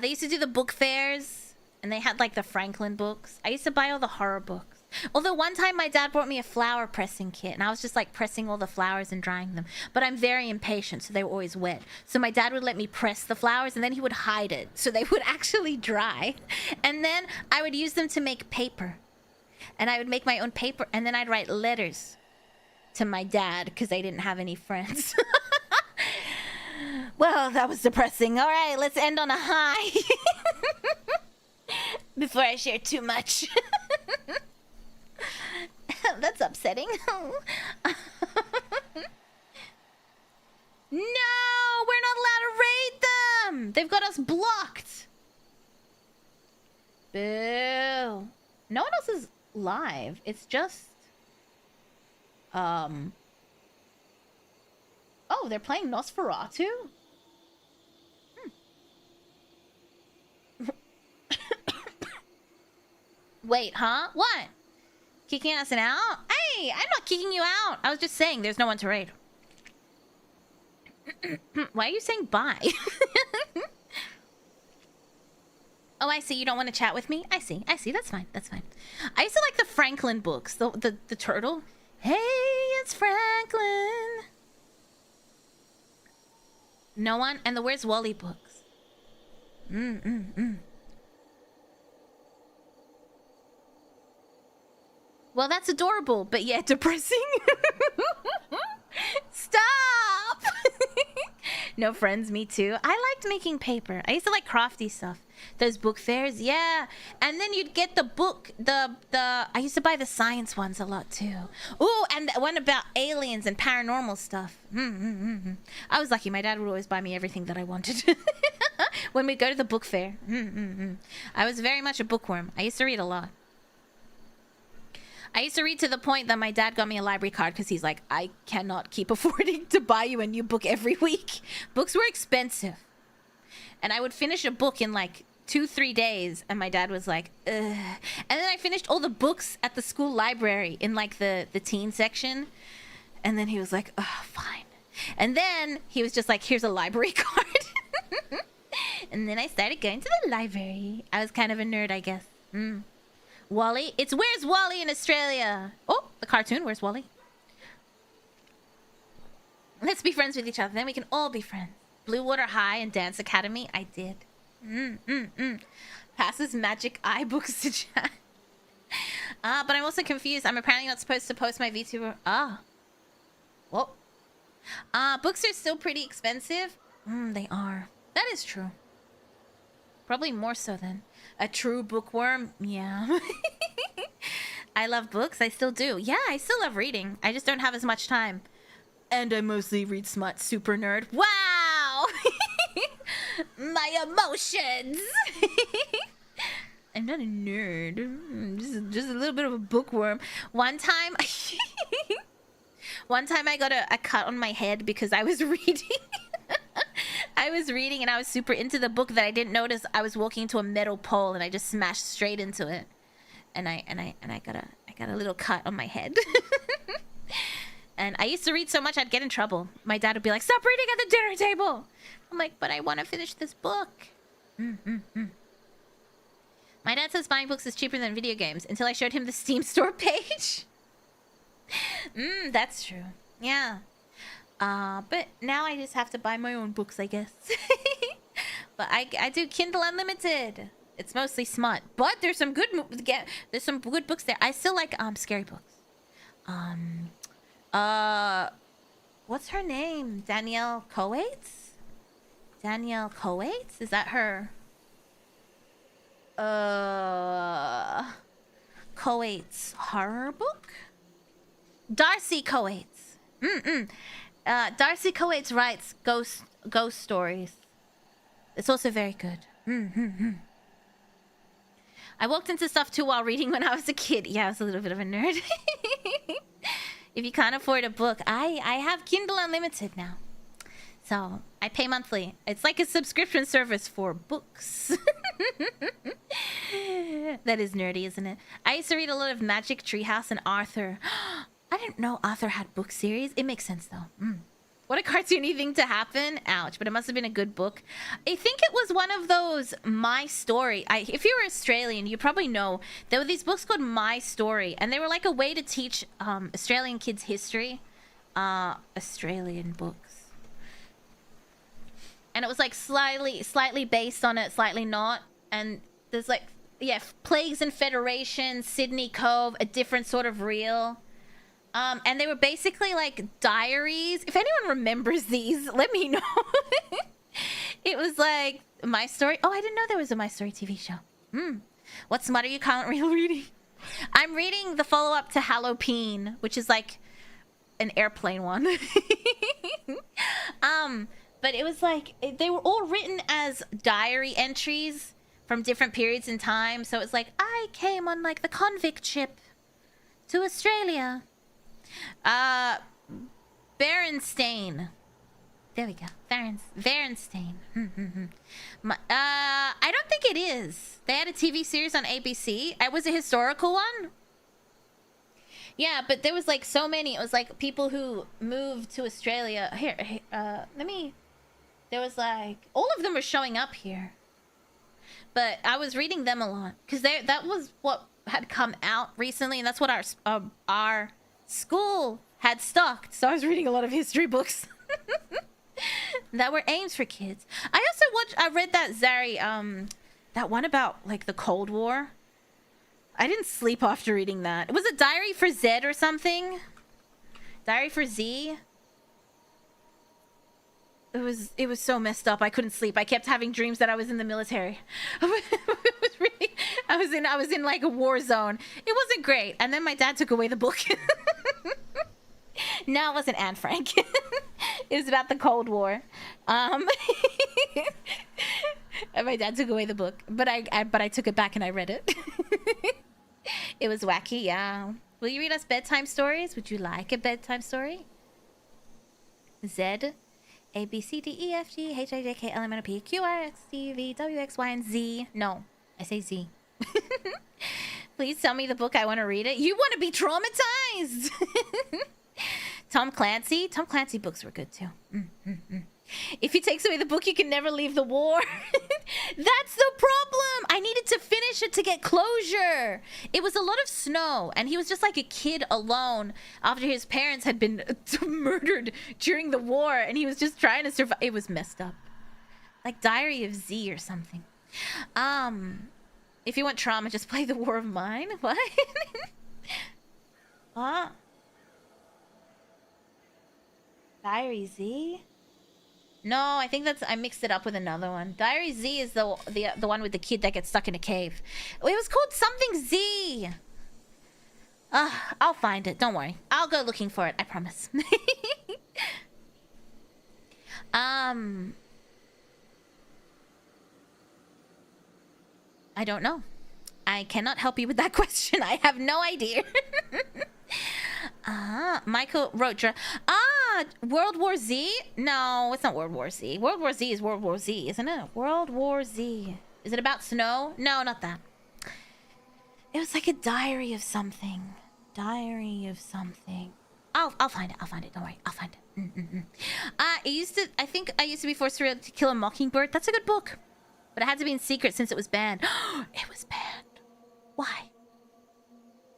used to do the book fairs and they had like the Franklin books? I used to buy all the horror books. Although one time my dad brought me a flower pressing kit and I was just like pressing all the flowers and drying them. But I'm very impatient, so they were always wet. So my dad would let me press the flowers and then he would hide it so they would actually dry. And then I would use them to make paper. And I would make my own paper and then I'd write letters to my dad because I didn't have any friends. Well, that was depressing. All right, let's end on a high. Before I share too much. That's upsetting. No, we're not allowed to raid them. They've got us blocked. Boo. No one else is live. It's just... Oh, they're playing Nosferatu? Wait, huh? What? Kicking us out? Hey, I'm not kicking you out. I was just saying there's no one to raid. Why are you saying bye? Oh, I see. You don't want to chat with me? I see. That's fine. I used to like the Franklin books. The turtle. Hey, it's Franklin. No one? And the Where's Wally books. Well, that's adorable, but yeah, depressing. Stop! No friends, me too. I liked making paper. I used to like crafty stuff. Those book fairs, yeah. And then you'd get the book, I used to buy the science ones a lot too. Ooh, and the one about aliens and paranormal stuff. I was lucky. My dad would always buy me everything that I wanted. When we'd go to the book fair. I was very much a bookworm. I used to read a lot. I used to read to the point that my dad got me a library card because he's like, I cannot keep affording to buy you a new book every week. Books were expensive. And I would finish a book in like 2-3 days, and my dad was like, ugh. And then I finished all the books at the school library in like the teen section. And then he was like, oh, fine. And then he was just like, here's a library card. And then I started going to the library. I was kind of a nerd, I guess. Wally? It's Where's Wally in Australia? Oh, the cartoon. Where's Wally? Let's be friends with each other. Then we can all be friends. Blue Water High and Dance Academy. I did. Passes magic eye books to chat. But I'm also confused. I'm apparently not supposed to post my VTuber. Whoa. Books are still pretty expensive. They are. That is true. Probably more so than a true bookworm. Yeah. I love books. I still do. Yeah, I still love reading. I just don't have as much time. And I mostly read smut. Super nerd. Wow! My emotions! I'm not a nerd. Just a little bit of a bookworm. One time I got a cut on my head because I was reading. I was reading and I was super into the book that I didn't notice I was walking into a metal pole and I just smashed straight into it. And I got a little cut on my head. And I used to read so much I'd get in trouble. My dad would be like, stop reading at the dinner table. I'm like, but I want to finish this book. My dad says buying books is cheaper than video games until I showed him the Steam store page. That's true. Yeah. But now I just have to buy my own books, I guess. But I do Kindle Unlimited. It's mostly smut, but there's some good books there. I still like scary books. What's her name? Danielle Coates? Danielle Coates? Is that her? Coates horror book? Darcy Coates. Darcy Coates writes ghost stories. It's also very good. I walked into stuff too while reading when I was a kid. Yeah, I was a little bit of a nerd. If you can't afford a book, I have Kindle Unlimited now. So I pay monthly. It's like a subscription service for books. That is nerdy, isn't it? I used to read a lot of Magic, Treehouse, and Arthur. I didn't know Arthur had book series. It makes sense though. What a cartoony thing to happen. Ouch, but it must have been a good book. I think it was one of those My Story. If you were Australian, you probably know there were these books called My Story, and they were like a way to teach Australian kids history. Australian books. And it was like slightly based on it, slightly not. And there's like, yeah, Plagues and Federation, Sydney Cove, A Different Sort of Real. And they were basically like diaries. If anyone remembers these, let me know. It was like My Story. Oh, I didn't know there was a My Story TV show. What smut are you currently reading? I'm reading the follow-up to Halloween, which is like an airplane one. But it was like, they were all written as diary entries from different periods in time. So it's like, I came on like the convict ship to Australia. Berenstain. There we go. Berenstain. I don't think it is. They had a TV series on ABC. It was a historical one. Yeah, but there was like so many. It was like people who moved to Australia. Here, there was like, all of them were showing up here. But I was reading them a lot because that was what had come out recently, and that's what our school had stocked. So I was reading a lot of history books that were aimed for kids. I read that Zari, that one about like the Cold War. I didn't sleep after reading that. Was it Diary for Z or something? Diary for Z? It was so messed up. I couldn't sleep. I kept having dreams that I was in the military. It was really, I was in like a war zone. It wasn't great. And then my dad took away the book. No, it wasn't Anne Frank. It was about the Cold War. And my dad took away the book, but I took it back and I read it. It was wacky, yeah. Will you read us bedtime stories? Would you like a bedtime story? Z, A, B, C, D, E, F, G, H, I, J, K, L, M, N, O, P, Q, R, S, T, V, W, X, Y, and Z. No, I say Z. Please tell me the book. I want to read it. You want to be traumatized. Tom Clancy. Tom Clancy books were good too. If he takes away the book, you can never leave the war. That's the problem. I needed to finish it to get closure. It was a lot of snow, and he was just like a kid alone after his parents had been murdered during the war, and he was just trying to survive. It was messed up. Like Diary of Z or something. If you want trauma, just play The War of Mine. What? What? Diary Z? No, I think that's... I mixed it up with another one. Diary Z is the one with the kid that gets stuck in a cave. It was called something Z. I'll find it. Don't worry. I'll go looking for it. I promise. I don't know. I cannot help you with that question. I have no idea. Michael wrote... World War Z? No, it's not World War Z. World War Z is World War Z, isn't it? World War Z. Is it about snow? No, not that. It was like a diary of something. Diary of something. I'll find it. I'll find it. Don't worry. I'll find it. I think I used to be forced to kill a mockingbird. That's a good book. But it had to be in secret since it was banned. It was banned. Why?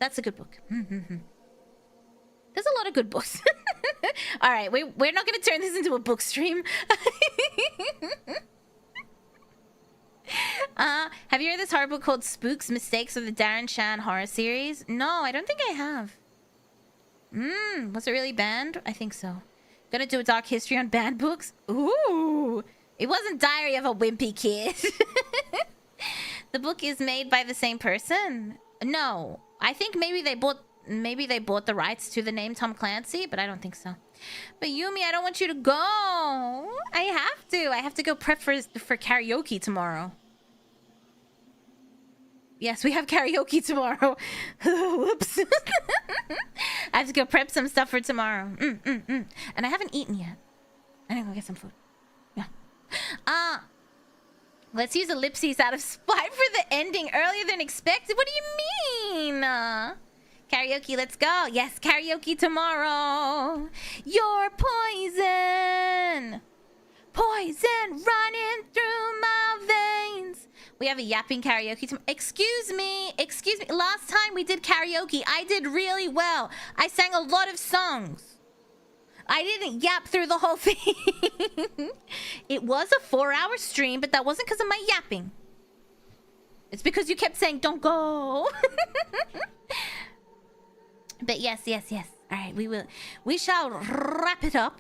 That's a good book. There's a lot of good books. All right, we're not going to turn this into a book stream. Have you heard this horror book called Spooks, Mistakes of the Darren Shan horror series? No, I don't think I have. Was it really banned? I think so. Gonna do a dark history on banned books? Ooh, it wasn't Diary of a Wimpy Kid. The book is made by the same person? No, I think maybe they bought the rights to the name Tom Clancy, but I don't think so. But Yumi, I don't want you to go. I have to go prep for karaoke tomorrow. Yes, we have karaoke tomorrow. Whoops. I have to go prep some stuff for tomorrow. And I haven't eaten yet. I need to go get some food. Yeah. Let's use ellipses out of spite for the ending earlier than expected. What do you mean? Karaoke, let's go. Yes, karaoke tomorrow. You're poison. Poison running through my veins. We have a yapping karaoke tomorrow. Excuse me. Last time we did karaoke, I did really well. I sang a lot of songs. I didn't yap through the whole thing. It was a 4-hour stream, but that wasn't because of my yapping. It's because you kept saying, don't go. But yes. All right, we shall wrap it up.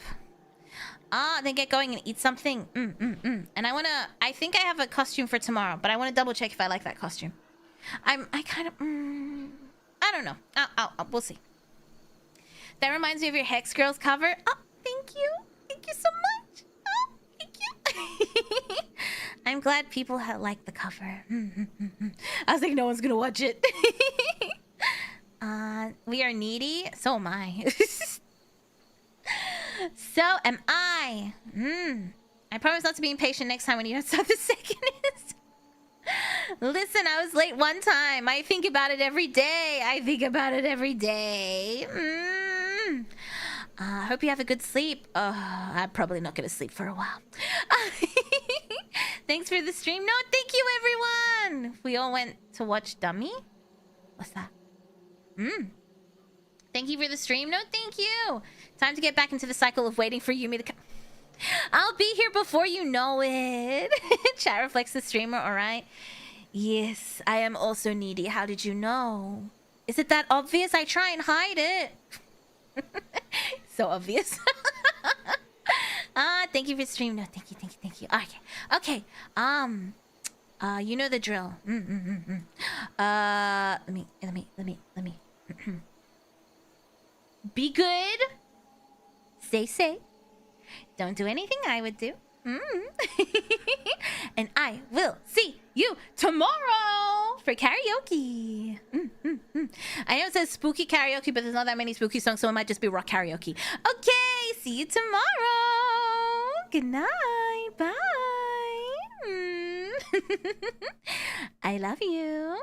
Then get going and eat something. And I think I have a costume for tomorrow, but I want to double check if I like that costume. I don't know. We'll see. That reminds me of your Hex Girls cover. Oh, thank you. Thank you so much. Oh, thank you. I'm glad people like the cover. I was like, no one's gonna watch it. We are needy. So am I. So am I. I promise not to be impatient next time when you don't start the second is. Listen, I was late one time. I think about it every day. I hope you have a good sleep. I'm probably not going to sleep for a while. Thanks for the stream. No, thank you, everyone. We all went to watch Dummy. What's that? Thank you for the stream. No, thank you. Time to get back into the cycle of waiting for Yumi to come. I'll be here before you know it. Chat reflects the streamer, all right? Yes, I am also needy. How did you know? Is it that obvious? I try and hide it. So obvious. Thank you for stream. No, thank you, thank you, thank you. Okay. You know the drill. Let me. Be good. Stay safe. Don't do anything I would do. And I will see you tomorrow for karaoke. I know it says spooky karaoke, but there's not that many spooky songs, so it might just be rock karaoke. Okay, see you tomorrow. Good night. Bye. I love you.